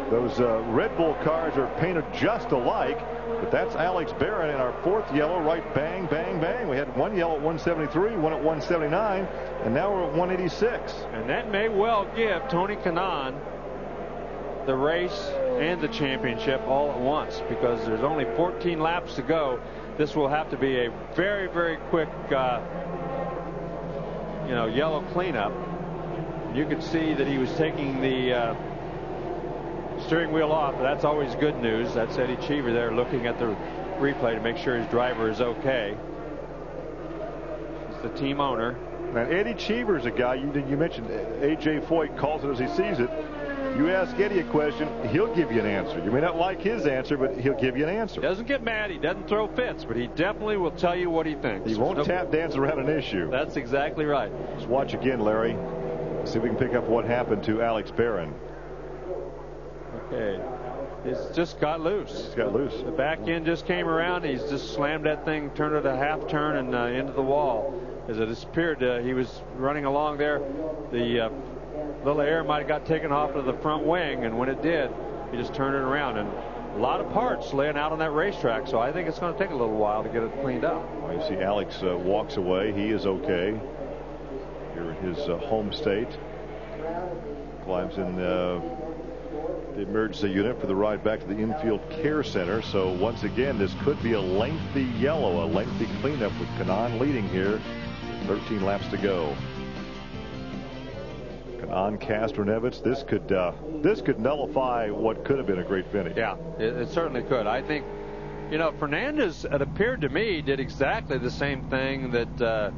Speaker 3: Those Red Bull cars are painted just alike, but that's Alex Barron in our fourth yellow. Right, bang, bang, bang. We had one yellow at 173, one at 179, and now we're at 186.
Speaker 4: And that may well give Tony Kanaan the race and the championship all at once, because there's only 14 laps to go. This will have to be a very, very quick, yellow cleanup. You could see that he was taking the steering wheel off. That's always good news. That's Eddie Cheever there looking at the replay to make sure his driver is okay. He's the team owner.
Speaker 3: Now, Eddie Cheever's a guy, you mentioned A.J. Foyt calls it as he sees it. You ask Eddie a question, he'll give you an answer. You may not like his answer, but he'll give you an answer.
Speaker 4: He doesn't get mad. He doesn't throw fits, but he definitely will tell you what he thinks.
Speaker 3: He won't tap dance around an issue.
Speaker 4: That's exactly right.
Speaker 3: Let's watch again, Larry. See if we can pick up what happened to Alex Barron.
Speaker 4: Okay. It's just got loose.
Speaker 3: It's got loose.
Speaker 4: The back end just came around. He's just slammed that thing, turned it a half turn, and into the wall. As it disappeared, he was running along there. The little air might have got taken off of the front wing, and when it did, he just turned it around. And a lot of parts laying out on that racetrack, so I think it's going to take a little while to get it cleaned up.
Speaker 3: Well, you see Alex walks away. He is okay. Here in his home state. Climbs in the emergency unit for the ride back to the infield care center. So once again, this could be a lengthy yellow, a lengthy cleanup with Kanaan leading here. 13 laps to go. On Castroneves, this could nullify what could have been a great finish.
Speaker 4: Yeah, it certainly could. I think, Fernandez, it appeared to me, did exactly the same thing that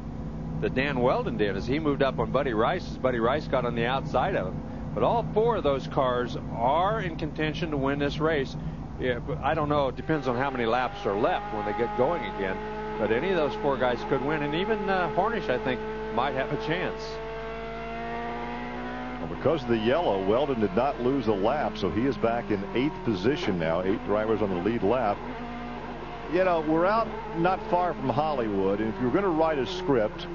Speaker 4: Dan Weldon did as he moved up on Buddy Rice, as Buddy Rice got on the outside of him. But all four of those cars are in contention to win this race. Yeah, but I don't know. It depends on how many laps are left when they get going again. But any of those four guys could win, and even Hornish, I think, might have a chance.
Speaker 3: Well, because of the yellow, Weldon did not lose a lap, so he is back in 8th position now. 8 drivers on the lead lap. We're out not far from Hollywood, and if you're going to write a script,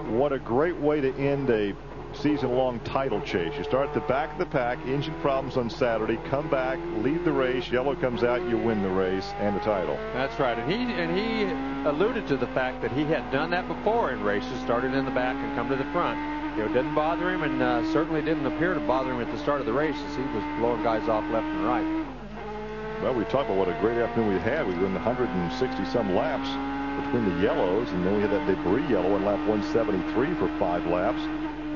Speaker 3: what a great way to end a season-long title chase. You start at the back of the pack, engine problems on Saturday, come back, lead the race, yellow comes out, you win the race and the title.
Speaker 4: That's right, and he alluded to the fact that he had done that before in races, started in the back and come to the front. It didn't bother him, and certainly didn't appear to bother him at the start of the race as he was blowing guys off left and right.
Speaker 3: Well, we talked about what a great afternoon we had. We won 160-some laps between the yellows, and then we had that debris yellow in lap 173 for 5 laps.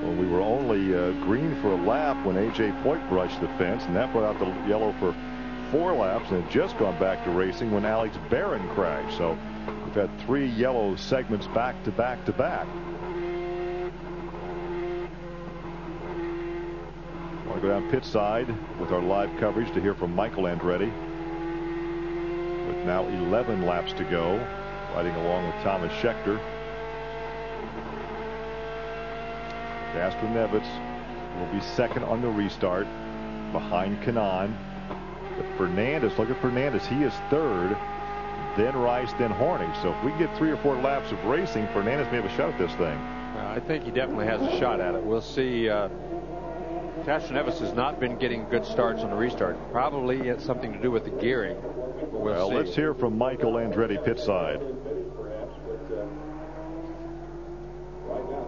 Speaker 3: Well, we were only green for a lap when A.J. Foyt brushed the fence, and that brought out the yellow for 4 laps, and had just gone back to racing when Alex Barron crashed. So we've had 3 yellow segments back to back to back. I want to go down pit side with our live coverage to hear from Michael Andretti. With now 11 laps to go, riding along with Thomas Scheckter. Castroneves will be second on the restart behind Kanaan. But Fernandez, look at Fernandez. He is third, then Rice, then Horning. So if we get 3 or 4 laps of racing, Fernandez may have a shot at this thing.
Speaker 4: I think he definitely has a shot at it. We'll see. Castroneves has not been getting good starts on the restart. Probably it's something to do with the gearing.
Speaker 3: Well, let's hear from Michael Andretti pit side.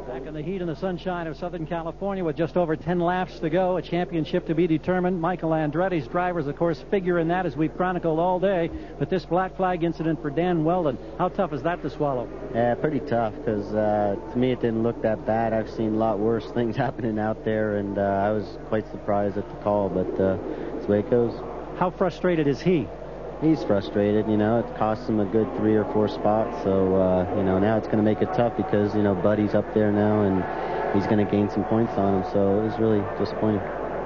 Speaker 10: Back in the heat and the sunshine of Southern California with just over 10 laps to go, a championship to be determined. Michael Andretti's drivers, of course, figure in that as we've chronicled all day. But this black flag incident for Dan Weldon, how tough is that to swallow?
Speaker 2: Yeah, pretty tough, because to me it didn't look that bad. I've seen a lot worse things happening out there, and I was quite surprised at the call, but that's the way it goes.
Speaker 10: How frustrated is he?
Speaker 2: He's frustrated, it cost him a good 3 or 4 spots, so, now it's going to make it tough because, Buddy's up there now and he's going to gain some points on him, so it was really disappointing.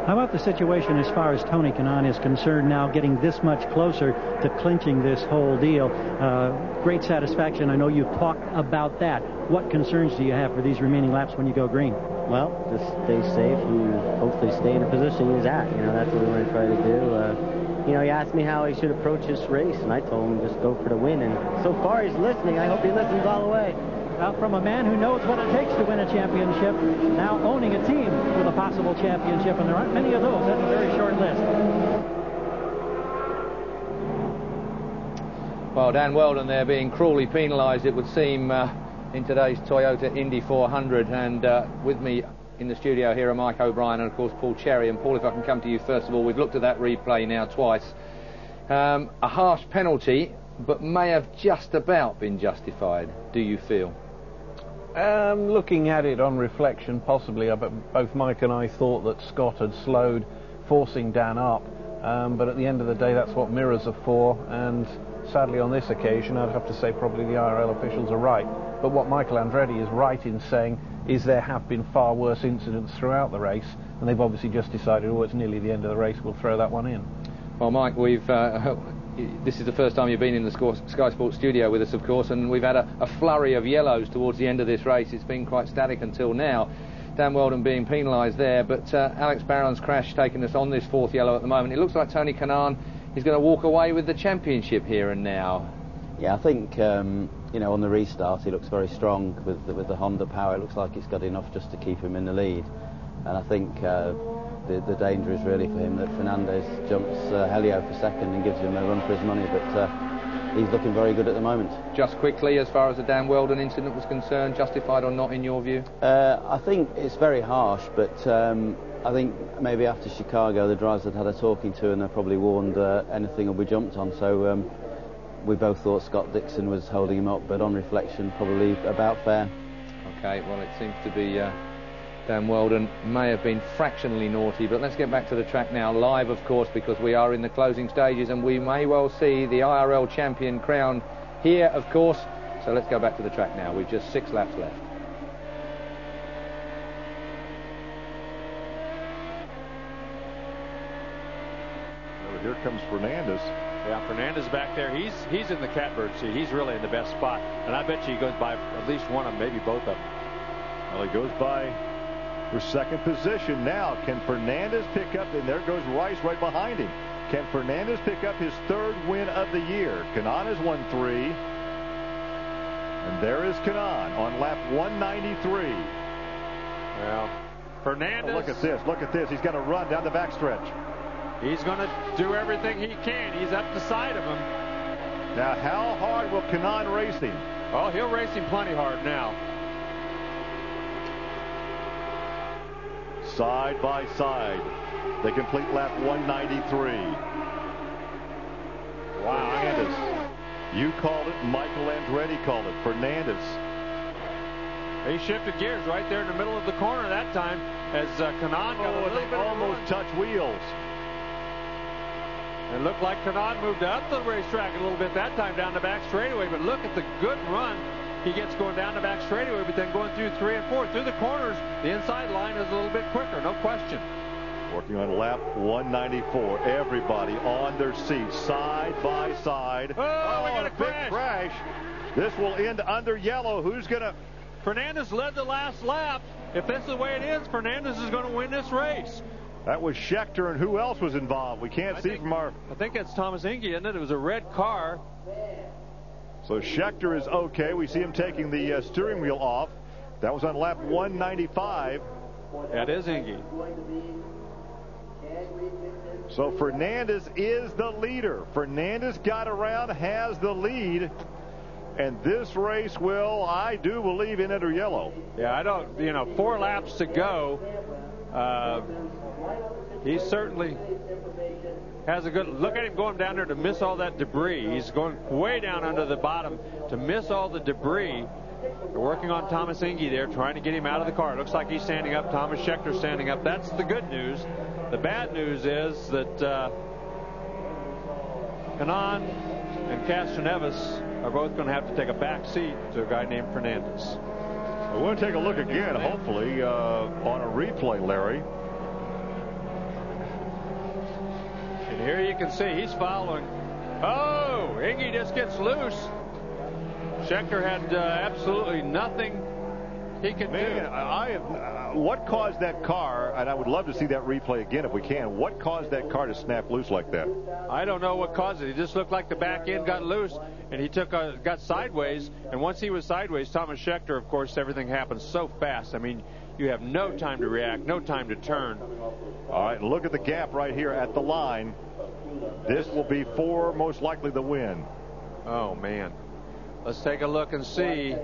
Speaker 10: How about the situation as far as Tony Kanaan is concerned now, getting this much closer to clinching this whole deal? Great satisfaction. I know you've talked about that. What concerns do you have for these remaining laps when you go green?
Speaker 2: Well, just stay safe and hopefully stay in the position he's at. That's what we want to try to do. He asked me how he should approach this race, and I told him just go for the win. And so far he's listening. I hope he listens all the way.
Speaker 10: Well, from a man who knows what it takes to win a championship, now owning a team with a possible championship, and there aren't many of those. That's a very short list.
Speaker 1: Well, Dan Weldon there being cruelly penalised, it would seem, in today's Toyota Indy 400. And with me in the studio here are Mike O'Brien and, of course, Paul Cherry. And, Paul, if I can come to you first of all, we've looked at that replay now twice. A harsh penalty, but may have just about been justified, do you feel?
Speaker 11: Looking at it on reflection, possibly. Both Mike and I thought that Scott had slowed, forcing Dan up. But at the end of the day, that's what mirrors are for. And sadly, on this occasion, I'd have to say probably the IRL officials are right. But what Michael Andretti is right in saying is there have been far worse incidents throughout the race, and they've obviously just decided, it's nearly the end of the race, we'll throw that one in.
Speaker 1: Well, Mike, this is the first time you've been in the Sky Sports studio with us, of course, and we've had a flurry of yellows towards the end of this race. It's been quite static until now. Dan Weldon being penalised there, but Alex Barron's crash taking us on this 4th yellow at the moment. It looks like Tony Kanaan is going to walk away with the championship here and now.
Speaker 2: Yeah, I think, on the restart he looks very strong with the Honda power. It looks like it's got enough just to keep him in the lead. And I think the danger is really for him that Fernandez jumps Helio for second and gives him a run for his money. But he's looking very good at the moment.
Speaker 1: Just quickly, as far as the Dan Weldon incident was concerned, justified or not in your view?
Speaker 2: I think it's very harsh, but I think maybe after Chicago the drivers had a talking to and they probably warned anything will be jumped on. So we both thought Scott Dixon was holding him up, but on reflection, probably about fair.
Speaker 1: Okay, well, it seems to be Dan Weldon may have been fractionally naughty, but let's get back to the track now, live of course, because we are in the closing stages and we may well see the IRL champion crowned here of course. So let's go back to the track now. We've just 6 laps left.
Speaker 3: So here comes Fernandez.
Speaker 4: Yeah, Fernandez back there. He's in the catbird seat. He's really in the best spot, and I bet you he goes by at least one of them, maybe both of them.
Speaker 3: Well, he goes by for second position now. Can Fernandez pick up? And there goes Rice right behind him. Can Fernandez pick up his 3rd win of the year? Kanaan has won 3. And there is Kanaan on lap 193.
Speaker 4: Well, Fernandez.
Speaker 3: Oh, look at this. Look at this. He's got to run down the backstretch.
Speaker 4: He's going to do everything he can. He's up the side of him.
Speaker 3: Now, how hard will Kanaan race him?
Speaker 4: Oh, he'll race him plenty hard now.
Speaker 3: Side by side. They complete lap 193. Wow. Fernandez. You called it. Michael Andretti called it. Fernandez.
Speaker 4: He shifted gears right there in the middle of the corner that time as Kanaan got a little bit
Speaker 3: almost touch wheels.
Speaker 4: It looked like Kanaan moved up the racetrack a little bit that time down the back straightaway, but look at the good run he gets going down the back straightaway, but then going through 3 and 4. Through the corners, the inside line is a little bit quicker, no question.
Speaker 3: Working on lap 194. Everybody on their seats, side by side.
Speaker 4: Oh, we got a
Speaker 3: big crash. This will end under yellow. Who's going to...
Speaker 4: Fernandez led the last lap. If this is the way it is, Fernandez is going to win this race.
Speaker 3: That was Schechter, and who else was involved? We can't see from our...
Speaker 4: I think that's Thomas Inge, isn't it? It was a red car.
Speaker 3: So Schechter is okay. We see him taking the steering wheel off. That was on lap 195.
Speaker 4: That is Inge.
Speaker 3: So Fernandez is the leader. Fernandez got around, has the lead. And this race will, I do believe, end under yellow.
Speaker 4: Yeah, I don't, 4 laps to go. He certainly has a good look at him going down there to miss all that debris. He's going way down under the bottom to miss all the debris. They're working on Thomas Inge there, trying to get him out of the car. It looks like he's standing up. Thomas Schechter standing up. That's the good news. The bad news is that Kanaan and Castroneves are both going to have to take a back seat to a guy named Fernandez.
Speaker 3: We're going to take a look again, hopefully, on a replay, Larry.
Speaker 4: And here you can see he's following. Oh, Inge just gets loose. Schechter had absolutely nothing he could do.
Speaker 3: What caused that car, and I would love to see that replay again if we can, what caused that car to snap loose like that?
Speaker 4: I don't know what caused it. It just looked like the back end got loose, and he got sideways, and once he was sideways, Thomas Schechter, of course, everything happens so fast. I mean, you have no time to react, no time to turn.
Speaker 3: All right, look at the gap right here at the line. This will be for most likely the win.
Speaker 4: Oh, man. Let's take a look and see.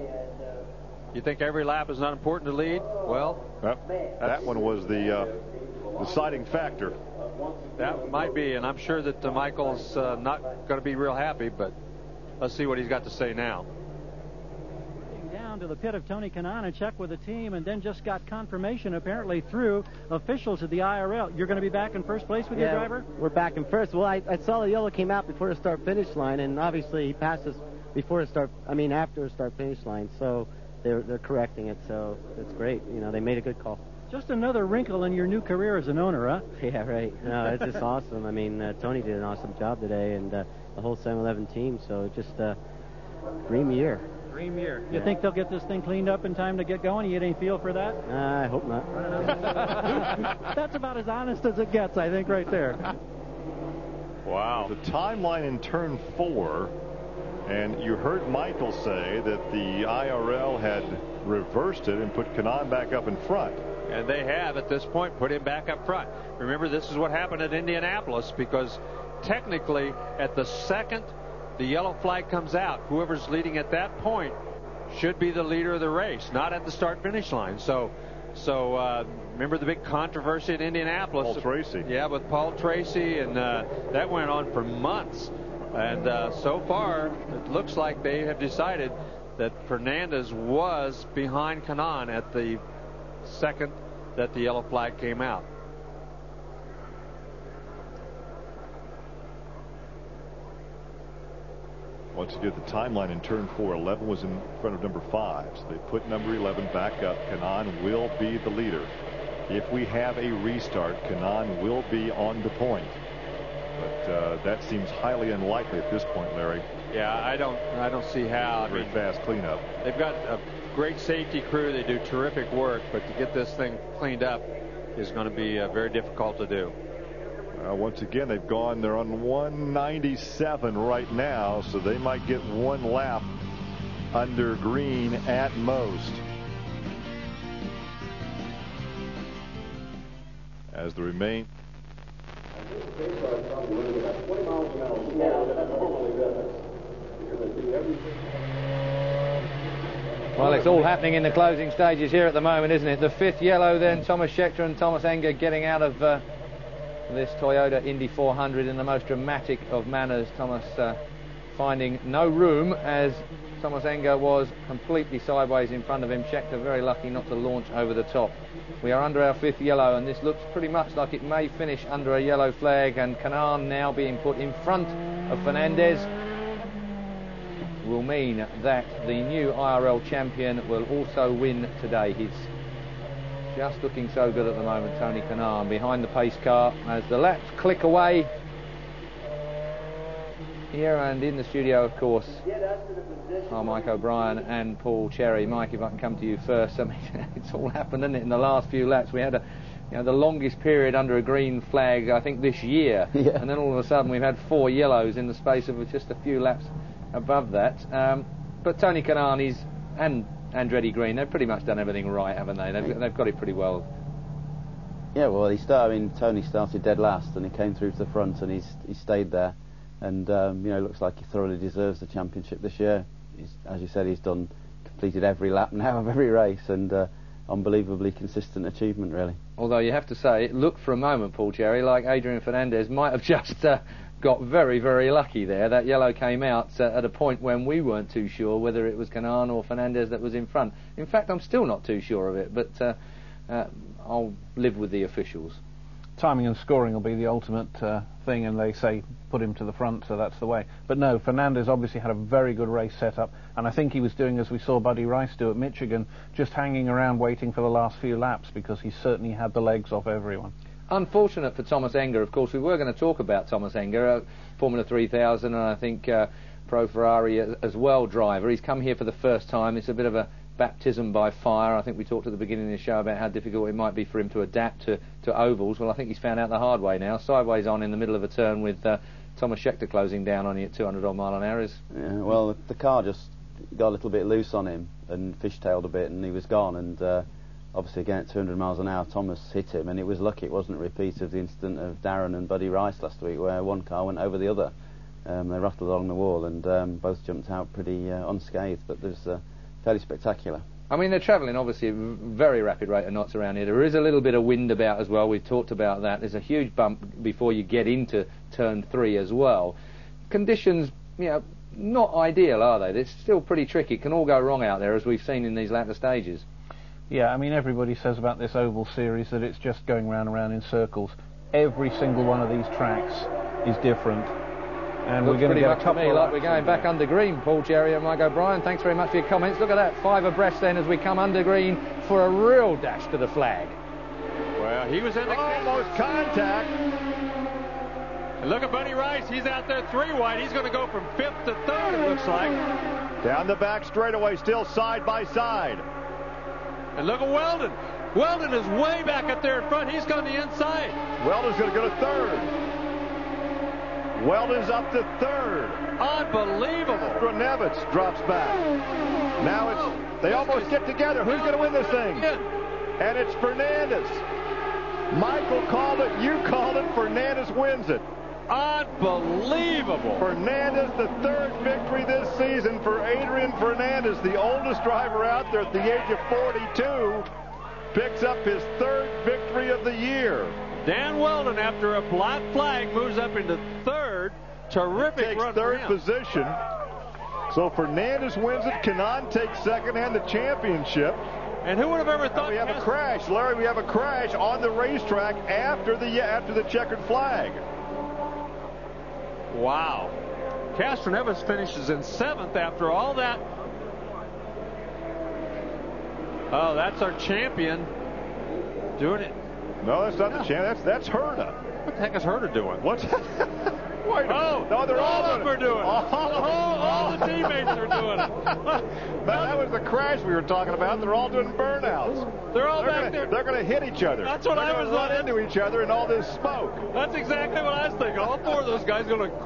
Speaker 4: You think every lap is not important to lead? Well,
Speaker 3: that one was the deciding factor.
Speaker 4: That might be, and I'm sure that Michael's not going to be real happy, but let's see what he's got to say now.
Speaker 10: Down to the pit of Tony Kanaan and check with the team, and then just got confirmation apparently through officials at the IRL. You're going to be back in first place with your driver?
Speaker 2: We're back in first. Well, I saw the yellow came out before the start-finish line, and obviously he passed us after the start-finish line, so they're correcting it, so it's great. They made a good call.
Speaker 10: Just another wrinkle in your new career as an owner, huh?
Speaker 2: Yeah, right. No, it's just awesome. I mean, Tony did an awesome job today, and the whole 7-Eleven team, so just dream year.
Speaker 10: Dream year. You think they'll get this thing cleaned up in time to get going? You get any feel for that?
Speaker 2: I hope not.
Speaker 10: That's about as honest as it gets, I think, right there.
Speaker 3: Wow. The timeline in turn 4, and you heard Michael say that the IRL had reversed it and put Kanaan back up in front.
Speaker 4: And they have, at this point, put him back up front. Remember, this is what happened at Indianapolis, because technically, at the second the yellow flag comes out, whoever's leading at that point should be the leader of the race, not at the start-finish line. So remember the big controversy at Indianapolis?
Speaker 3: Paul Tracy.
Speaker 4: Yeah, with Paul Tracy, and that went on for months. And so far, it looks like they have decided that Fernandez was behind Kanaan at the second that the yellow flag came out.
Speaker 3: Once again, the timeline in turn 4, 11 was in front of number 5. So they put number 11 back up. Kanaan will be the leader. If we have a restart, Kanaan will be on the point. But that seems highly unlikely at this point, Larry.
Speaker 4: Yeah, I don't see how.
Speaker 3: Very fast cleanup.
Speaker 4: They've got a great safety crew. They do terrific work, but to get this thing cleaned up is going to be very difficult to do.
Speaker 3: Once again, they're on 197 right now, so they might get one lap under green at most. As the remain.
Speaker 1: Well, it's all happening in the closing stages here at the moment, isn't it? The 5th yellow then, Thomas Scheckter and Thomas Enger getting out of this Toyota Indy 400 in the most dramatic of manners. Thomas finding no room as Thomas Enger was completely sideways in front of him. Scheckter very lucky not to launch over the top. We are under our 5th yellow, and this looks pretty much like it may finish under a yellow flag, and Kanaan now being put in front of Fernandez will mean that the new IRL champion will also win today. He's just looking so good at the moment, Tony Kanaan, behind the pace car as the laps click away. Here and in the studio, of course, are Mike O'Brien and Paul Cherry. Mike, if I can come to you first. I mean, it's all happened, isn't it, in the last few laps? We had the longest period under a green flag, I think, this year. Yeah. And then all of a sudden we've had 4 yellows in the space of just a few laps above that. But Tony Kanaan and Andretti Green, they've pretty much done everything right, haven't they? They've got it pretty well.
Speaker 12: Yeah, well, Tony started dead last, and he came through to the front, and he stayed there. And looks like he thoroughly deserves the championship this year. As you said, he's completed every lap now of every race, and unbelievably consistent achievement, really.
Speaker 1: Although you have to say, it looked for a moment, Paul Cherry, like Adrian Fernandez might have just got very, very lucky there. That yellow came out at a point when we weren't too sure whether it was Kanaan or Fernandez that was in front. In fact, I'm still not too sure of it, but I'll live with the officials.
Speaker 11: Timing and scoring will be the ultimate thing, and they say put him to the front, so that's the way. But no, Fernandez obviously had a very good race setup, and I think he was doing as we saw Buddy Rice do at Michigan, just hanging around waiting for the last few laps, because he certainly had the legs off everyone.
Speaker 1: Unfortunate for Thomas Enger, of course. We were going to talk about Thomas Enger, Formula 3000, and I think Pro Ferrari as well driver. He's come here for the first time. It's a bit of a baptism by fire. I think we talked at the beginning of the show about how difficult it might be for him to adapt to ovals. Well, I think he's found out the hard way now. Sideways on in the middle of a turn with Thomas Scheckter closing down on you at 200 odd mile an hour.
Speaker 12: Yeah, well, the car just got a little bit loose on him and fishtailed a bit, and he was gone. And obviously, again at 200 miles an hour, Thomas hit him, and it was lucky it wasn't a repeat of the incident of Darren and Buddy Rice last week, where one car went over the other. They rattled along the wall, and both jumped out pretty unscathed. But there's fairly spectacular.
Speaker 1: I mean, they're travelling obviously a very rapid rate of knots around here. There is a little bit of wind about as well. We've talked about that. There's a huge bump before you get into turn 3 as well. Conditions, not ideal, are they? It's still pretty tricky. It can all go wrong out there, as we've seen in these latter stages.
Speaker 11: Yeah, I mean, everybody says about this oval series that it's just going round and round in circles. Every single one of these tracks is different. And we're going to get a couple of
Speaker 1: like we're going back under green. Paul Cherry and Mike O'Brien, thanks very much for your comments. Look at that, 5 abreast then as we come under green for a real dash to the flag.
Speaker 4: Well, he was in the
Speaker 3: almost contact.
Speaker 4: And look at Buddy Rice. He's out there 3 wide. He's going to go from 5th to 3rd, it looks like.
Speaker 3: Down the back straightaway, still side by side.
Speaker 4: And look at Weldon. Weldon is way back up there in front. He's gone the inside.
Speaker 3: Weldon's going to go to 3rd. Weldon's up to 3rd.
Speaker 4: Unbelievable.
Speaker 3: Gronevitz drops back. Now they almost get together. Who's going to win this thing? And it's Fernandez. Michael called it. You called it. Fernandez wins it.
Speaker 4: Unbelievable.
Speaker 3: Fernandez, the 3rd victory this season for Adrian Fernandez, the oldest driver out there at the age of 42, picks up his 3rd victory of the year.
Speaker 4: Dan Weldon, after a black flag, moves up into 3rd. Terrific run for him.
Speaker 3: 3rd position. So Fernandez wins it. Kanaan takes 2nd and the championship.
Speaker 4: And who would have ever thought
Speaker 3: we have a crash, Larry? We have a crash on the racetrack after the checkered flag.
Speaker 4: Wow. Castroneves finishes in 7th after all that. Oh, that's our champion doing it.
Speaker 3: No, that's not the champion. That's Herta.
Speaker 4: What the heck is Herta doing?
Speaker 3: What's? Wait,
Speaker 4: oh,
Speaker 3: no, they're
Speaker 4: all of them are doing it.
Speaker 3: All
Speaker 4: the teammates are doing it.
Speaker 3: That was the crash we were talking about. They're all doing burnouts.
Speaker 4: They're all back there.
Speaker 3: They're going to hit each other.
Speaker 4: That's what I was
Speaker 3: run into each other in all this smoke.
Speaker 4: That's exactly what I was thinking. All 4 of those guys are going to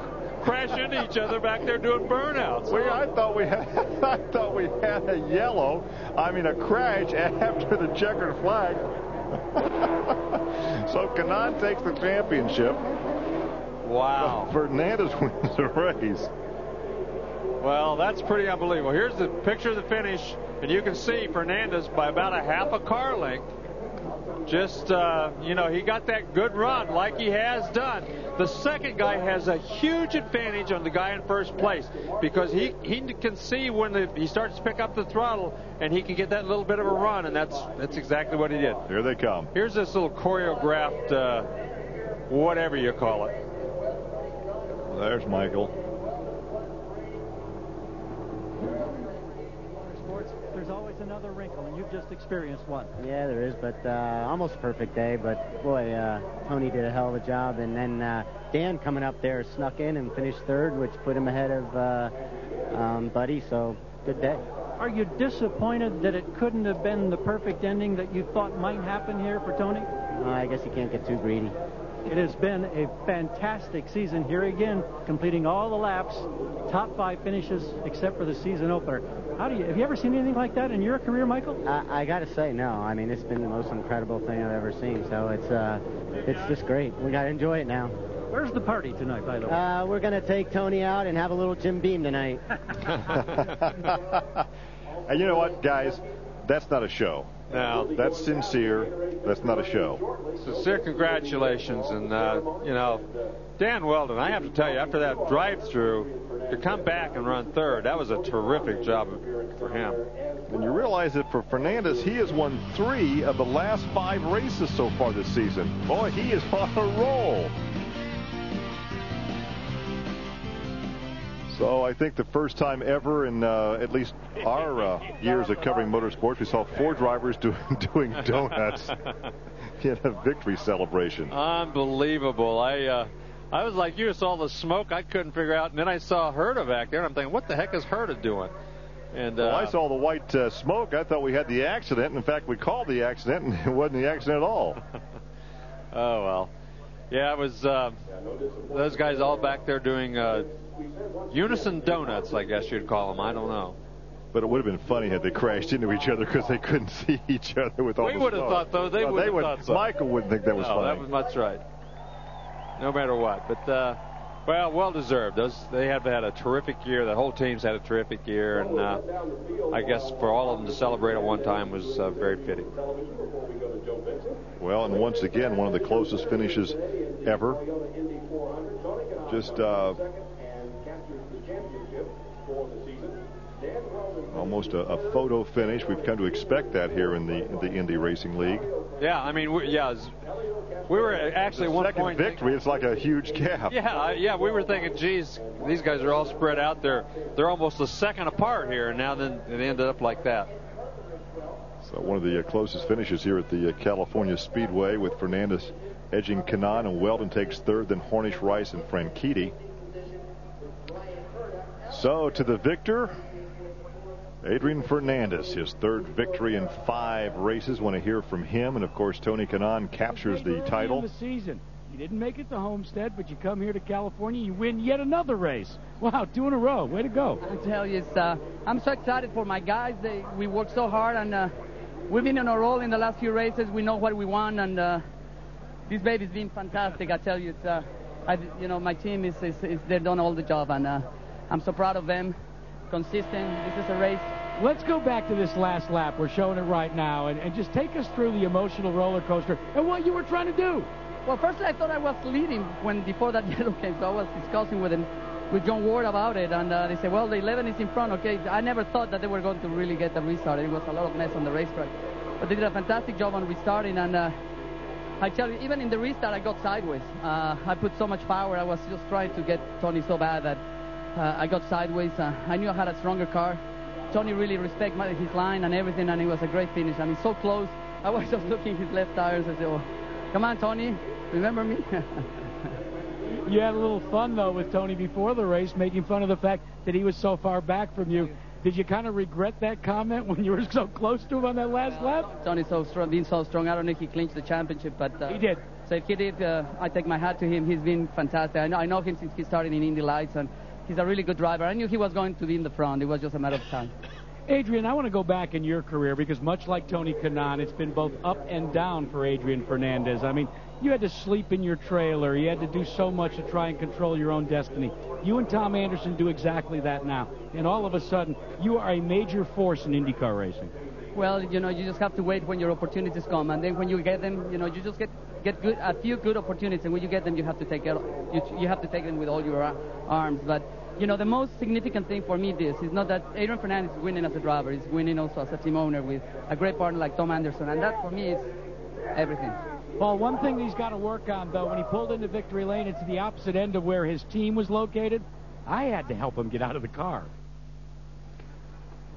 Speaker 4: crash into each other back there doing burnouts.
Speaker 3: I thought we had a a crash after the checkered flag. So Kanaan takes the championship.
Speaker 4: Wow.
Speaker 3: Fernandez wins the race.
Speaker 4: Well, that's pretty unbelievable. Here's the picture of the finish, and you can see Fernandez by about a half a car length. Just, he got that good run like he has done. The second guy has a huge advantage on the guy in first place because he can see when he starts to pick up the throttle, and he can get that little bit of a run, and that's exactly what he did.
Speaker 3: Here they come.
Speaker 4: Here's this little choreographed, whatever you call it.
Speaker 3: There's Michael.
Speaker 10: There's always another wrinkle, and you've just experienced one.
Speaker 2: Yeah, there is, but almost perfect day. But boy, Tony did a hell of a job, and then Dan coming up there snuck in and finished 3rd, which put him ahead of Buddy. So good day.
Speaker 10: Are you disappointed that it couldn't have been the perfect ending that you thought might happen here for Tony?
Speaker 2: I guess you can't get too greedy.
Speaker 10: It has been a fantastic season here again, completing all the laps, top 5 finishes except for the season opener. Have you ever seen anything like that in your career, Michael?
Speaker 2: I got to say, no. I mean, it's been the most incredible thing I've ever seen. So it's just great. We got to enjoy it now.
Speaker 10: Where's the party tonight, by the way?
Speaker 2: We're going to take Tony out and have a little Jim Beam tonight.
Speaker 3: And you know what, guys? That's not a show.
Speaker 4: No.
Speaker 3: That's sincere. That's not a show.
Speaker 4: Sincere congratulations. And, Dan Weldon, I have to tell you, after that drive-through, to come back and run 3rd, that was a terrific job for him.
Speaker 3: And you realize that for Fernandez, he has won 3 of the last 5 races so far this season. Boy, he is on a roll. So I think the first time ever in at least our years of covering motorsports, we saw 4 drivers doing donuts in a victory celebration.
Speaker 4: Unbelievable. I was like you, saw the smoke. I couldn't figure out. And then I saw Herta back there, and I'm thinking, what the heck is Herta doing? And
Speaker 3: I saw the white smoke. I thought we had the accident. In fact, we called the accident, and it wasn't the accident at all.
Speaker 4: Oh, well. Yeah, it was those guys all back there doing unison donuts, I guess you'd call them. I don't know.
Speaker 3: But it would have been funny had they crashed into each other because they couldn't see each other with all the smoke.
Speaker 4: We would have thought, though. They would have thought so.
Speaker 3: Michael wouldn't think that was funny.
Speaker 4: That's right. No matter what. But, well deserved. They have had a terrific year. The whole team's had a terrific year. And I guess for all of them to celebrate at one time was very fitting.
Speaker 3: Well, and once again, one of the closest finishes ever. Just almost a photo finish. We've come to expect that here in the Indy Racing League.
Speaker 4: Yeah, I mean, we were actually one point.
Speaker 3: Second victory, it's like a huge gap.
Speaker 4: Yeah, we were thinking, geez, these guys are all spread out there. They're almost a second apart here, and now then it ended up like that.
Speaker 3: So one of the closest finishes here at the California Speedway, with Fernandez edging Kanaan, and Weldon takes 3rd, then Hornish, Rice, and Franchitti. So to the victor, Adrian Fernandez, his 3rd victory in 5 races. Want to hear from him, and of course Tony Kanaan captures the title.
Speaker 9: The season. You didn't make it to Homestead, but you come here to California, you win yet another race. Wow, 2 in a row. Way to go.
Speaker 13: I tell you, I'm so excited for my guys. We worked so hard, and we've been on a roll in the last few races. We know what we want, and this baby's been fantastic. I tell you, my team they've done all the job, and I'm so proud of them. Consistent. This is a race.
Speaker 9: Let's go back to this last lap. We're showing it right now, and just take us through the emotional roller coaster and what you were trying to do.
Speaker 13: Well, firstly, I thought I was leading before that yellow came, so I was discussing with him. with John Ward about it, and they said, well, the 11 is in front. Okay, I never thought that they were going to really get the restart. It was a lot of mess on the racetrack. But they did a fantastic job on restarting, and I tell you, even in the restart, I got sideways. I put so much power. I was just trying to get Tony so bad that I got sideways. I knew I had a stronger car. Tony really respected his line and everything, and it was a great finish. I mean, so close. I was just looking at his left tires. I said, oh, come on, Tony, remember me?
Speaker 9: You had a little fun, though, with Tony before the race, making fun of the fact that he was so far back from you. Did you kind of regret that comment when you were so close to him on that last lap?
Speaker 13: Tony's so strong, being so strong. I don't know if he clinched the championship, but
Speaker 9: he did.
Speaker 13: So if he did, I take my hat to him. He's been fantastic. I know him since he started in Indy Lights, and he's a really good driver. I knew he was going to be in the front. It was just a matter of time.
Speaker 9: Adrian, I want to go back in your career because much like Tony Kanaan, it's been both up and down for Adrian Fernandez. I mean, you had to sleep in your trailer. You had to do so much to try and control your own destiny. You and Tom Anderson do exactly that now. And all of a sudden, you are a major force in IndyCar racing.
Speaker 13: Well, you know, you just have to wait when your opportunities come. And then when you get them, you know, you just get a few good opportunities. And when you get them, you have to take them with all your arms. But you know, the most significant thing for me is not that Adrian Fernandez is winning as a driver. He's winning also as a team owner with a great partner like Tom Anderson. And that, for me, is everything.
Speaker 9: Paul, one thing he's got to work on, though, when he pulled into victory lane, it's the opposite end of where his team was located. I had to help him get out of the car.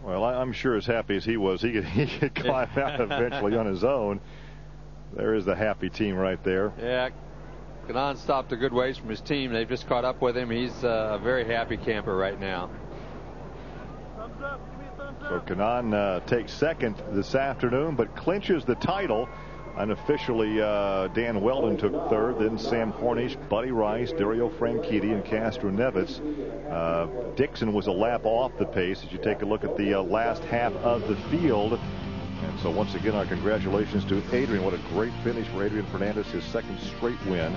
Speaker 3: Well, I'm sure as happy as he was, he could climb out eventually on his own. There is the happy team right there.
Speaker 4: Yeah. Kanaan stopped a good ways from his team. They've just caught up with him. He's a very happy camper right now.
Speaker 8: Thumbs up. Give me a thumbs up.
Speaker 3: So Kanaan takes second this afternoon, but clinches the title. Unofficially, Dan Weldon took third, then Sam Hornish, Buddy Rice, Dario Franchitti, and Castro Neves. Dixon was a lap off the pace as you take a look at the last half of the field. And so once again, our congratulations to Adrian. What a great finish for Adrian Fernandez, his second straight win